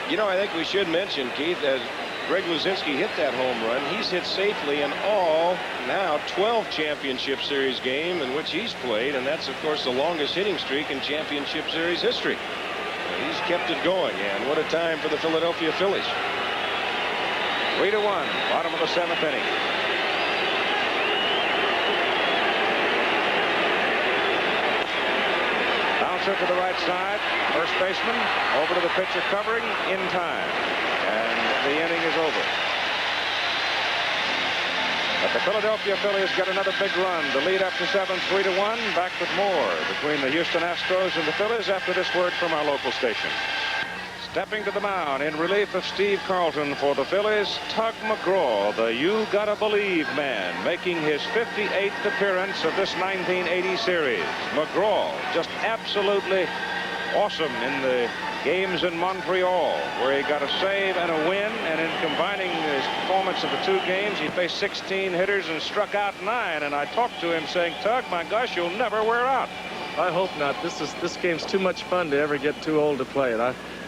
You know, I think we should mention, Keith, as Greg Luzinski hit that home run, he's hit safely in all now 12 championship series games in which he's played, and that's of course the longest hitting streak in championship series history. He's kept it going, and what a time for the Philadelphia Phillies.
3-1, bottom of the 7th inning. Bouncer to the right side. First baseman over to the pitcher covering in time. And the inning is over. But the Philadelphia Phillies get another big run. The lead after 7, 3-1. Back with more between the Houston Astros and the Phillies after this word from our local station. Stepping to the mound in relief of Steve Carlton for the Phillies, Tug McGraw, the you gotta believe man, making his 58th appearance of this 1980 series. McGraw just absolutely awesome in the games in Montreal, where he got a save and a win, and in combining his performance of the 2 games, he faced 16 hitters and struck out 9. And I talked to him saying, Tug, my gosh, you'll never wear out.
I hope not. This game's too much fun to ever get too old to play it.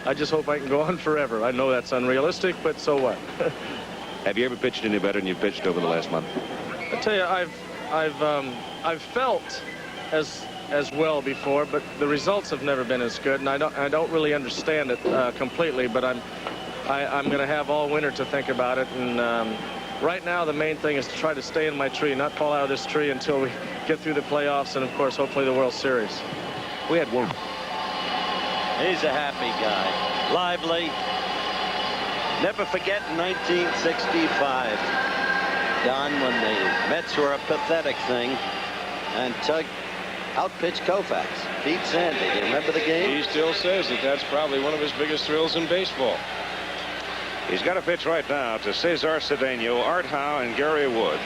I just hope I can go on forever. I know that's unrealistic, but so what?
Have you ever pitched any better than you pitched over the last month?
I tell you, I've felt as well before, but the results have never been as good, and I don't really understand it completely. But I'm going to have all winter to think about it, and right now the main thing is to try to stay in my tree, not fall out of this tree until we get through the playoffs and of course hopefully the World Series.
We had one.
He's a happy guy, lively. Never forget 1965, Don, when the Mets were a pathetic thing, and Tug outpitched Koufax, beat Sandy. Do you remember the game?
He still says that that's probably one of his biggest thrills in baseball.
He's got a pitch right now to Cesar Cedeno, Art Howe, and Gary Woods.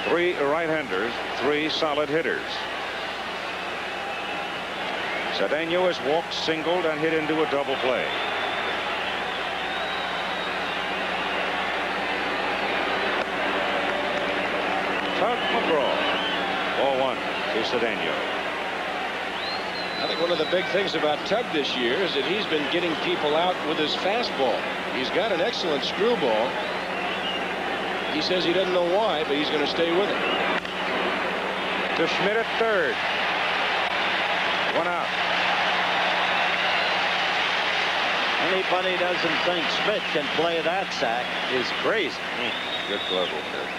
3 right-handers, 3 solid hitters. Cedeno has walked, singled, and hit into a double play. Tug McGraw, 4-1 to Cedeno.
I think one of the big things about Tug this year is that he's been getting people out with his fastball. He's got an excellent screwball. He says he doesn't know why, but he's going to stay with it.
To Schmidt at third. 1 out.
Anybody doesn't think Schmidt can play that sack is crazy.
Good glove over there.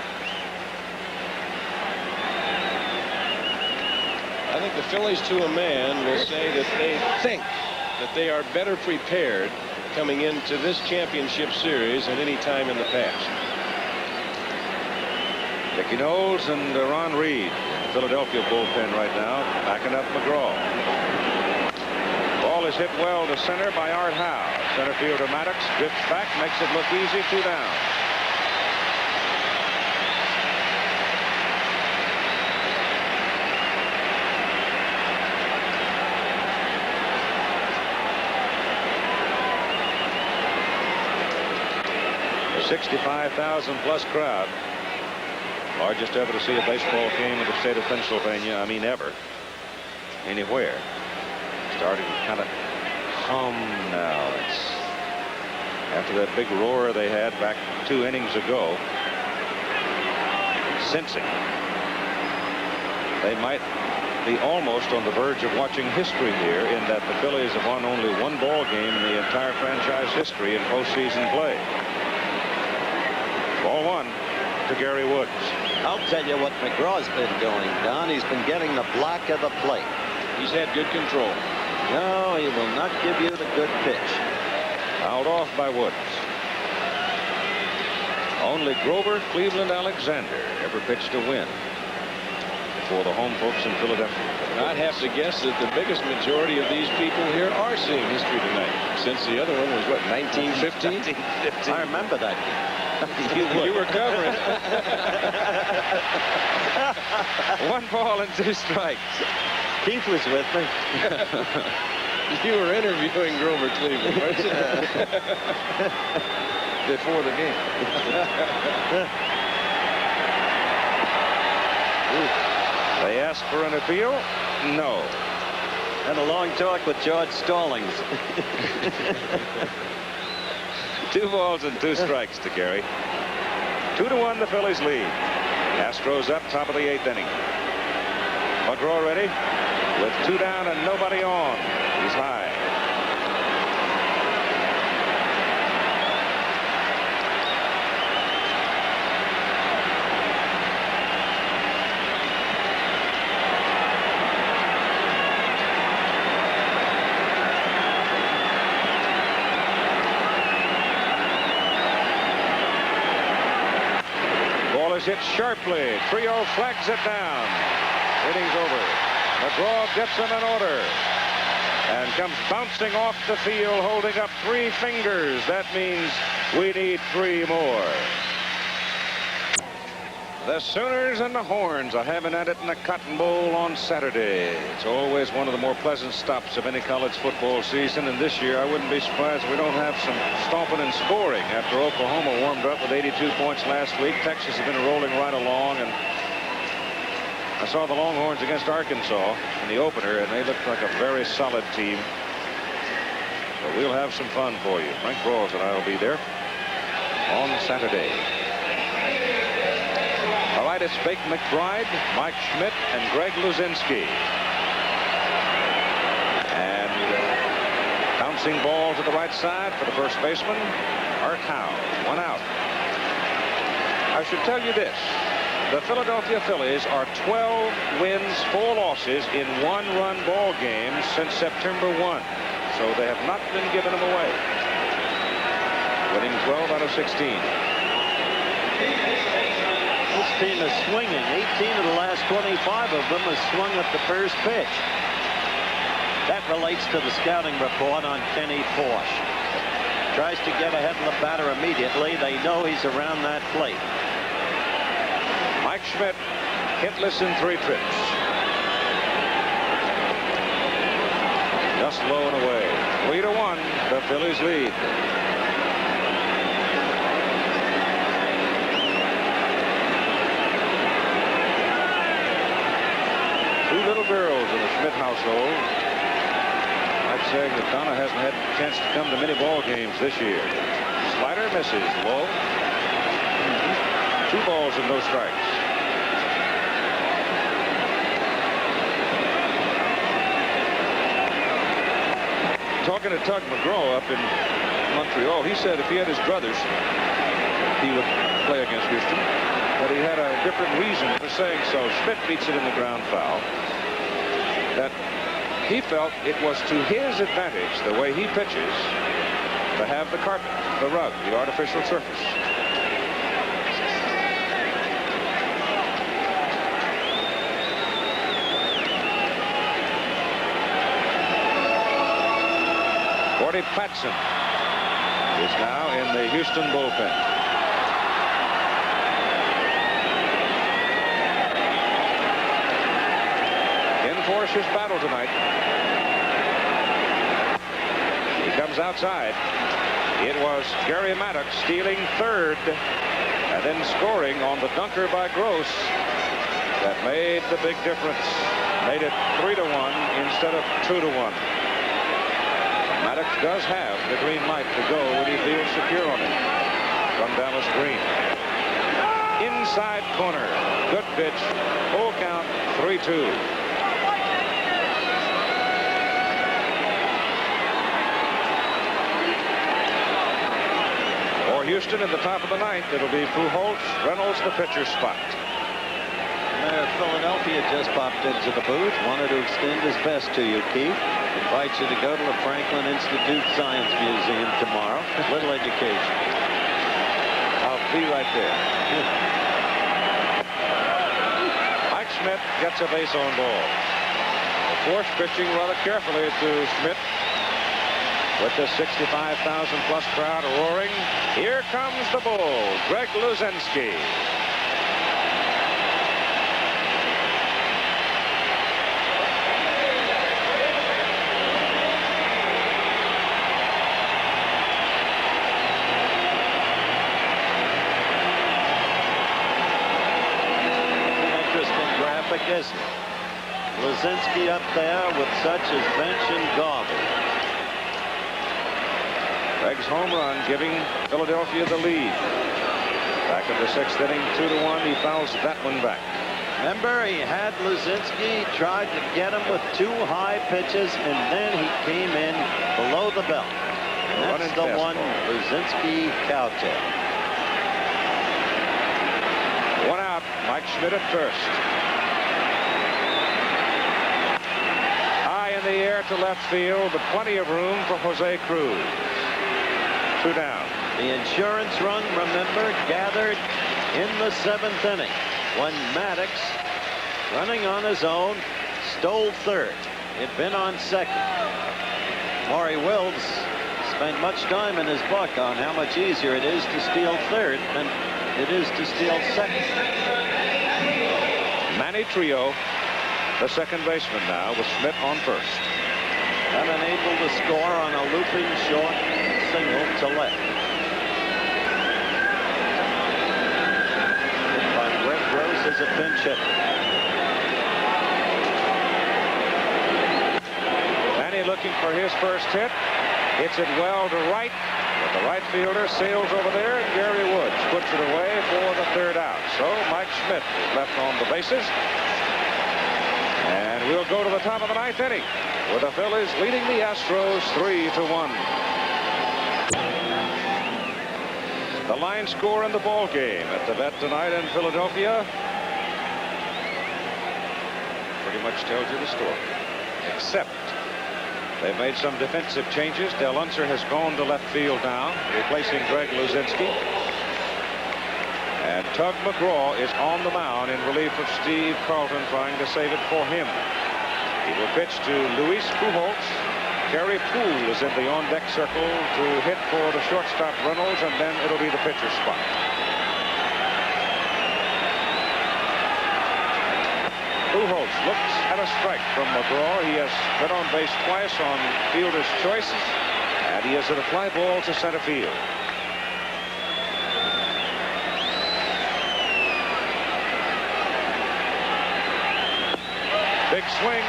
I think the Phillies to a man will say that they think that they are better prepared coming into this championship series than any time in the past.
Dickie Knowles and Ron Reed in the Philadelphia bullpen right now, backing up McGraw. Ball is hit well to center by Art Howe. Center fielder Maddox drifts back, makes it look easy, 2 down. The 65,000 plus crowd. Largest ever to see a baseball game in the state of Pennsylvania. I mean, ever. Anywhere. Starting to kind of hum now. It's after that big roar they had back 2 innings ago. Sensing they might be almost on the verge of watching history here, in that the Phillies have won only 1 ball game in the entire franchise history in postseason play. Ball 1 to Gary Woods.
I'll tell you what McGraw's been doing, Don. He's been getting the block of the plate.
He's had good control.
No, he will not give you the good pitch.
Fouled off by Woods. Only Grover Cleveland Alexander ever pitched a win for the home folks in Philadelphia.
I'd have to guess that the biggest majority of these people here are seeing history tonight, since the other one was, what, 1915?
1915. I remember that game.
You were covering it.
1 ball and 2 strikes.
Keith was with me.
You were interviewing Grover Cleveland, weren't you?
before the game.
They asked for an appeal. No.
And a long talk with George Stallings.
2 balls and 2 strikes to Gary. 2-1 the Phillies lead. Astros up top of the 8th inning. McGraw ready with 2 down and nobody on. He's high. Hit sharply. Trio flags it down. Inning's over. McGraw gets him in order and comes bouncing off the field holding up 3 fingers. That means we need 3 more. The Sooners and the Horns are having at it in the Cotton Bowl on Saturday. It's always one of the more pleasant stops of any college football season, and this year I wouldn't be surprised if we don't have some stomping and scoring. After Oklahoma warmed up with 82 points last week, Texas has been rolling right along, and I saw the Longhorns against Arkansas in the opener, and they looked like a very solid team. But we'll have some fun for you. Frank Rawls and I will be there on Saturday. All right, it's Bake McBride, Mike Schmidt, and Greg Luzinski. And bouncing ball to the right side for the first baseman, Art Howe. 1 out. I should tell you this. The Philadelphia Phillies are 12 wins, 4 losses in 1-run ball games since September 1. So they have not been giving them away. Winning 12 out of 16.
This team is swinging. 18 of the last 25 of them has swung at the first pitch. That relates to the scouting report on Kenny Forsch. Tries to get ahead of the batter immediately. They know he's around that plate.
Mike Schmidt hitless in 3 trips. Just low and away. 3-1. The Phillies lead. Little girls in the Schmidt household. I'm saying that Donna hasn't had a chance to come to many ball games this year. Slider misses. Low. 2 balls and no strikes. Talking to Tug McGraw up in Montreal, he said if he had his druthers, he would play against Houston. But he had a different reason for saying so. Schmidt beats it in the ground foul. That he felt it was to his advantage, the way he pitches, to have the carpet, the rug, the artificial surface. Gordy Patson is now in the Houston bullpen. Forsch's battle tonight. He comes outside. It was Gary Maddox stealing 3rd and then scoring on the dunker by Gross that made the big difference. Made it 3-1 instead of 2-1. Maddox does have the green light to go when he feels secure on it from Dallas Green. Inside corner. Good pitch. Full count. 3-2. Houston in the top of the 9th. It'll be Pujols, Reynolds, the pitcher's spot.
Mayor of Philadelphia just popped into the booth. Wanted to extend his best to you, Keith. Invites you to go to the Franklin Institute Science Museum tomorrow. Little education.
I'll be right there. Mike Schmidt gets a base on ball. Forsch pitching rather carefully to Schmidt. With the 65,000-plus crowd roaring, here comes the bull, Greg Luzinski.
isn't it? Luzinski up there with such as bench and gobble.
Gregg's home run giving Philadelphia the lead. Back in the 6th inning, 2-1. He fouls that one back.
Remember, he had Luzinski, tried to get him with 2 high pitches, and then he came in below the belt. And that's the one Luzinski cowtail.
1 out. Mike Schmidt at first. High in the air to left field, but plenty of room for Jose Cruz. 2 down.
The insurance run, remember, gathered in the 7th inning when Maddox, running on his own, stole third. He'd been on second. Maury Wills spent much time in his book on how much easier it is to steal third than it is to steal second.
Manny Trio, the second baseman now, with Schmidt on first.
And unable to score on a looping short single to left. Hit by Greg Rose as a pinch hitter.
Manny looking for his first hit. Hits it well to right. But the right fielder sails over there, and Gary Woods puts it away for the 3rd out. So Mike Schmidt is left on the bases. And we'll go to the top of the 9th inning with the Phillies leading the Astros 3-1. The line score in the ball game at the Vet tonight in Philadelphia pretty much tells you the story, except they've made some defensive changes. Del Unser has gone to left field now, replacing Greg Luzinski. And Tug McGraw is on the mound in relief of Steve Carlton, trying to save it for him. He will pitch to Luis Pujols. Kerry Poole is in the on-deck circle to hit for the shortstop Reynolds, and then it'll be the pitcher's spot. Pujols looks at a strike from McGraw. He has been on base twice on fielder's choices, and he has hit a fly ball to center field. Big swing,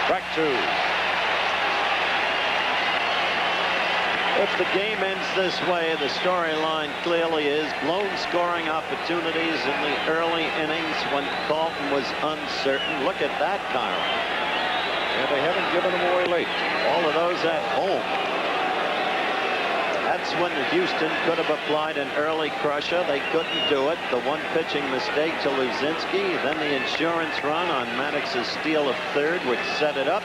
strike 2.
If the game ends this way, the storyline clearly is blown scoring opportunities in the early innings when Carlton was uncertain. Look at that, Kyron.
And they haven't given them away late.
All of those at home. That's when Houston could have applied an early crusher. They couldn't do it. The one pitching mistake to Luzinski, then the insurance run on Maddox's steal of third, which set it up.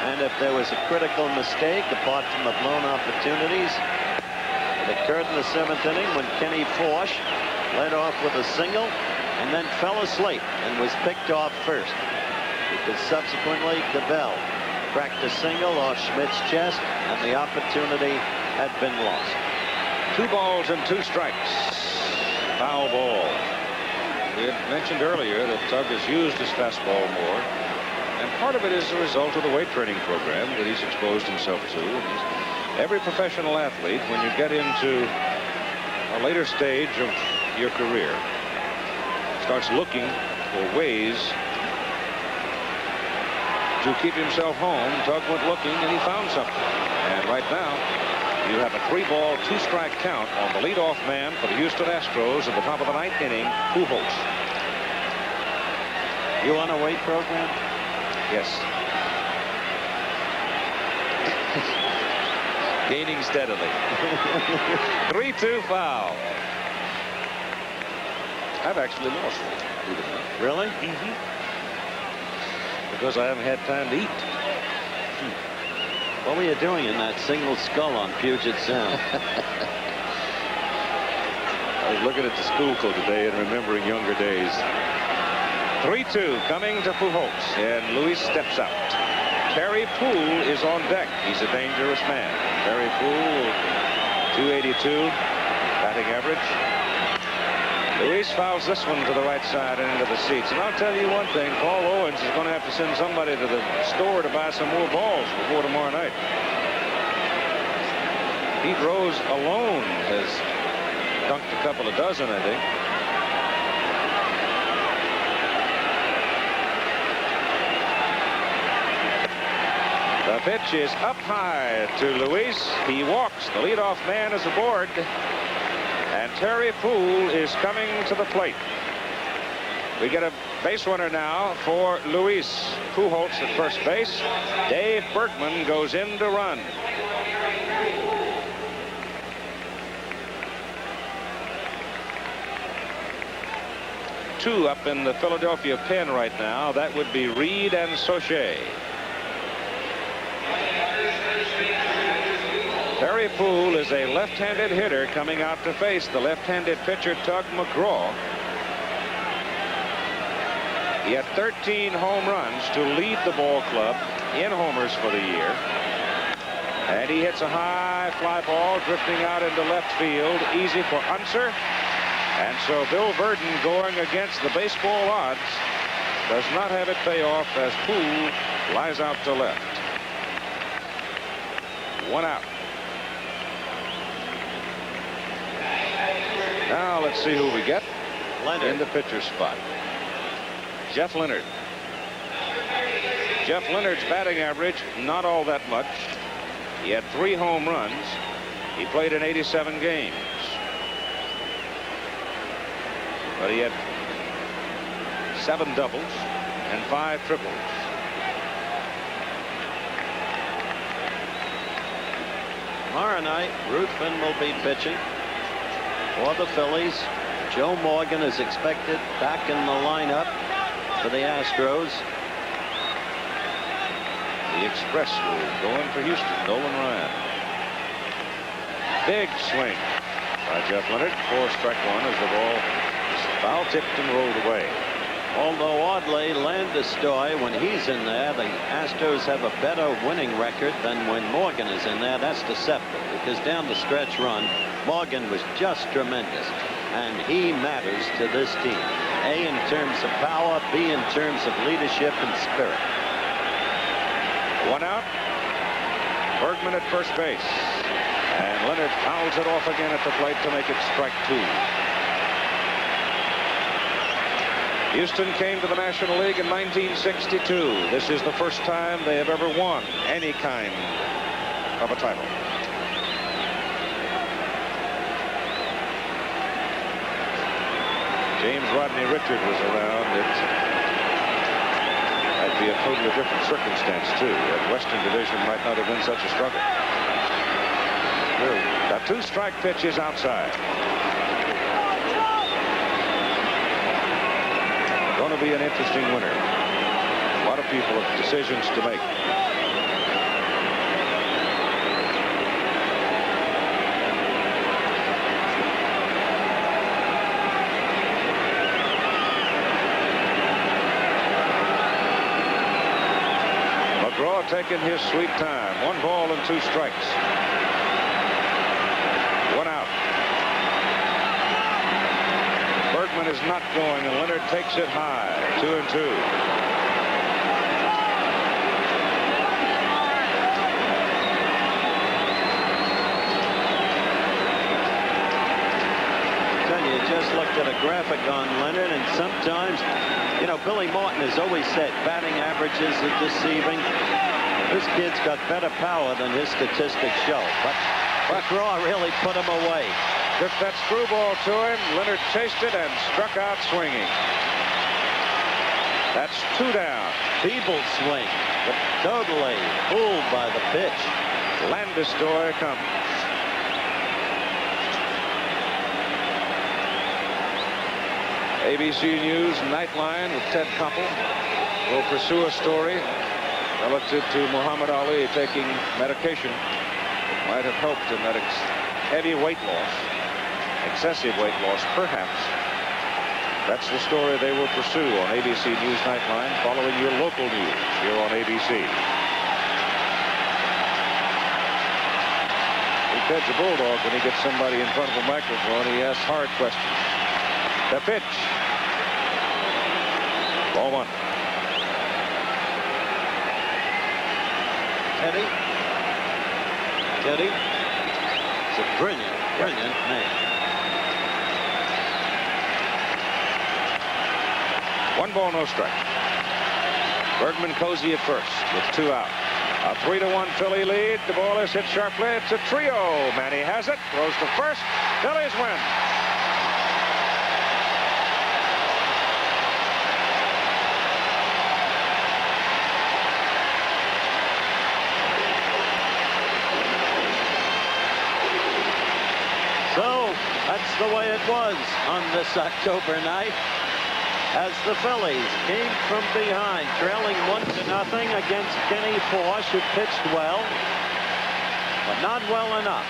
And if there was a critical mistake, apart from the blown opportunities, it occurred in the 7th inning when Kenny Forsch led off with a single and then fell asleep and was picked off first. Because subsequently, Cabell cracked a single off Schmidt's chest, and the opportunity had been lost.
2 balls and 2 strikes. Foul ball. We had mentioned earlier that Tug has used his fastball more. And part of it is a result of the weight training program that he's exposed himself to. Every professional athlete, when you get into a later stage of your career, starts looking for ways to keep himself home. Tug went looking, and he found something. And right now, you have a 3-ball, 2-strike count on the leadoff man for the Houston Astros at the top of the 9th inning, Pujols.
You on a weight program?
Yes.
Gaining steadily.
3-2 foul. I've actually lost weight.
Really?
Mm-hmm. Because I haven't had time to eat.
What were you doing in that single skull on Puget Sound?
I was looking at the school code today and remembering younger days. 3-2 coming to Pujols, and Luis steps out. Kerry Poole is on deck. He's a dangerous man. Kerry Poole, 282 batting average. Luis fouls this one to the right side and into the seats. And I'll tell you one thing, Paul Owens is going to have to send somebody to the store to buy some more balls before tomorrow night. Pete Rose alone has dunked a couple of dozen, I think. pitch is up high to Luis. He walks. The leadoff man is aboard. And Terry Poole is coming to the plate. We get a base runner now for Luis. Pujols at first base. Dave Bergman goes in to run. Two up in the Philadelphia pen right now. That would be Reed and Soche. Terry Poole is a left-handed hitter coming out to face the left-handed pitcher Tug McGraw. He had 13 home runs to lead the ball club in homers for the year. And he hits a high fly ball drifting out into left field. Easy for Unser. And so Bill Verdon, going against the baseball odds, does not have it pay off as Poole lies out to left. One out. Now let's see who we get.
Leonard
in the pitcher's spot. Jeff Leonard. Jeff Leonard's batting average, not all that much. He had 3 home runs. He played in 87 games. But he had 7 doubles and 5 triples.
Tomorrow night, Ruthven will be pitching for the Phillies. Joe Morgan is expected back in the lineup for the Astros.
The Express will go in for Houston. Nolan Ryan. Big swing by Jeff Leonard. 4-strike-1 as the ball is foul tipped and rolled away.
Although oddly, Landeskog, when he's in there, the Astros have a better winning record than when Morgan is in there. That's deceptive, because down the stretch run, Morgan was just tremendous, and he matters to this team. A, in terms of power, B, in terms of leadership and spirit.
1 out. Bergman at first base. And Leonard fouls it off again at the plate to make it strike 2. Houston came to the National League in 1962. This is the first time they have ever won any kind of a title. James Rodney Richard was around. That'd be a totally different circumstance, too. That Western Division might not have been such a struggle. The 2-strike pitch is outside. Going to be an interesting winter. A lot of people have decisions to make. McGraw taking his sweet time. 1 ball and 2 strikes. 1 out. Bergman is not going, and Leonard takes it high. 2-2.
You just looked at a graphic on Leonard, and sometimes, you know, Billy Martin has always said batting averages are deceiving. This kid's got better power than his statistics show, but McGraw really put him away.
Took that screwball to him. Leonard chased it and struck out swinging. That's 2 down.
Feeble swing, but totally fooled by the pitch.
Landeskog comes. ABC News Nightline with Ted Koppel will pursue a story relative to Muhammad Ali taking medication that might have helped in that heavy weight loss, excessive weight loss, perhaps. That's the story they will pursue on ABC News Nightline, following your local news here on ABC. Ted's a bulldog. When he gets somebody in front of a microphone, he asks hard questions. The pitch. Ball 1.
Teddy is a brilliant man.
1 ball, no strike. Bergman cozy at first with 2 out. A 3-1 Philly lead. The ball is hit sharply. It's a trio. Manny has it. Throws to first. Phillies win.
So that's the way it was on this October night, as the Phillies came from behind, trailing 1-0 against Kenny Forsh, who pitched well, but not well enough.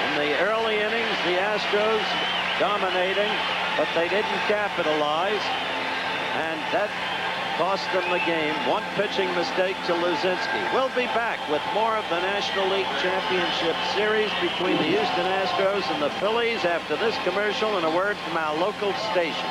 In the early innings, the Astros dominating, but they didn't capitalize, and that cost them the game. One pitching mistake to Luzinski. We'll be back with more of the National League Championship Series between the Houston Astros and the Phillies after this commercial and a word from our local stations.